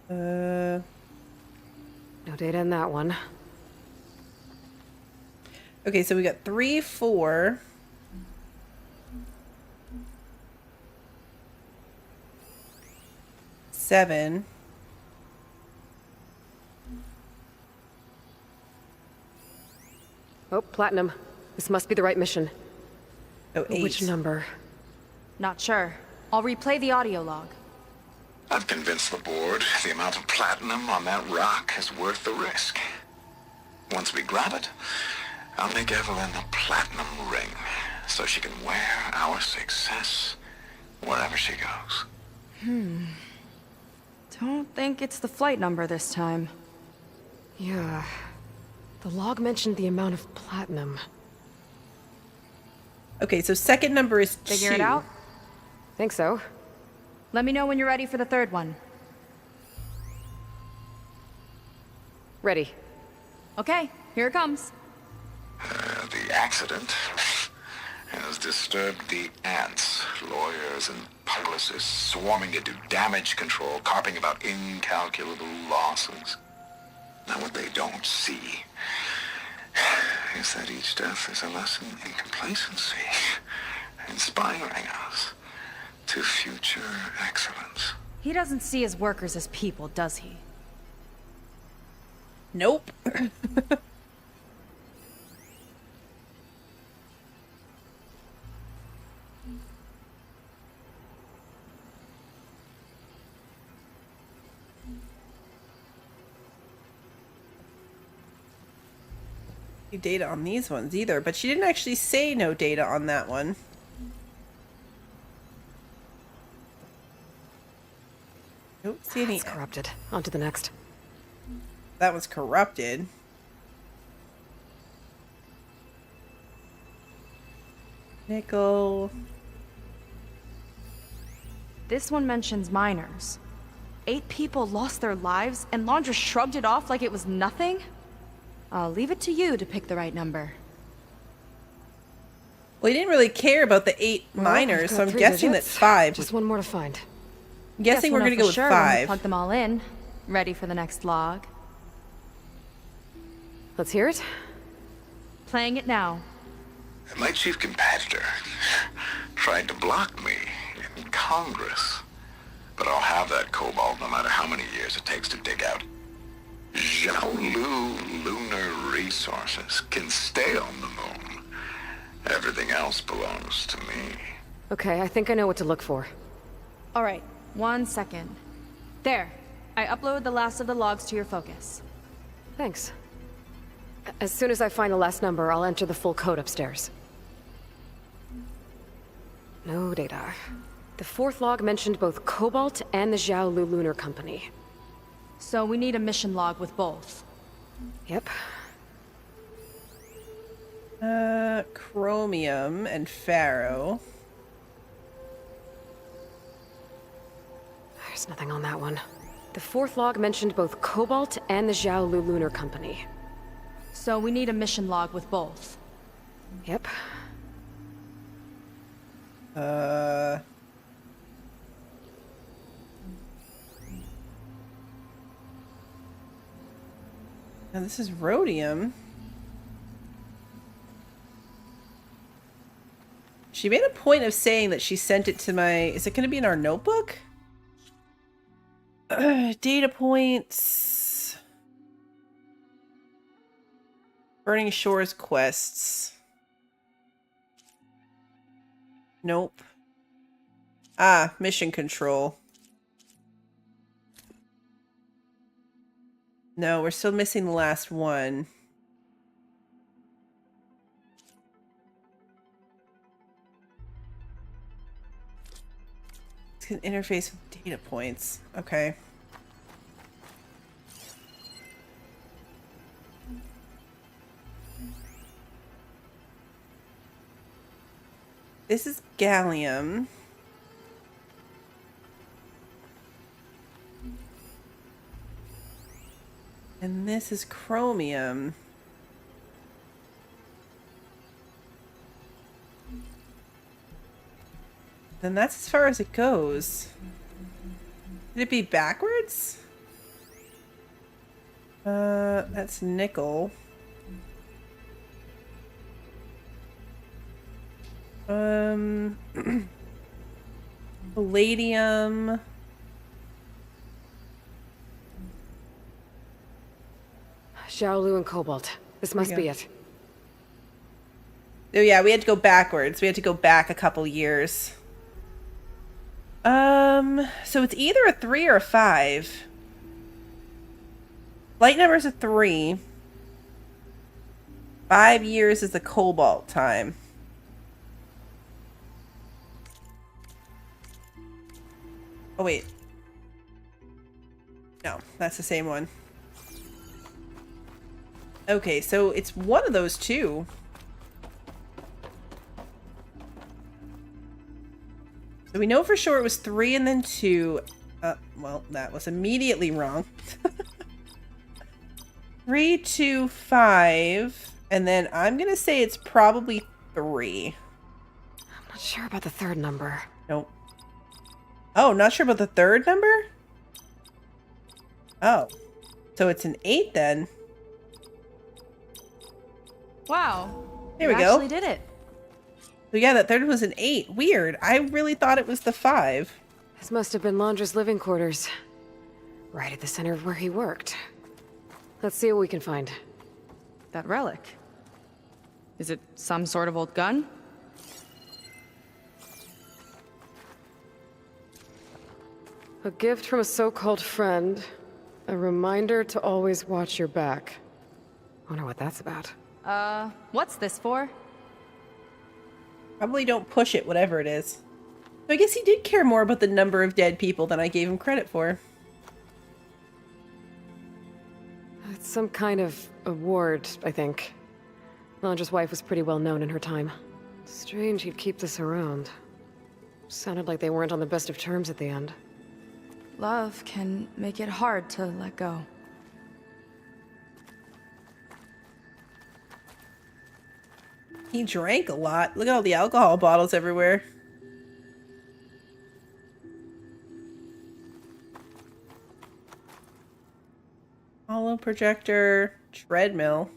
[SPEAKER 3] No data in that one.
[SPEAKER 1] Okay, so we got 3, 4. Seven.
[SPEAKER 3] Oh, Platinum. This must be the right mission.
[SPEAKER 1] Oh, 8.
[SPEAKER 3] Which number?
[SPEAKER 5] Not sure. I'll replay the audio log.
[SPEAKER 12] I've convinced the board the amount of platinum on that rock is worth the risk. Once we grab it, I'll make Evelyn a platinum ring so she can wear our success wherever she goes.
[SPEAKER 5] Don't think it's the flight number this time.
[SPEAKER 3] Yeah. The log mentioned the amount of platinum.
[SPEAKER 1] Okay, so second number is 2.
[SPEAKER 5] Figure it out?
[SPEAKER 3] Think so.
[SPEAKER 5] Let me know when you're ready for the third one.
[SPEAKER 3] Ready.
[SPEAKER 5] Okay, here it comes.
[SPEAKER 12] The accident has disturbed the ants, lawyers and publicists swarming to do damage control, carping about incalculable losses. Now what they don't see is that each death is a lesson in complacency, inspiring us to future excellence.
[SPEAKER 5] He doesn't see his workers as people, does he?
[SPEAKER 1] Nope. Data on these ones either, but she didn't actually say no data on that one. Don't see any.
[SPEAKER 3] It's corrupted. On to the next.
[SPEAKER 1] That was corrupted. Nickel.
[SPEAKER 5] This one mentions miners. 8 people lost their lives, and Laundra shrugged it off like it was nothing? I'll leave it to you to pick the right number.
[SPEAKER 1] Well, he didn't really care about the 8 miners, so I'm guessing
[SPEAKER 3] digits.
[SPEAKER 1] that 5.
[SPEAKER 3] Just one more to find.
[SPEAKER 1] I'm guessing we're
[SPEAKER 5] Guess
[SPEAKER 1] gonna
[SPEAKER 5] we'll know
[SPEAKER 1] go
[SPEAKER 5] for
[SPEAKER 1] with
[SPEAKER 5] sure when we
[SPEAKER 1] 5.
[SPEAKER 5] plug them all in. Ready for the next log.
[SPEAKER 3] Let's hear it.
[SPEAKER 5] Playing it now.
[SPEAKER 12] My chief competitor tried to block me in Congress, but I'll have that cobalt no matter how many years it takes to dig out. Xiaolu lunar resources can stay on the moon. Everything else belongs to me.
[SPEAKER 3] Okay, I think I know what to look for.
[SPEAKER 5] All right, 1 second. There. I uploaded the last of the logs to your focus.
[SPEAKER 3] Thanks. As soon as I find the last number, I'll enter the full code upstairs. No data. The 4th log mentioned both Cobalt and the Xiaolu Lunar Company.
[SPEAKER 5] So we need a mission log with both.
[SPEAKER 3] Yep.
[SPEAKER 1] Chromium and Pharaoh.
[SPEAKER 3] There's nothing on that one. The 4th log mentioned both Cobalt and the Xiaolu Lunar Company.
[SPEAKER 5] So we need a mission log with both.
[SPEAKER 3] Yep.
[SPEAKER 1] Now this is rhodium. She made a point of saying that she sent it to my... Is it going to be in our notebook? Data points. Burning Shores quests. Nope. Ah, mission control. No, we're still missing the last one. It's an interface with data points. Okay. This is gallium. And this is chromium. Then that's as far as it goes. Could it be backwards? That's nickel. Palladium.
[SPEAKER 3] Xiaolu and Cobalt. This must be it.
[SPEAKER 1] Oh yeah, we had to go backwards. We had to go back a couple years. So it's either a 3 or a 5. Flight number is a 3. 5 years is the Cobalt time. Oh wait. No, that's the same one. Okay, so it's one of those two. So we know for sure it was 3 and then 2. Well, that was immediately wrong. 3, 2, 5. And then I'm going to say it's probably 3.
[SPEAKER 3] I'm not sure about the third number.
[SPEAKER 1] Nope. Oh, not sure about the third number? Oh. So it's an 8 then.
[SPEAKER 5] Wow.
[SPEAKER 1] There we
[SPEAKER 5] you
[SPEAKER 1] go.
[SPEAKER 5] actually did it.
[SPEAKER 1] So yeah, that third was an 8. Weird. I really thought it was the 5.
[SPEAKER 3] This must have been Londra's living quarters. Right at the center of where he worked. Let's see what we can find.
[SPEAKER 5] That relic. Is it some sort of old gun?
[SPEAKER 3] A gift from a so-called friend. A reminder to always watch your back. Wonder what that's about.
[SPEAKER 5] What's this for?
[SPEAKER 1] Probably don't push it, whatever it is. So I guess he did care more about the number of dead people than I gave him credit for.
[SPEAKER 3] It's some kind of award, I think. Londra's wife was pretty well known in her time. Strange he'd keep this around. Sounded like they weren't on the best of terms at the end.
[SPEAKER 5] Love can make it hard to let go.
[SPEAKER 1] He drank a lot. Look at all the alcohol bottles everywhere. Hollow projector, treadmill.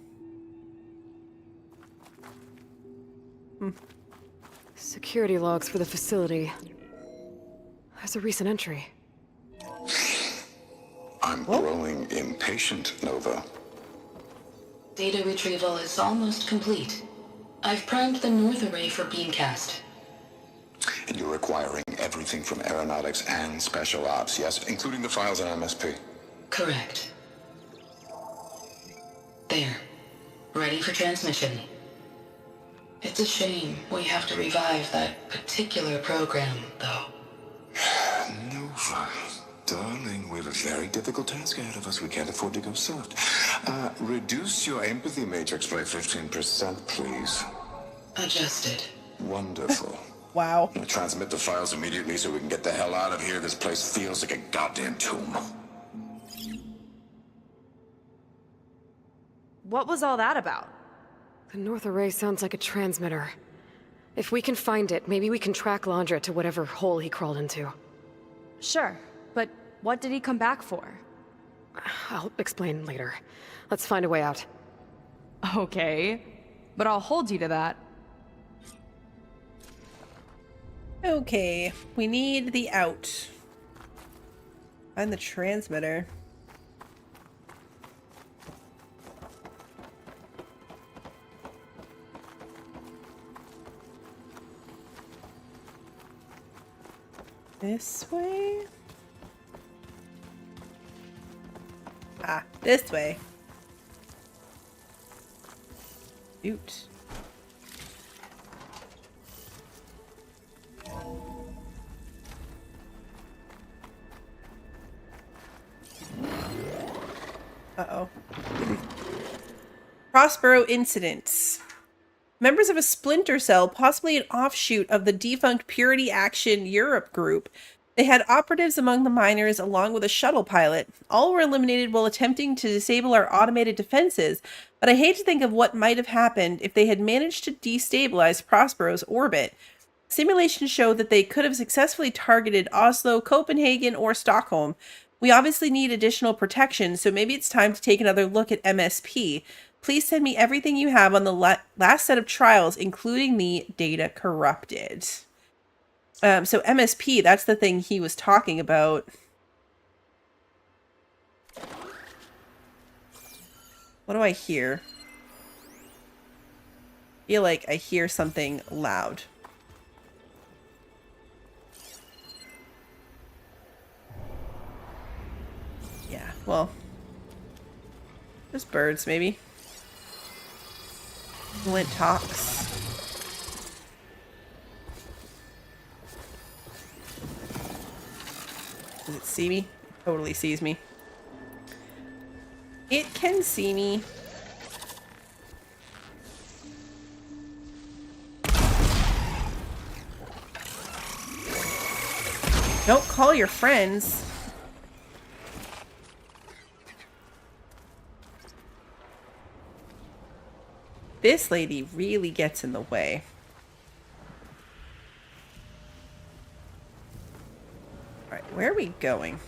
[SPEAKER 3] Security logs for the facility. There's a recent entry.
[SPEAKER 12] I'm growing impatient, Nova.
[SPEAKER 13] Data retrieval is almost complete. I've primed the north array for beamcast.
[SPEAKER 12] And you're acquiring everything from aeronautics and special ops, yes? Including the files in MSP.
[SPEAKER 13] Correct. There. Ready for transmission. It's a shame we have to revive that particular program, though.
[SPEAKER 12] Nova, darling, we have a very difficult task ahead of us. We can't afford to go soft. Reduce your empathy matrix by 15%, please.
[SPEAKER 13] Adjusted.
[SPEAKER 12] Wonderful.
[SPEAKER 1] Wow.
[SPEAKER 12] Transmit the files immediately so we can get the hell out of here. This place feels like a goddamn tomb.
[SPEAKER 5] What was all that about?
[SPEAKER 3] The North Array sounds like a transmitter. If we can find it, maybe we can track Londra to whatever hole he crawled into.
[SPEAKER 5] Sure, but what did he come back for?
[SPEAKER 3] I'll explain later. Let's find a way out.
[SPEAKER 5] Okay, but I'll hold you to that.
[SPEAKER 1] Okay, we need the out. Find the transmitter. This way? Ah, this way. Shoot. Uh-oh. Prospero incidents. Members of a splinter cell, possibly an offshoot of the defunct Purity Action Europe group. They had operatives among the miners along with a shuttle pilot. All were eliminated while attempting to disable our automated defenses, but I hate to think of what might have happened if they had managed to destabilize Prospero's orbit. Simulations show that they could have successfully targeted Oslo, Copenhagen, or Stockholm. We obviously need additional protection, so maybe it's time to take another look at MSP. Please send me everything you have on the last set of trials, including the data corrupted. So MSP, that's the thing he was talking about. What do I hear? I feel like I hear something loud. Yeah, well, there's birds, maybe. Flint talks. Does it see me? It totally sees me. It can see me. Don't call your friends. This lady really gets in the way. Alright, where are we going?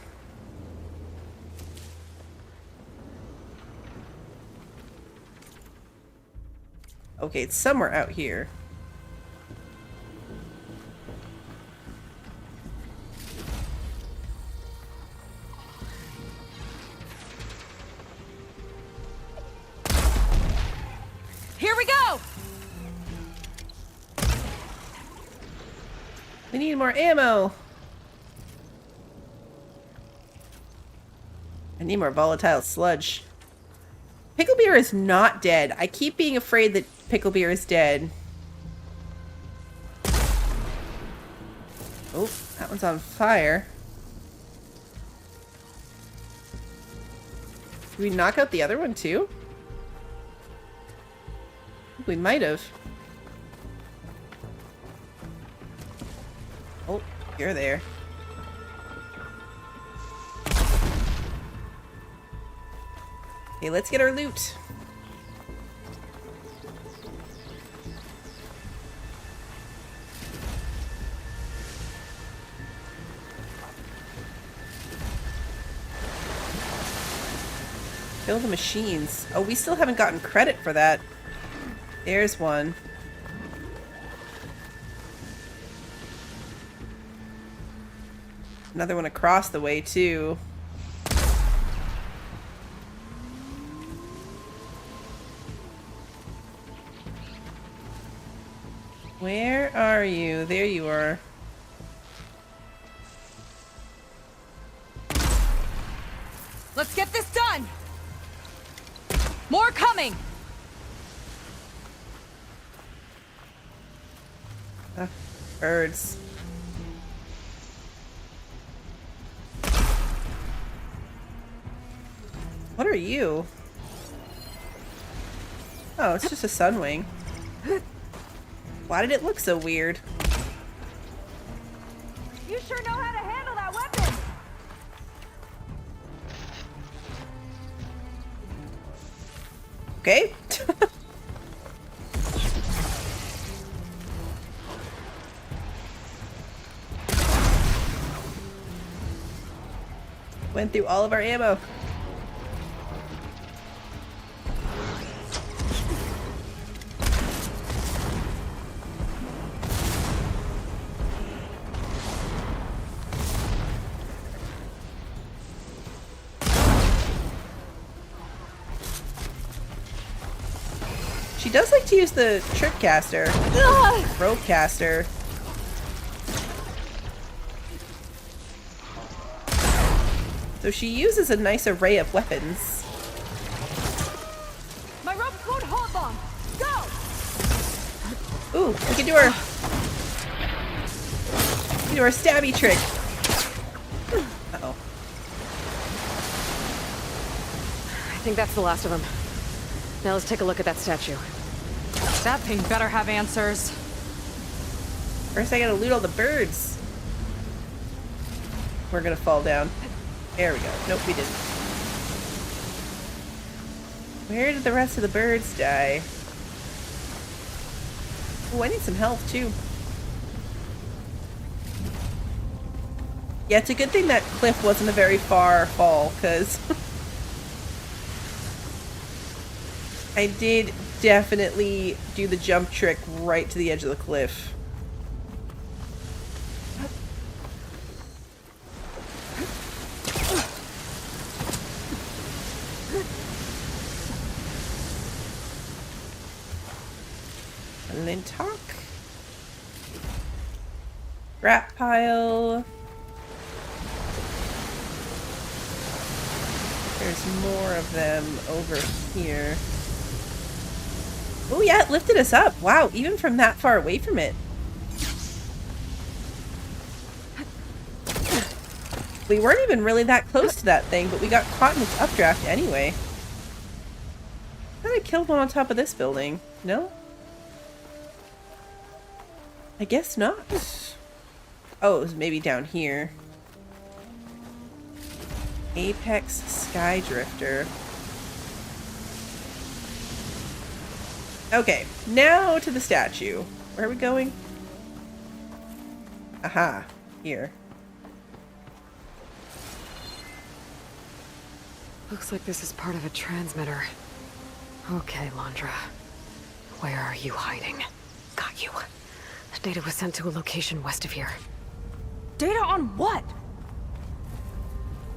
[SPEAKER 1] Okay, it's somewhere out here.
[SPEAKER 5] Here we go!
[SPEAKER 1] We need more ammo. I need more volatile sludge. Picklebeer is not dead. I keep being afraid that Picklebeer is dead. Oh, that one's on fire. Did we knock out the other one too? We might have. Oh, you're there. Okay, let's get our loot. Kill the machines. Oh, we still haven't gotten credit for that. There's one. Another one across the way, too. Where are you? There you are.
[SPEAKER 5] Let's get this done! More coming!
[SPEAKER 1] Birds. What are you? Oh, it's just a sunwing. Why did it look so weird?
[SPEAKER 5] You sure know how to handle that weapon!
[SPEAKER 1] Okay. Went through all of our ammo. She does like to use the trip caster, rope caster. So she uses a nice array of weapons.
[SPEAKER 5] My ropes won't hold long. Go!
[SPEAKER 1] Ooh, we can do our stabby trick. Uh-oh.
[SPEAKER 3] I think that's the last of them. Now let's take a look at that statue.
[SPEAKER 5] That thing better have answers.
[SPEAKER 1] First I gotta loot all the birds. We're gonna fall down. There we go. Nope, we didn't. Where did the rest of the birds die? Oh, I need some health too. Yeah, it's a good thing that cliff wasn't a very far fall, because I did definitely do the jump trick right to the edge of the cliff. Lintock. Rat pile. There's more of them over here. Oh yeah, it lifted us up. Wow, even from that far away from it. We weren't even really that close to that thing, but we got caught in its updraft anyway. I thought I killed one on top of this building. No? I guess not. Oh, it was maybe down here. Apex Skydrifter. Okay, now to the statue. Where are we going? Aha, here.
[SPEAKER 3] Looks like this is part of a transmitter. Okay, Landra. Where are you hiding? Got you. Data was sent to a location west of here.
[SPEAKER 5] Data on what?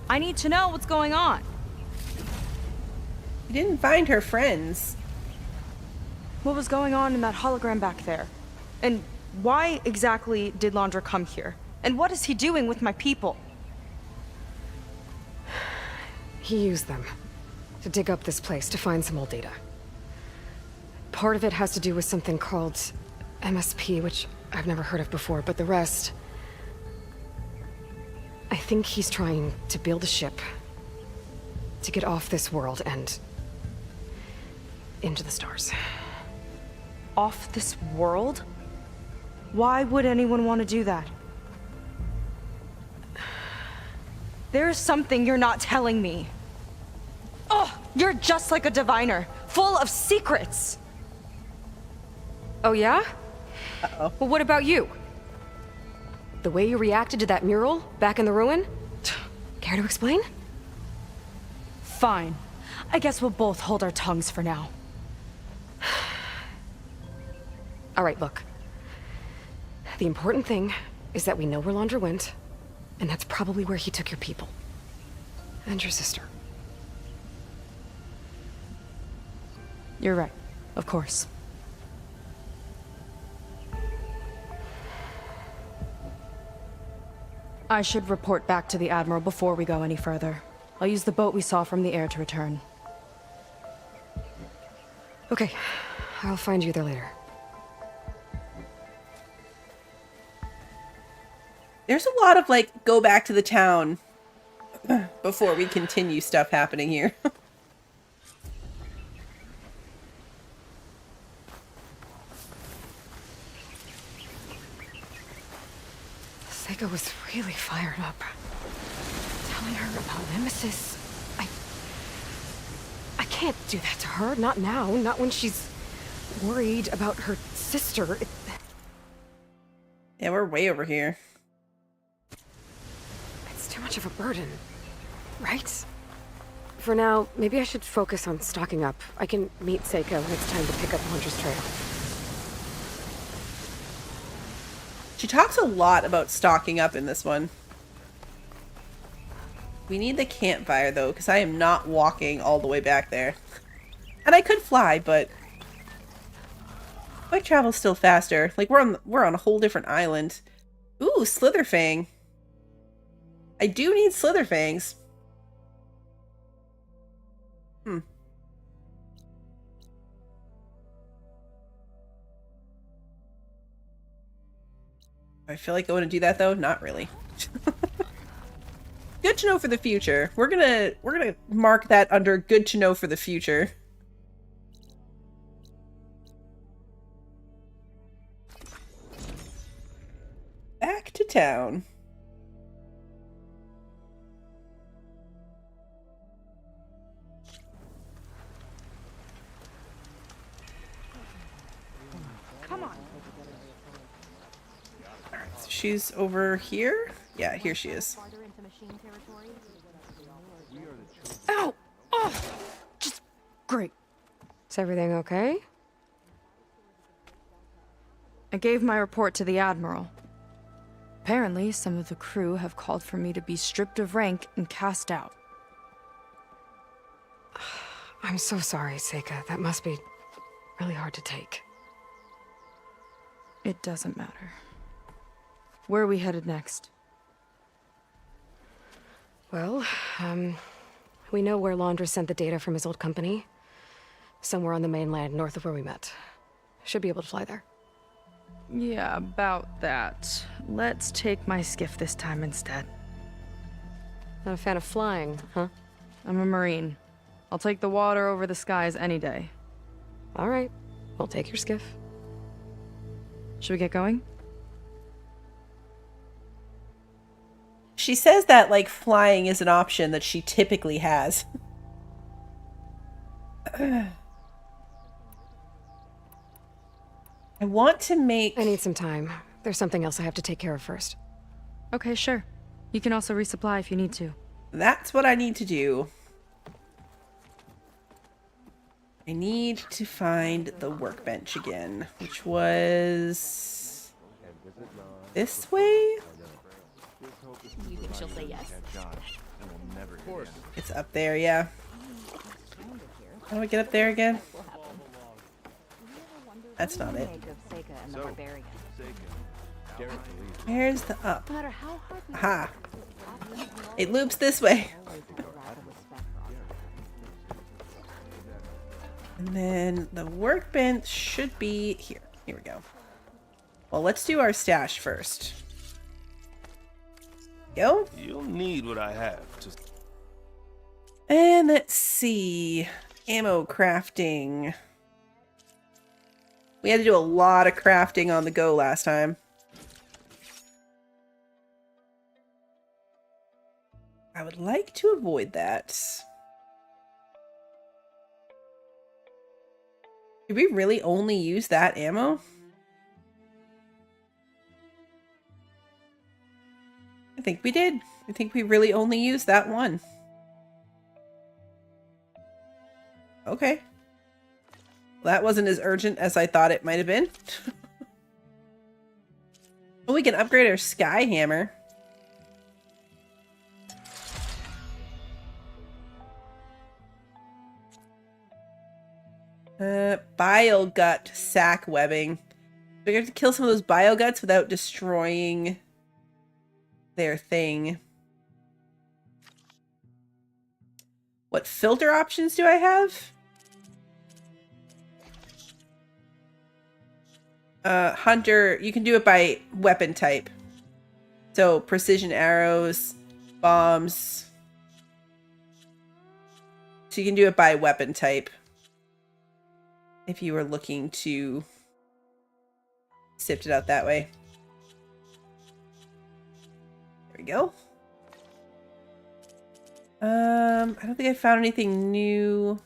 [SPEAKER 5] I need to know what's going on.
[SPEAKER 1] We didn't find her friends.
[SPEAKER 5] What was going on in that hologram back there? And why exactly did Landra come here? And what is he doing with my people?
[SPEAKER 3] He used them to dig up this place to find some old data. Part of it has to do with something called MSP, which I've never heard of before, but the rest... I think he's trying to build a ship to get off this world and into the stars.
[SPEAKER 5] Off this world? Why would anyone want to do that? There's something you're not telling me. Oh, you're just like a diviner, full of secrets.
[SPEAKER 3] Oh yeah?
[SPEAKER 1] Uh-oh.
[SPEAKER 3] Well, what about you? The way you reacted to that mural back in the ruin? Care to explain?
[SPEAKER 5] Fine. I guess we'll both hold our tongues for now.
[SPEAKER 3] All right, look. The important thing is that we know where Landra went, and that's probably where he took your people. And your sister.
[SPEAKER 5] You're right. Of course. I should report back to the Admiral before we go any further. I'll use the boat we saw from the air to return.
[SPEAKER 3] Okay. I'll find you there later.
[SPEAKER 1] There's a lot of, like, go back to the town before we continue stuff happening here.
[SPEAKER 3] Seika was really fired up. Telling her about Nemesis. I can't do that to her. Not now. Not when she's worried about her sister.
[SPEAKER 1] Yeah, we're way over here.
[SPEAKER 3] It's too much of a burden, right? For now, maybe I should focus on stocking up. I can meet Seika when it's time to pick up Hunter's trail.
[SPEAKER 1] She talks a lot about stocking up in this one. We need the campfire, though, because I am not walking all the way back there. And I could fly, but quick travel's still faster. Like, we're on a whole different island. Ooh, Slitherfang. I do need Slitherfangs. I feel like I want to do that though. Not really. Good to know for the future. We're gonna mark that under good to know for the future. Back to town.
[SPEAKER 5] Come on.
[SPEAKER 1] She's over here. Yeah, here she is.
[SPEAKER 5] Ow! Oh! Just great.
[SPEAKER 3] Is everything okay?
[SPEAKER 5] I gave my report to the Admiral. Apparently, some of the crew have called for me to be stripped of rank and cast out.
[SPEAKER 3] I'm so sorry, Seika. That must be really hard to take.
[SPEAKER 5] It doesn't matter. Where are we headed next?
[SPEAKER 3] Well, we know where Laundra sent the data from his old company. Somewhere on the mainland, north of where we met. Should be able to fly there.
[SPEAKER 5] Yeah, about that. Let's take my skiff this time instead.
[SPEAKER 3] Not a fan of flying, huh?
[SPEAKER 5] I'm a Marine. I'll take the water over the skies any day.
[SPEAKER 3] All right. We'll take your skiff.
[SPEAKER 5] Should we get going?
[SPEAKER 1] She says that like flying is an option that she typically has. I want to make...
[SPEAKER 3] I need some time. There's something else I have to take care of first.
[SPEAKER 5] Okay, sure. You can also resupply if you need to.
[SPEAKER 1] That's what I need to do. I need to find the workbench again, which was... this way?
[SPEAKER 6] You think she'll say yes?
[SPEAKER 1] It's up there, yeah. How do I get up there again? That's not it. Where's the up? Aha. It loops this way. And then the workbench should be here. Here we go. Well, let's do our stash first. Go.
[SPEAKER 14] You'll need what I have to...
[SPEAKER 1] And let's see. Ammo crafting. We had to do a lot of crafting on the go last time. I would like to avoid that. Did we really only use that ammo? I think we did. I think we really only used that one. Okay. That wasn't as urgent as I thought it might have been. Well, we can upgrade our sky hammer. Bile gut sack webbing. We have to kill some of those bile guts without destroying their thing. What filter options do I have? Hunter, you can do it by weapon type. So precision arrows, bombs. So you can do it by weapon type. If you were looking to sift it out that way. There we go. I don't think I found anything new.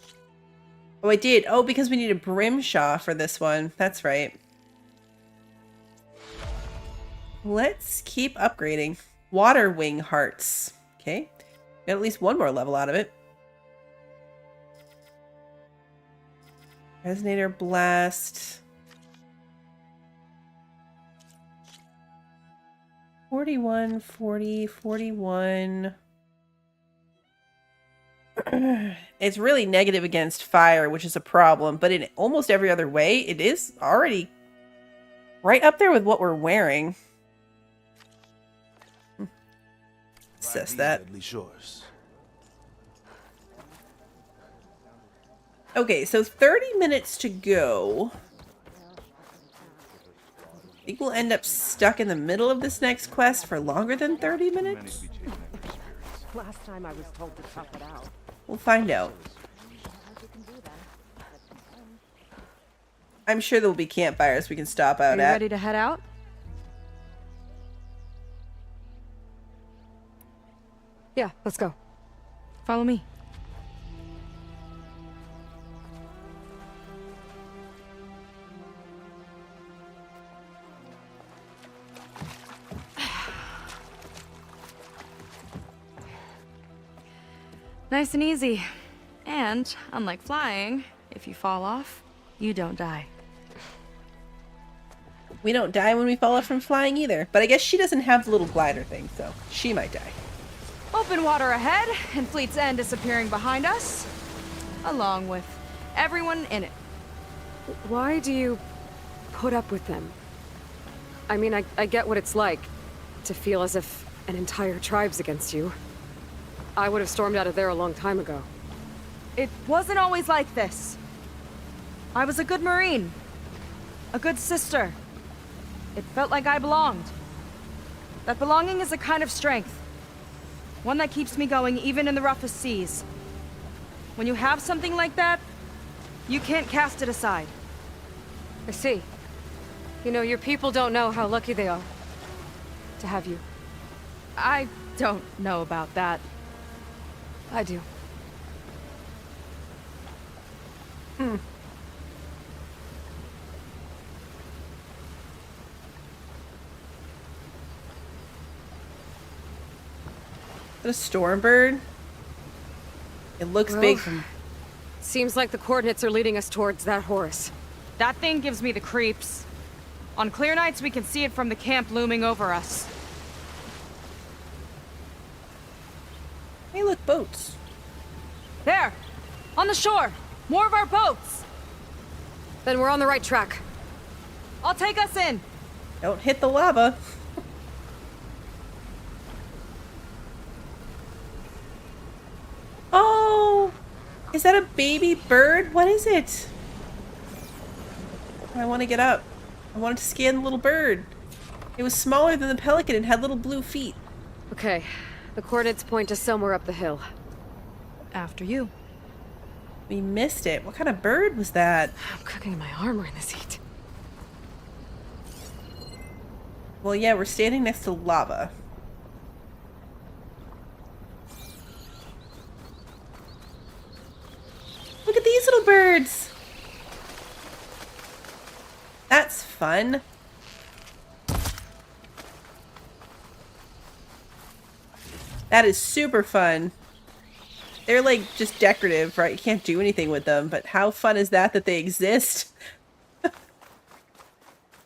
[SPEAKER 1] Oh, I did. Oh, because we need a Brimshaw for this one. That's right. Let's keep upgrading. Water wing hearts. Okay. Got at least one more level out of it. Resonator blast. 41, 40, 41. It's really negative against fire, which is a problem, but in almost every other way, it is already right up there with what we're wearing. Assess that. Okay, so 30 minutes to go. I think we'll end up stuck in the middle of this next quest for longer than 30 minutes.
[SPEAKER 6] Last time I was told to tough it out.
[SPEAKER 1] We'll find out. I'm sure there'll be campfires we can stop out
[SPEAKER 5] Are you
[SPEAKER 1] at.
[SPEAKER 5] ready to head out?
[SPEAKER 3] Yeah, let's go.
[SPEAKER 5] Follow me. Nice and easy. And, unlike flying, if you fall off, you don't die.
[SPEAKER 1] We don't die when we fall off from flying either. But I guess she doesn't have the little glider thing, so she might die.
[SPEAKER 5] Open water ahead, and Fleet's End disappearing behind us, along with everyone in it.
[SPEAKER 3] Why do you put up with them? I mean, I get what it's like to feel as if an entire tribe's against you. I would have stormed out of there a long time ago.
[SPEAKER 5] It wasn't always like this. I was a good Marine. A good sister. It felt like I belonged. That belonging is a kind of strength. One that keeps me going even in the roughest seas. When you have something like that, you can't cast it aside.
[SPEAKER 3] I see. You know, your people don't know how lucky they are to have you.
[SPEAKER 5] I don't know about that.
[SPEAKER 3] I do.
[SPEAKER 1] A storm bird? It looks big from...
[SPEAKER 3] Seems like the coordinates are leading us towards that Horus.
[SPEAKER 5] That thing gives me the creeps. On clear nights, we can see it from the camp looming over us.
[SPEAKER 1] Hey, look, boats.
[SPEAKER 5] There! On the shore! More of our boats!
[SPEAKER 3] Then we're on the right track.
[SPEAKER 5] I'll take us in!
[SPEAKER 1] Don't hit the lava. Oh! Is that a baby bird? What is it? I want to get up. I wanted to scan the little bird. It was smaller than the pelican and had little blue feet.
[SPEAKER 3] Okay. The coordinates point to somewhere up the hill.
[SPEAKER 5] After you.
[SPEAKER 1] We missed it. What kind of bird was that?
[SPEAKER 3] I'm cooking my armor in this heat.
[SPEAKER 1] Well, yeah, we're standing next to lava. Look at these little birds. That's fun. That is super fun. They're like just decorative, right? You can't do anything with them, but how fun is that they exist?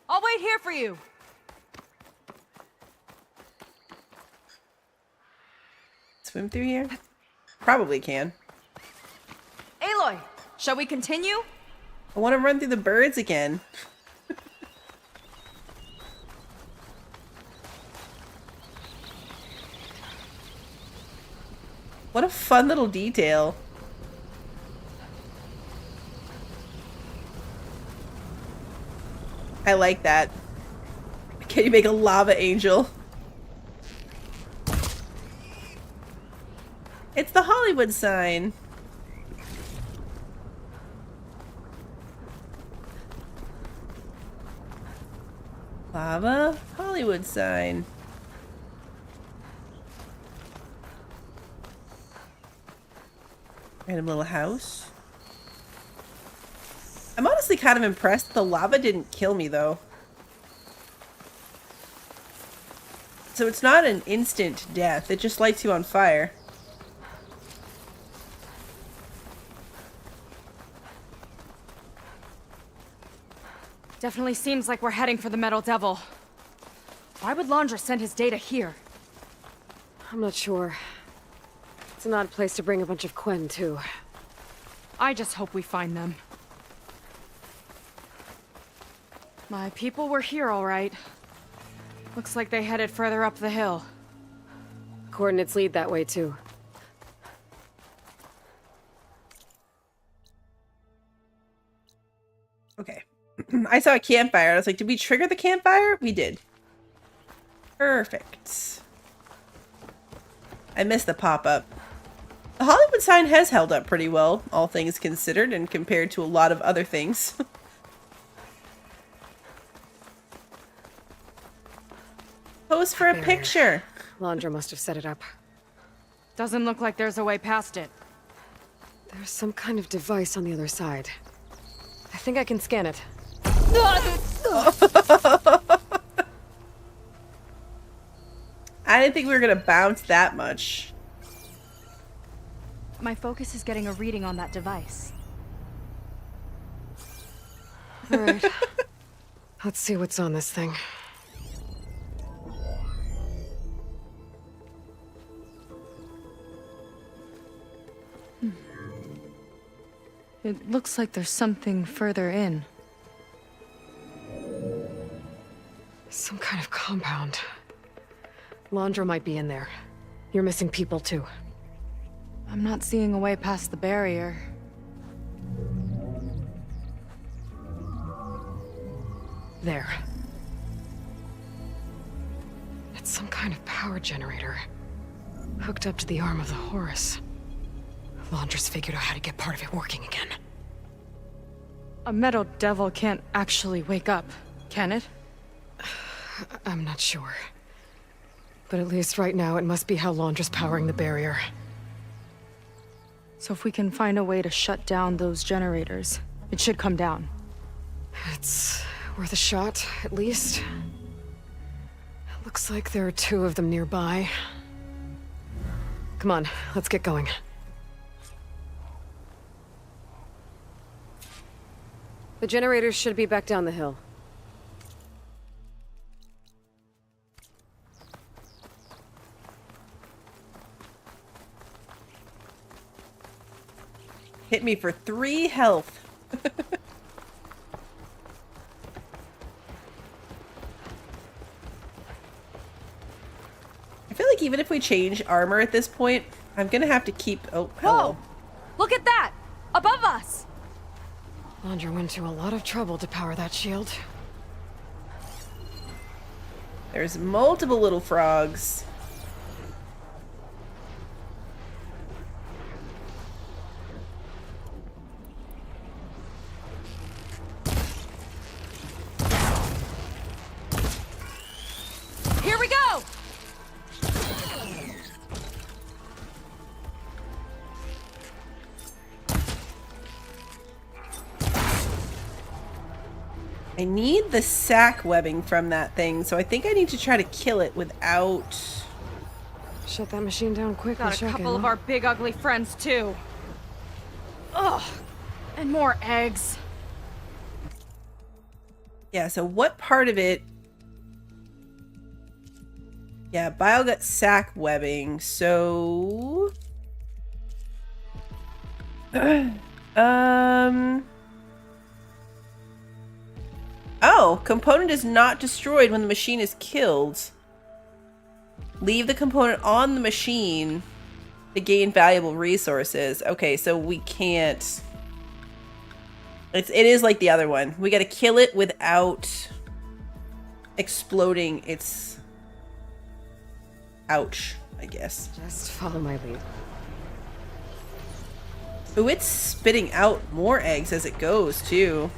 [SPEAKER 5] I'll wait here for you.
[SPEAKER 1] Swim through here? Probably can.
[SPEAKER 5] Aloy, shall we continue?
[SPEAKER 1] I want to run through the birds again. What a fun little detail. I like that. Can you make a lava angel? It's the Hollywood sign. Lava Hollywood sign. Random little house. I'm honestly kind of impressed the lava didn't kill me though. So it's not an instant death, it just lights you on fire.
[SPEAKER 5] Definitely seems like we're heading for the Metal Devil. Why would Laundra send his data here?
[SPEAKER 3] I'm not sure. It's an odd place to bring a bunch of Quen to.
[SPEAKER 5] I just hope we find them. My people were here all right. Looks like they headed further up the hill.
[SPEAKER 3] Coordinates lead that way too.
[SPEAKER 1] Okay. I saw a campfire. I was like, did we trigger the campfire? We did. Perfect. I missed the pop-up. The Hollywood sign has held up pretty well, all things considered, and compared to a lot of other things. Pose for a picture.
[SPEAKER 3] Laundra must have set it up.
[SPEAKER 5] Doesn't look like there's a way past it.
[SPEAKER 3] There's some kind of device on the other side. I think I can scan it.
[SPEAKER 1] I didn't think we were gonna bounce that much.
[SPEAKER 5] My focus is getting a reading on that device.
[SPEAKER 3] All right. Let's see what's on this thing.
[SPEAKER 5] It looks like there's something further in.
[SPEAKER 3] Some kind of compound. Laundra might be in there. You're missing people too.
[SPEAKER 5] I'm not seeing a way past the barrier.
[SPEAKER 3] There. It's some kind of power generator. Hooked up to the arm of the Horus. Laundra's figured out how to get part of it working again.
[SPEAKER 5] A metal devil can't actually wake up, can it?
[SPEAKER 3] I'm not sure. But at least right now, it must be how Laundra's powering the barrier.
[SPEAKER 5] So if we can find a way to shut down those generators, it should come down.
[SPEAKER 3] It's worth a shot, at least. Looks like there are 2 of them nearby. Come on, let's get going. The generators should be back down the hill.
[SPEAKER 1] Hit me for 3 health. I feel like even if we change armor at this point, I'm gonna have to keep... Oh, hello.
[SPEAKER 5] Whoa! Look at that! Above us!
[SPEAKER 3] Laundra went to a lot of trouble to power that shield.
[SPEAKER 1] There's multiple little frogs.
[SPEAKER 5] Here we go!
[SPEAKER 1] I need the sack webbing from that thing, so I think I need to try to kill it without...
[SPEAKER 3] Shut that machine down quick.
[SPEAKER 5] Got a couple of our big ugly friends too. Ugh, and more eggs.
[SPEAKER 1] Yeah, so what part of it... Yeah, Bile got sack webbing, so... Oh, component is not destroyed when the machine is killed. Leave the component on the machine to gain valuable resources. Okay, so we can't... It is like the other one. We gotta kill it without exploding its... Ouch, I guess.
[SPEAKER 3] Just follow my lead.
[SPEAKER 1] Ooh, it's spitting out more eggs as it goes, too.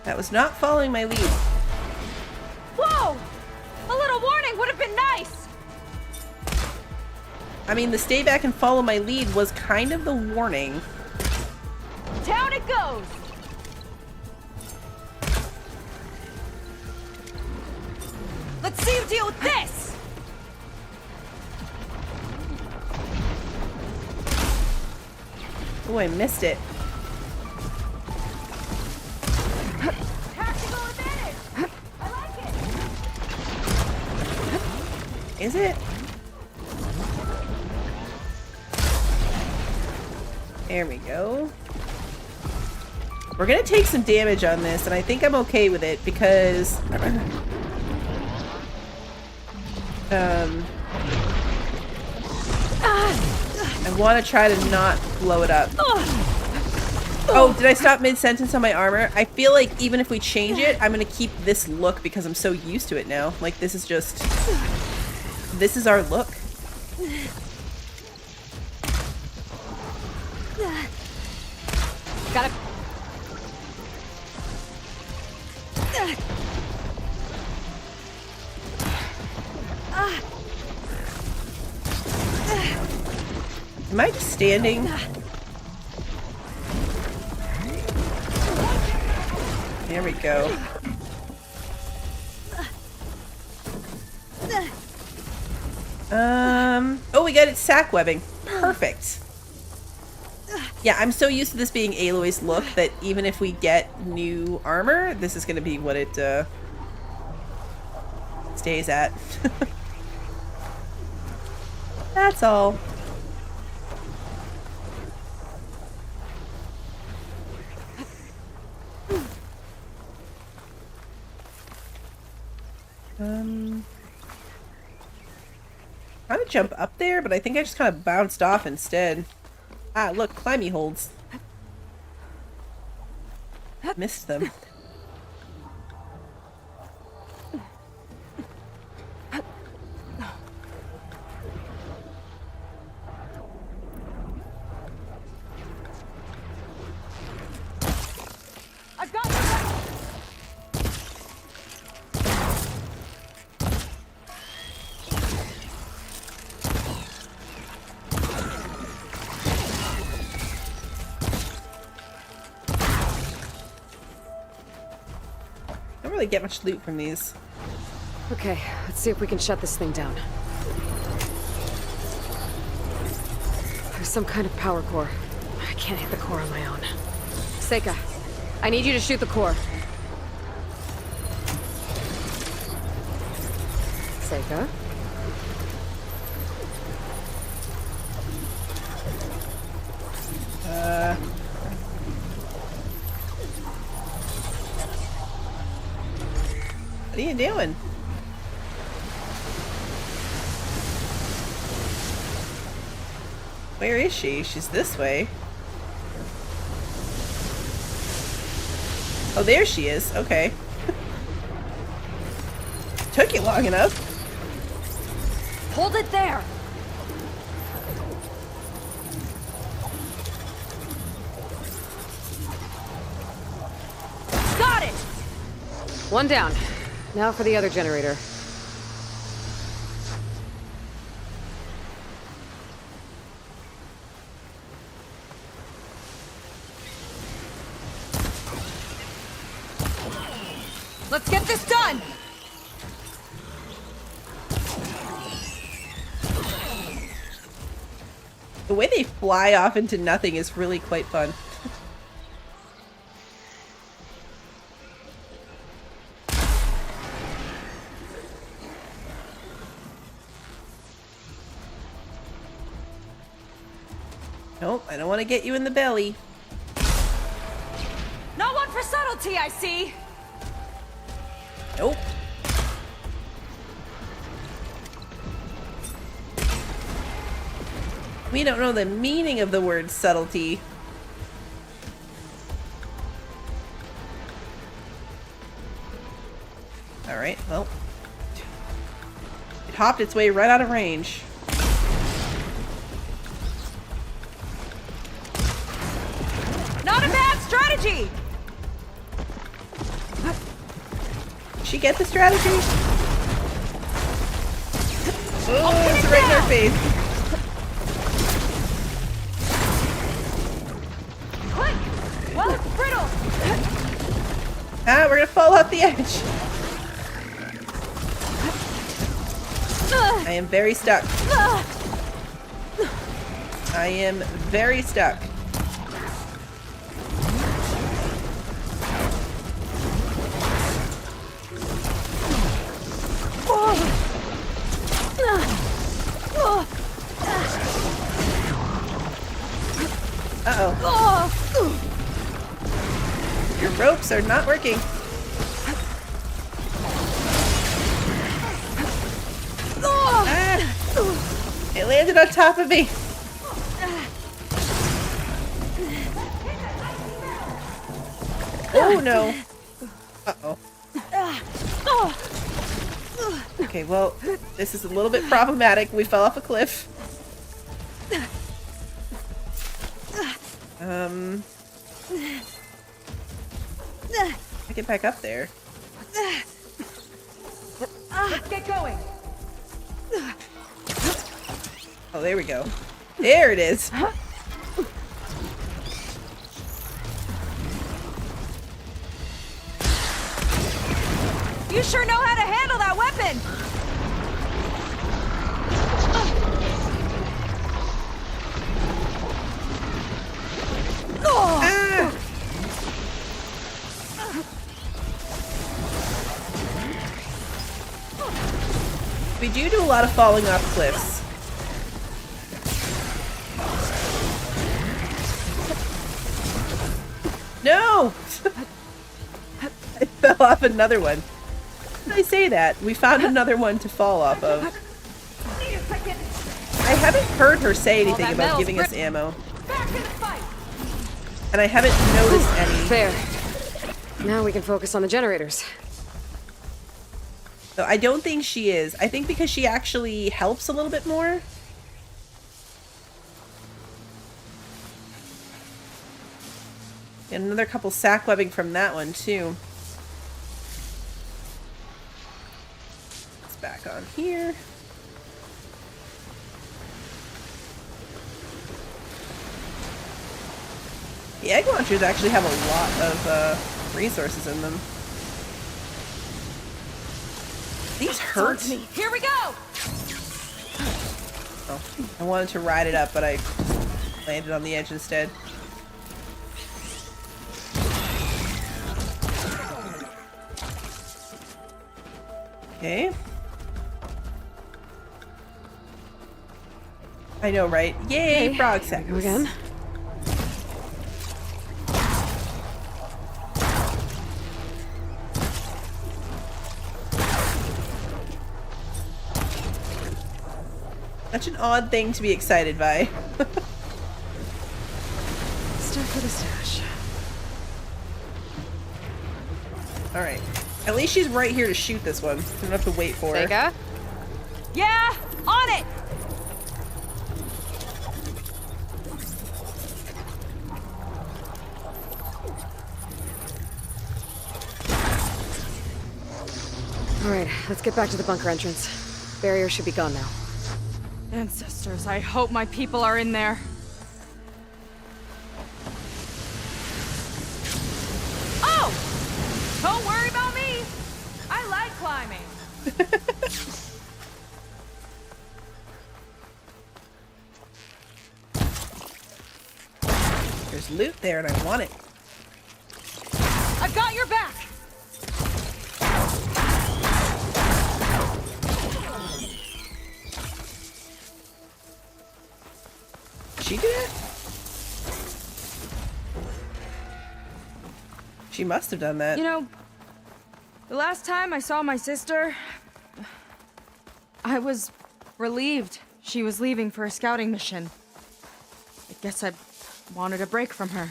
[SPEAKER 1] That was not following my lead.
[SPEAKER 5] Whoa! A little warning would have been nice!
[SPEAKER 1] I mean, the stay back and follow my lead was kind of the warning.
[SPEAKER 5] Down it goes! Let's see you deal with this!
[SPEAKER 1] Oh, I missed it.
[SPEAKER 5] Tactical advantage! I like it!
[SPEAKER 1] Is it? There we go. We're gonna take some damage on this, and I think I'm okay with it because... I want to try to not blow it up. Oh, did I stop mid-sentence on my armor? I feel like even if we change it, I'm gonna keep this look because I'm so used to it now. Like, this is just... This is our look.
[SPEAKER 5] Got it.
[SPEAKER 1] Am I just standing? There we go. Oh, we got it sack webbing. Perfect. Yeah, I'm so used to this being Aloy's look that even if we get new armor, this is going to be what it stays at. That's all. I'm gonna jump up there, but I think I just kind of bounced off instead. Ah, look, climby holds. Missed them.
[SPEAKER 5] I've got
[SPEAKER 1] Don't really get much loot from these.
[SPEAKER 3] Okay, let's see if we can shut this thing down. There's some kind of power core. I can't hit the core on my own. Seika, I need you to shoot the core. Seika?
[SPEAKER 1] What are you doing? Where is she? She's this way. Oh, there she is. Okay. Took you long enough.
[SPEAKER 5] Hold it there! Got it!
[SPEAKER 3] One down. Now for the other generator.
[SPEAKER 5] Let's get this done!
[SPEAKER 1] The way they fly off into nothing is really quite fun. Nope, I don't want to get you in the belly.
[SPEAKER 5] No one for subtlety, I see!
[SPEAKER 1] Nope. We don't know the meaning of the word subtlety. Alright, well. It hopped its way right out of range.
[SPEAKER 5] Not a bad strategy!
[SPEAKER 1] Did she get the strategy? Oh, it's right in her face.
[SPEAKER 5] Quick! Well, it's brittle!
[SPEAKER 1] Ah, we're gonna fall off the edge. I am very stuck. I am very stuck. Uh-oh. Your ropes are not working. Ah! It landed on top of me. Oh no. Uh-oh. Okay, well, this is a little bit problematic. We fell off a cliff. I get back up there.
[SPEAKER 5] Let's get going!
[SPEAKER 1] Oh, there we go. There it is.
[SPEAKER 5] sure know how to handle that weapon!
[SPEAKER 1] Ah! We do a lot of falling off cliffs. No! I fell off another one. I say that. We found another one to fall off of. I haven't heard her say anything about giving us ammo. And I haven't noticed any.
[SPEAKER 3] There. Now we can focus on the generators.
[SPEAKER 1] So I don't think she is. I think because she actually helps a little bit more. And another couple sack webbing from that one too. It's back on here. The egg launchers actually have a lot of resources in them. These hurt.
[SPEAKER 5] Here we go!
[SPEAKER 1] Oh, I wanted to ride it up, but I landed on the edge instead. Okay. I know, right? Yay, frog sack.
[SPEAKER 3] Go again.
[SPEAKER 1] Such an odd thing to be excited by.
[SPEAKER 3] Stash for the stash.
[SPEAKER 1] Alright. At least she's right here to shoot this one. I don't have to wait for her.
[SPEAKER 3] Sega?
[SPEAKER 5] Yeah! On it!
[SPEAKER 3] Alright, let's get back to the bunker entrance. Barrier should be gone now.
[SPEAKER 5] Ancestors, I hope my people are in there. Oh! Don't worry about me! I like climbing.
[SPEAKER 1] There's loot there and I want it.
[SPEAKER 5] I've got your back!
[SPEAKER 1] She did it? She must have done that.
[SPEAKER 5] You know, the last time I saw my sister, I was relieved she was leaving for a scouting mission. I guess I wanted a break from her.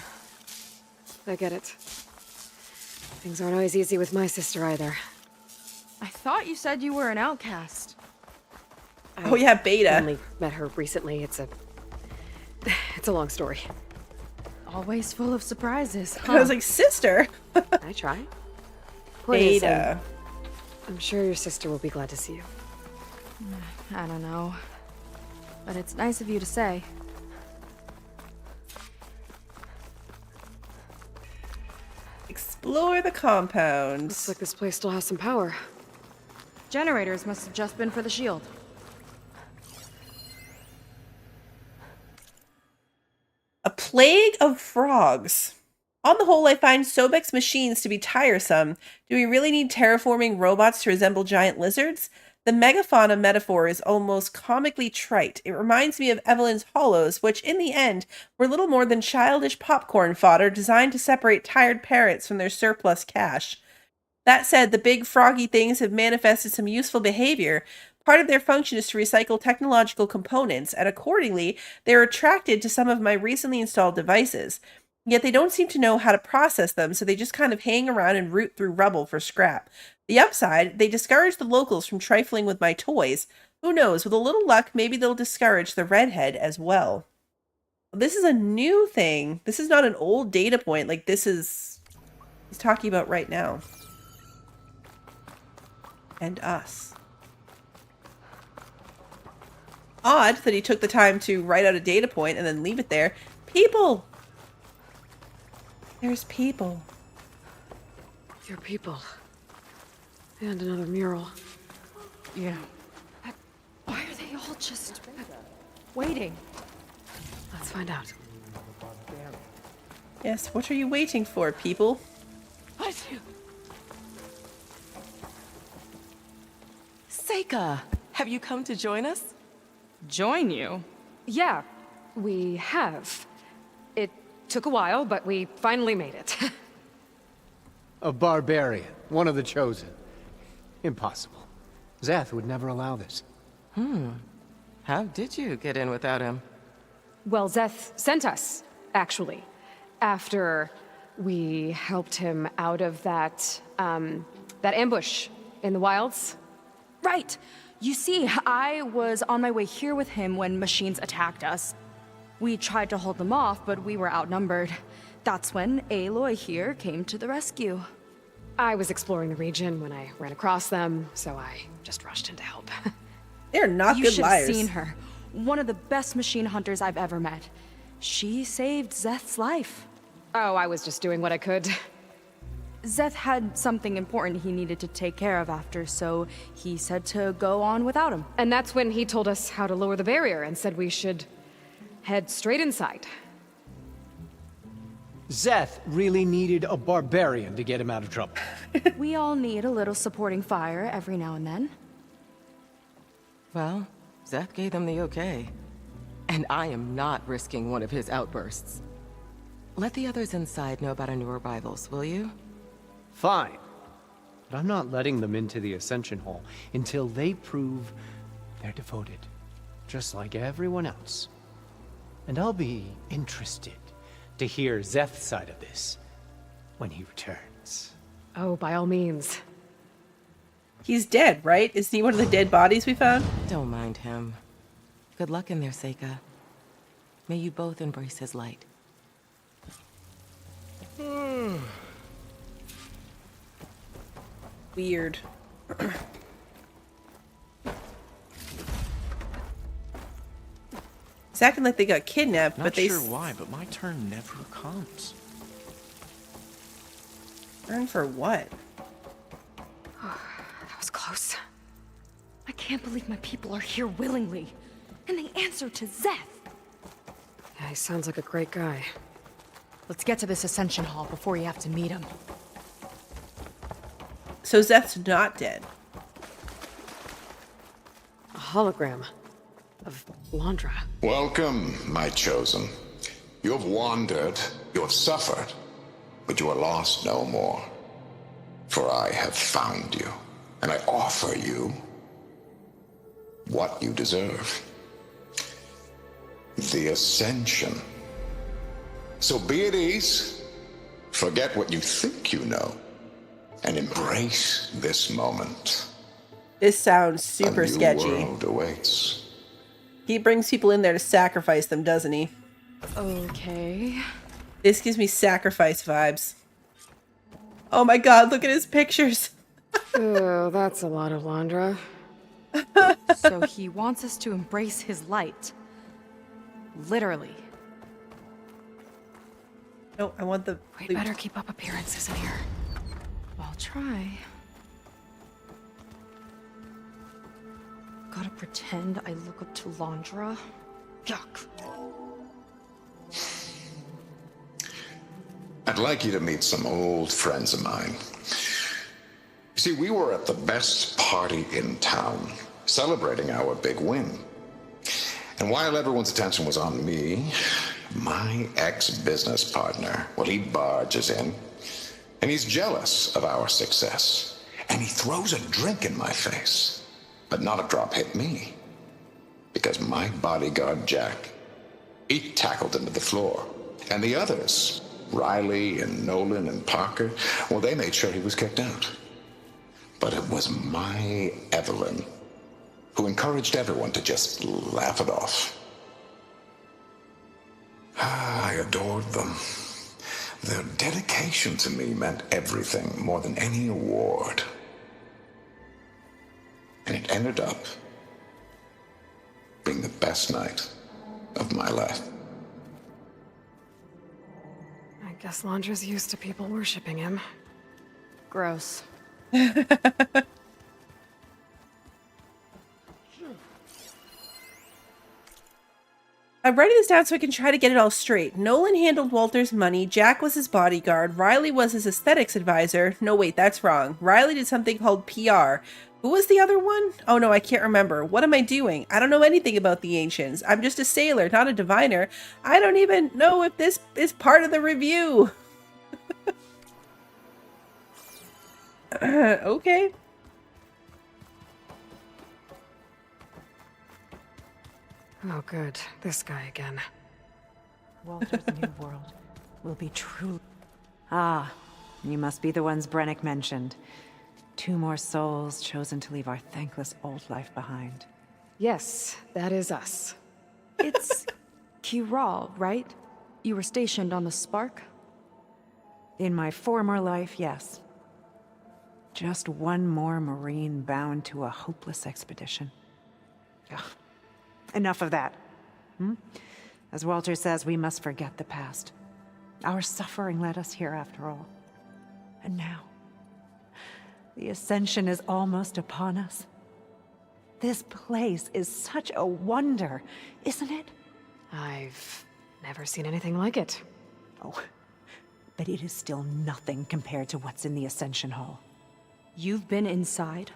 [SPEAKER 3] I get it. Things aren't always easy with my sister either.
[SPEAKER 5] I thought you said you were an outcast.
[SPEAKER 1] Oh yeah, Beta.
[SPEAKER 3] I only met her recently. It's a long story.
[SPEAKER 5] Always full of surprises, huh?
[SPEAKER 1] I was like, sister.
[SPEAKER 3] I try. Point is,
[SPEAKER 1] Beta.
[SPEAKER 3] I'm sure your sister will be glad to see you.
[SPEAKER 5] I don't know. But it's nice of you to say.
[SPEAKER 1] Explore the compound.
[SPEAKER 3] Looks like this place still has some power.
[SPEAKER 5] Generators must have just been for the shield.
[SPEAKER 1] A plague of frogs. On the whole, I find Sobek's machines to be tiresome. Do we really need terraforming robots to resemble giant lizards? The megafauna metaphor is almost comically trite. It reminds me of Evelyn's hollows, which in the end were little more than childish popcorn fodder designed to separate tired parrots from their surplus cash. That said, the big froggy things have manifested some useful behavior. Part of their function is to recycle technological components, and accordingly, they are attracted to some of my recently installed devices. Yet they don't seem to know how to process them, so they just kind of hang around and root through rubble for scrap. The upside, they discourage the locals from trifling with my toys. Who knows, with a little luck, maybe they'll discourage the redhead as well. This is a new thing. This is not an old data point, like this is... he's talking about right now. And us. Odd that he took the time to write out a data point and then leave it there. People! There's people.
[SPEAKER 3] Your people. And another mural.
[SPEAKER 5] Yeah. Why are they all just waiting?
[SPEAKER 3] Let's find out.
[SPEAKER 1] Yes, what are you waiting for, people?
[SPEAKER 6] Seika, have you come to join us?
[SPEAKER 5] Join you?
[SPEAKER 3] Yeah, we have. It took a while, but we finally made it.
[SPEAKER 15] A barbarian, one of the chosen. Impossible. Zeth would never allow this.
[SPEAKER 6] How did you get in without him?
[SPEAKER 3] Well, Zeth sent us, actually, after we helped him out of that ambush in the wilds.
[SPEAKER 5] Right. You see, I was on my way here with him when machines attacked us. We tried to hold them off, but we were outnumbered. That's when Aloy here came to the rescue.
[SPEAKER 3] I was exploring the region when I ran across them, so I just rushed in to help.
[SPEAKER 1] They're not
[SPEAKER 5] You
[SPEAKER 1] good
[SPEAKER 5] should have
[SPEAKER 1] liars.
[SPEAKER 5] seen her. One of the best machine hunters I've ever met. She saved Zeth's life.
[SPEAKER 3] Oh, I was just doing what I could.
[SPEAKER 5] Zeth had something important he needed to take care of after, so he said to go on without him.
[SPEAKER 3] And that's when he told us how to lower the barrier and said we should head straight inside.
[SPEAKER 15] Zeth really needed a barbarian to get him out of trouble.
[SPEAKER 5] We all need a little supporting fire every now and then.
[SPEAKER 6] Well, Zeth gave them the okay. And I am not risking one of his outbursts. Let the others inside know about our new arrivals, will you?
[SPEAKER 15] Fine. But I'm not letting them into the Ascension Hall until they prove they're devoted. Just like everyone else. And I'll be interested to hear Zeth's side of this when he returns.
[SPEAKER 3] Oh, by all means.
[SPEAKER 1] He's dead, right? Is he one of the dead bodies we found?
[SPEAKER 6] Don't mind him. Good luck in there, Seika. May you both embrace his light.
[SPEAKER 1] Weird. It's acting like they got kidnapped,
[SPEAKER 16] Not
[SPEAKER 1] but they
[SPEAKER 16] sure why, but my turn never comes.
[SPEAKER 1] Turn for what?
[SPEAKER 5] That was close. I can't believe my people are here willingly. And they answer to Zeth.
[SPEAKER 3] Yeah, he sounds like a great guy.
[SPEAKER 5] Let's get to this Ascension Hall before you have to meet him.
[SPEAKER 1] So Zeth's not dead.
[SPEAKER 3] A hologram of Londra.
[SPEAKER 12] Welcome, my chosen. You have wandered, you have suffered, but you are lost no more. For I have found you, and I offer you what you deserve. The Ascension. So be at ease, forget what you think you know, and embrace this moment.
[SPEAKER 1] This sounds super
[SPEAKER 12] A new
[SPEAKER 1] sketchy.
[SPEAKER 12] world awaits.
[SPEAKER 1] He brings people in there to sacrifice them, doesn't he?
[SPEAKER 5] Okay.
[SPEAKER 1] This gives me sacrifice vibes. Oh my god, look at his pictures.
[SPEAKER 3] Oh, that's a lot of Londra.
[SPEAKER 5] So he wants us to embrace his light. Literally.
[SPEAKER 1] No, I want the...
[SPEAKER 5] We better keep up appearances in here. I'll try. Gotta pretend I look up to Londra. Yuck.
[SPEAKER 12] I'd like you to meet some old friends of mine. You see, we were at the best party in town, celebrating our big win. And while everyone's attention was on me, my ex-business partner, well, he barges in, and he's jealous of our success. And he throws a drink in my face, but not a drop hit me. Because my bodyguard, Jack, he tackled him to the floor. And the others, Riley and Nolan and Parker, well, they made sure he was kicked out. But it was my Evelyn who encouraged everyone to just laugh it off. I adored them. Their dedication to me meant everything, more than any award. And it ended up being the best night of my life.
[SPEAKER 3] I guess Londra's used to people worshipping him.
[SPEAKER 5] Gross.
[SPEAKER 1] I'm writing this down so I can try to get it all straight. Nolan handled Walter's money, Jack was his bodyguard, Riley was his aesthetics advisor. No, wait, that's wrong. Riley did something called PR. Who was the other one? Oh no, I can't remember. What am I doing? I don't know anything about the Ancients. I'm just a sailor, not a diviner. I don't even know if this is part of the review. Okay.
[SPEAKER 3] Oh, good. This guy again.
[SPEAKER 17] Walter's new world will be true. Ah, you must be the ones Brennick mentioned. 2 more souls chosen to leave our thankless old life behind.
[SPEAKER 3] Yes, that is us.
[SPEAKER 5] It's Kiral, right? You were stationed on the Spark?
[SPEAKER 17] In my former life, yes. Just one more Marine bound to a hopeless expedition. Ugh. Enough of that. As Walter says, we must forget the past. Our suffering led us here after all. And now, the Ascension is almost upon us. This place is such a wonder, isn't it?
[SPEAKER 3] I've never seen anything like it.
[SPEAKER 17] Oh, but it is still nothing compared to what's in the Ascension Hall.
[SPEAKER 5] You've been inside?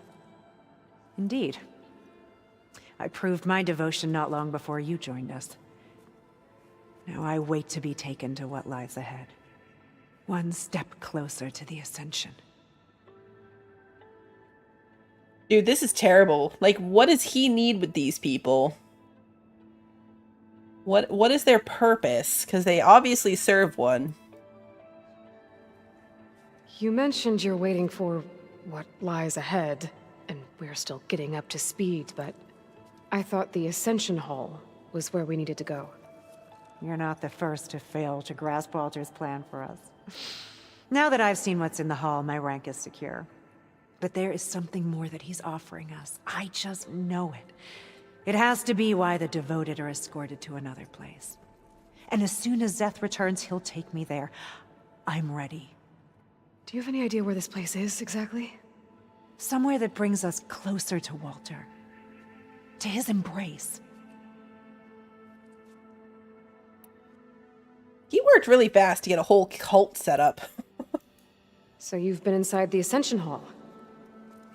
[SPEAKER 17] Indeed. I proved my devotion not long before you joined us. Now I wait to be taken to what lies ahead. One step closer to the Ascension.
[SPEAKER 1] Dude, this is terrible. Like, what does he need with these people? What is their purpose? Because they obviously serve one.
[SPEAKER 3] You mentioned you're waiting for what lies ahead, and we're still getting up to speed, but I thought the Ascension Hall was where we needed to go.
[SPEAKER 17] You're not the first to fail to grasp Walter's plan for us. Now that I've seen what's in the hall, my rank is secure. But there is something more that he's offering us. I just know it. It has to be why the devoted are escorted to another place. And as soon as Zeth returns, he'll take me there. I'm ready.
[SPEAKER 3] Do you have any idea where this place is, exactly?
[SPEAKER 17] Somewhere that brings us closer to Walter. To his embrace.
[SPEAKER 1] He worked really fast to get a whole cult set up.
[SPEAKER 3] So you've been inside the Ascension Hall.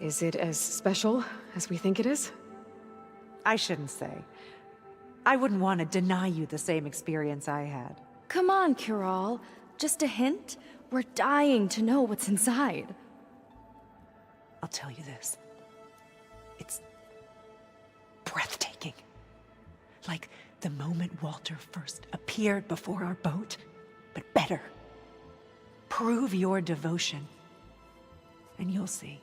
[SPEAKER 3] Is it as special as we think it is?
[SPEAKER 17] I shouldn't say. I wouldn't want to deny you the same experience I had.
[SPEAKER 5] Come on, Kiral. Just a hint? We're dying to know what's inside.
[SPEAKER 17] I'll tell you this. It's breathtaking. Like the moment Walter first appeared before our boat, but better. Prove your devotion, and you'll see.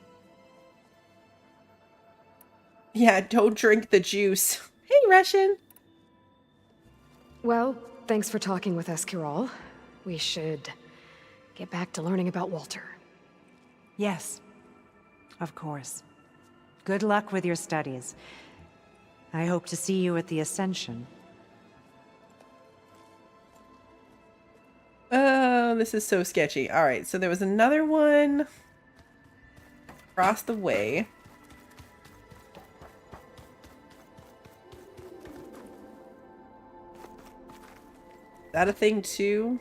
[SPEAKER 1] Yeah, don't drink the juice. Hey, Russian.
[SPEAKER 3] Well, thanks for talking with us, Kiral. We should get back to learning about Walter.
[SPEAKER 17] Yes, of course. Good luck with your studies. I hope to see you at the Ascension.
[SPEAKER 1] Oh, this is so sketchy. All right, so there was another one across the way. Is that a thing too?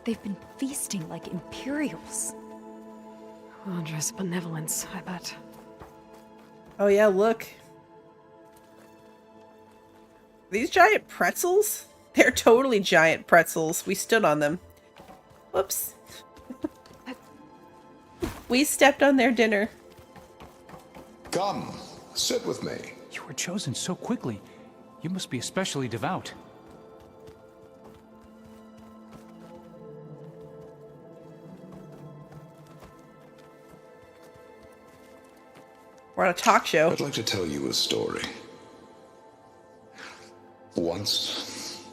[SPEAKER 5] They've been feasting like Imperials.
[SPEAKER 3] Andra's benevolence, I bet.
[SPEAKER 1] Oh yeah, look. These giant pretzels? They're totally giant pretzels. We stood on them. Whoops. We stepped on their dinner.
[SPEAKER 12] Come, sit with me.
[SPEAKER 18] You were chosen so quickly. You must be especially devout.
[SPEAKER 1] We're on a talk show.
[SPEAKER 12] I'd like to tell you a story. Once,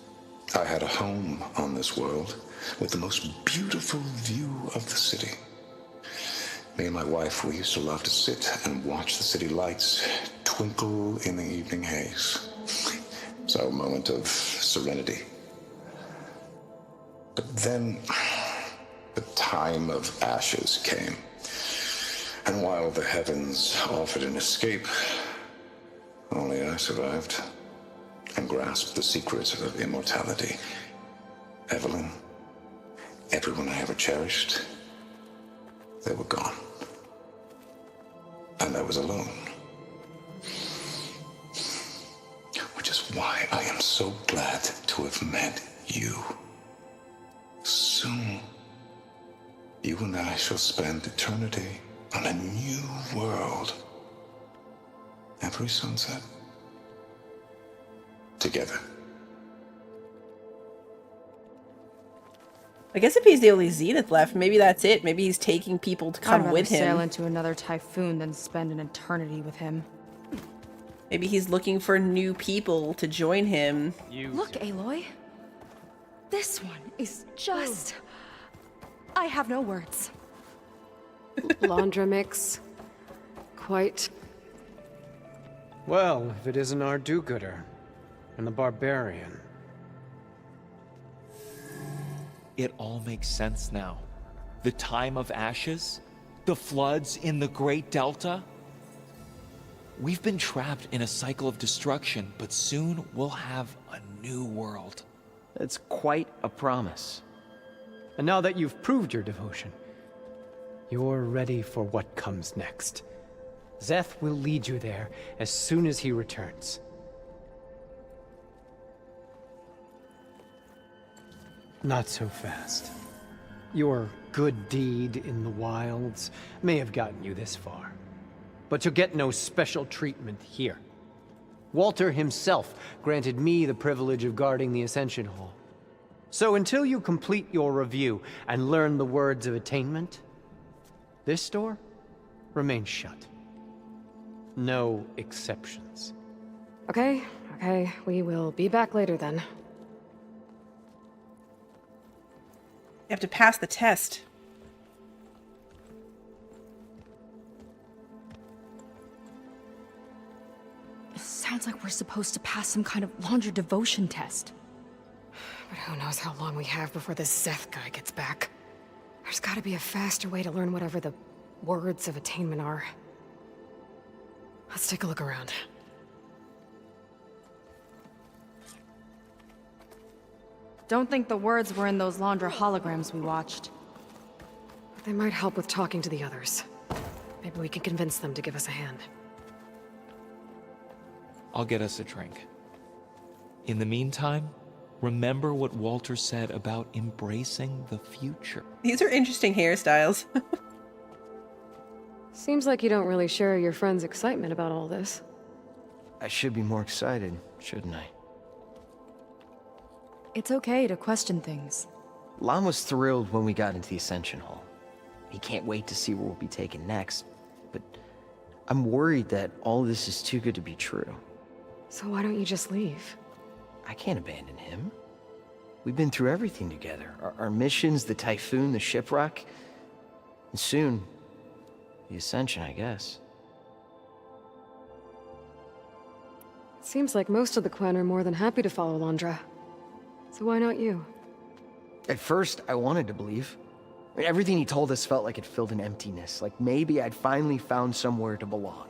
[SPEAKER 12] I had a home on this world with the most beautiful view of the city. Me and my wife, we used to love to sit and watch the city lights twinkle in the evening haze. It's our moment of serenity. But then, The time of ashes came. And while the heavens offered an escape, only I survived and grasped the secrets of immortality. Evelyn, everyone I ever cherished, they were gone. And I was alone. Which is why I am so glad to have met you. Soon, you and I shall spend eternity on a new world. Every sunset. Together.
[SPEAKER 1] I guess if he's the only Zenith left, maybe that's it. Maybe he's taking people to come
[SPEAKER 5] I'd rather
[SPEAKER 1] with
[SPEAKER 5] sail
[SPEAKER 1] him.
[SPEAKER 5] into another typhoon than spend an eternity with him.
[SPEAKER 1] Maybe he's looking for new people to join him.
[SPEAKER 5] Look, Aloy. This one is just... I have no words.
[SPEAKER 3] Laundra mix. Quite.
[SPEAKER 15] Well, if it isn't our do-gooder and the barbarian.
[SPEAKER 16] It all makes sense now. The time of ashes, the floods in the Great Delta. We've been trapped in a cycle of destruction, but soon we'll have a new world.
[SPEAKER 19] That's quite a promise.
[SPEAKER 15] And now that you've proved your devotion, you're ready for what comes next. Szeth will lead you there as soon as he returns. Not so fast. Your good deed in the wilds may have gotten you this far, but you'll get no special treatment here. Walter himself granted me the privilege of guarding the Ascension Hall. So until you complete your review and learn the words of attainment, this door remains shut. No exceptions.
[SPEAKER 3] Okay, we will be back later then.
[SPEAKER 1] You have to pass the test.
[SPEAKER 5] It sounds like we're supposed to pass some kind of Laundra devotion test.
[SPEAKER 3] But who knows how long we have before this Szeth guy gets back. There's gotta be a faster way to learn whatever the words of attainment are. Let's take a look around.
[SPEAKER 5] Don't think the words were in those Laundra holograms we watched.
[SPEAKER 3] They might help with talking to the others. Maybe we can convince them to give us a hand.
[SPEAKER 16] I'll get us a drink. In the meantime, remember what Walter said about embracing the future.
[SPEAKER 1] These are interesting hairstyles.
[SPEAKER 3] Seems like you don't really share your friend's excitement about all this.
[SPEAKER 19] I should be more excited, shouldn't I?
[SPEAKER 5] It's okay to question things.
[SPEAKER 19] Lon was thrilled when we got into the Ascension Hall. He can't wait to see where we'll be taken next, but I'm worried that all this is too good to be true.
[SPEAKER 3] So why don't you just leave?
[SPEAKER 19] I can't abandon him. We've been through everything together. Our missions, the Typhoon, the shipwreck, and soon, the Ascension, I guess.
[SPEAKER 3] Seems like most of the clan are more than happy to follow Laundra. So why not you?
[SPEAKER 19] At first, I wanted to believe. I mean, everything he told us felt like it filled an emptiness, like maybe I'd finally found somewhere to belong.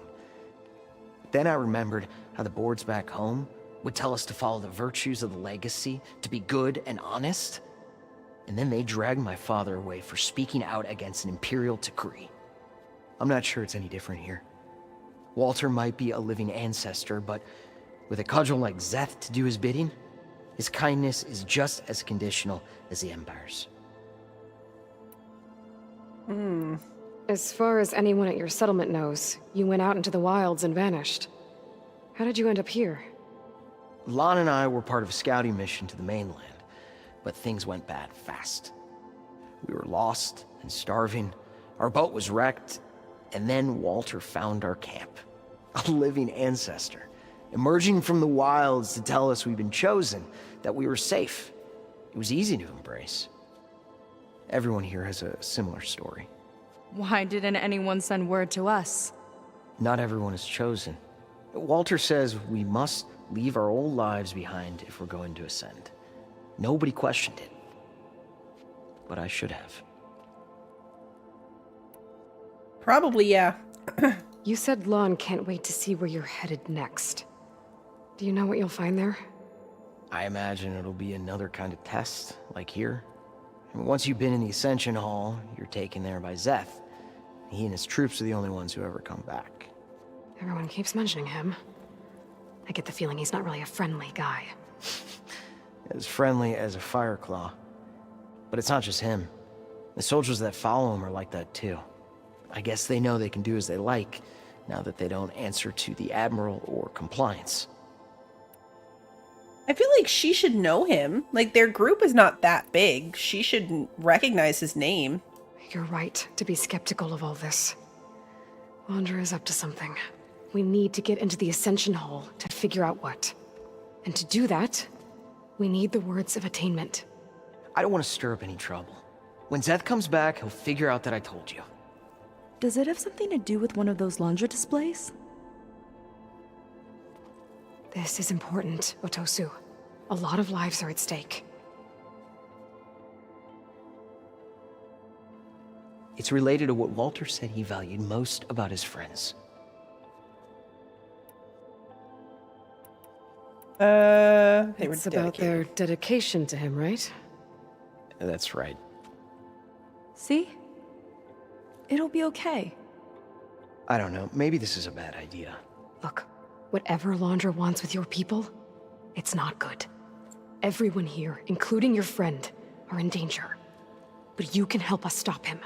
[SPEAKER 19] Then I remembered how the boards back home would tell us to follow the virtues of the legacy, to be good and honest. And then they dragged my father away for speaking out against an imperial decree. I'm not sure it's any different here. Walter might be a living ancestor, but with a cudgel like Szeth to do his bidding, his kindness is just as conditional as the Empire's.
[SPEAKER 3] As far as anyone at your settlement knows, you went out into the wilds and vanished. How did you end up here?
[SPEAKER 19] Lon and I were part of a scouting mission to the mainland, but things went bad fast. We were lost and starving, our boat was wrecked, and then Walter found our camp. A living ancestor, emerging from the wilds to tell us we'd been chosen, that we were safe. It was easy to embrace. Everyone here has a similar story.
[SPEAKER 5] Why didn't anyone send word to us?
[SPEAKER 19] Not everyone is chosen. Walter says we must leave our old lives behind if we're going to ascend. Nobody questioned it. But I should have.
[SPEAKER 1] Probably, yeah.
[SPEAKER 3] You said Lon can't wait to see where you're headed next. Do you know what you'll find there?
[SPEAKER 19] I imagine it'll be another kind of test, like here. I mean, once you've been in the Ascension Hall, you're taken there by Zeth. He and his troops are the only ones who ever come back.
[SPEAKER 3] Everyone keeps mentioning him. I get the feeling he's not really a friendly guy.
[SPEAKER 19] As friendly as a Fireclaw. But it's not just him. The soldiers that follow him are like that too. I guess they know they can do as they like, now that they don't answer to the Admiral or Compliance.
[SPEAKER 1] I feel like she should know him. Like, their group is not that big. She should recognize his name.
[SPEAKER 3] You're right to be skeptical of all this. Laundra is up to something. We need to get into the Ascension Hall to figure out what. And to do that, we need the words of attainment.
[SPEAKER 19] I don't want to stir up any trouble. When Zeth comes back, he'll figure out that I told you.
[SPEAKER 11] Does it have something to do with one of those Laundra displays?
[SPEAKER 3] This is important, Otosu. A lot of lives are at stake.
[SPEAKER 19] It's related to what Walter said he valued most about his friends.
[SPEAKER 3] It's about their dedication to him, right?
[SPEAKER 19] That's right.
[SPEAKER 11] See? It'll be okay.
[SPEAKER 19] I don't know, maybe this is a bad idea.
[SPEAKER 3] Look, whatever Laundra wants with your people, it's not good. Everyone here, including your friend, are in danger. But you can help us stop him.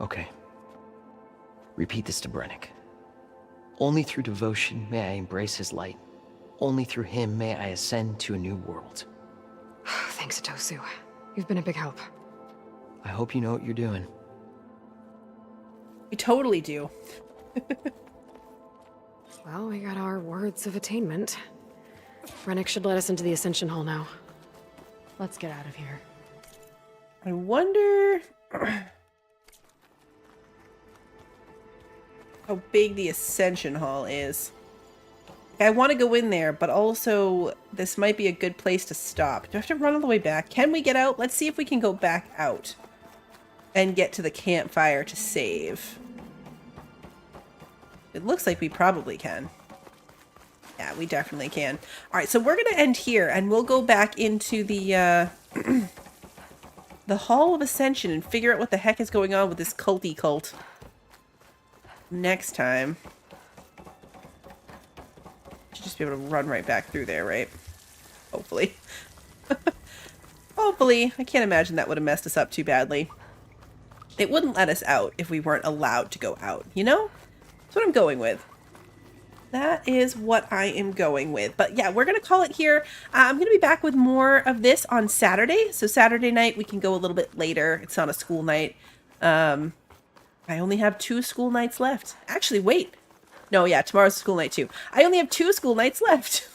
[SPEAKER 19] Okay. Repeat this to Brennick. Only through devotion may I embrace his light. Only through him may I ascend to a new world.
[SPEAKER 3] Thanks, Otosu. You've been a big help.
[SPEAKER 19] I hope you know what you're doing.
[SPEAKER 1] We totally do.
[SPEAKER 3] Well, we got our words of attainment. Brennick should let us into the Ascension Hall now. Let's get out of here.
[SPEAKER 1] I wonder how big the Ascension Hall is. I want to go in there, but also this might be a good place to stop. Do I have to run all the way back? Can we get out? Let's see if we can go back out and get to the campfire to save. It looks like we probably can. Yeah, we definitely can. All right, so we're going to end here, and we'll go back into the the Hall of Ascension and figure out what the heck is going on with this culty cult next time. Should just be able to run right back through there, right? Hopefully. Hopefully. I can't imagine that would have messed us up too badly. It wouldn't let us out if we weren't allowed to go out, you know? That's what I'm going with. That is what I am going with. But yeah, we're going to call it here. I'm going to be back with more of this on Saturday. So Saturday night, we can go a little bit later. It's not a school night. I only have 2 school nights left. Actually, wait. No, yeah, tomorrow's school night too. I only have 2 school nights left.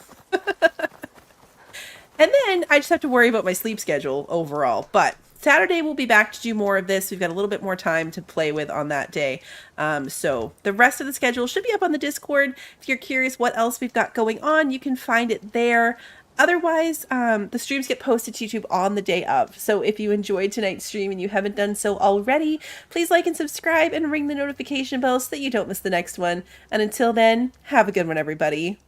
[SPEAKER 1] And then I just have to worry about my sleep schedule overall. But Saturday we'll be back to do more of this. We've got a little bit more time to play with on that day. So the rest of the schedule should be up on the Discord. If you're curious what else we've got going on, you can find it there. Otherwise, the streams get posted to YouTube on the day of. So if you enjoyed tonight's stream and you haven't done so already, please like and subscribe and ring the notification bell so that you don't miss the next one. And until then, have a good one, everybody.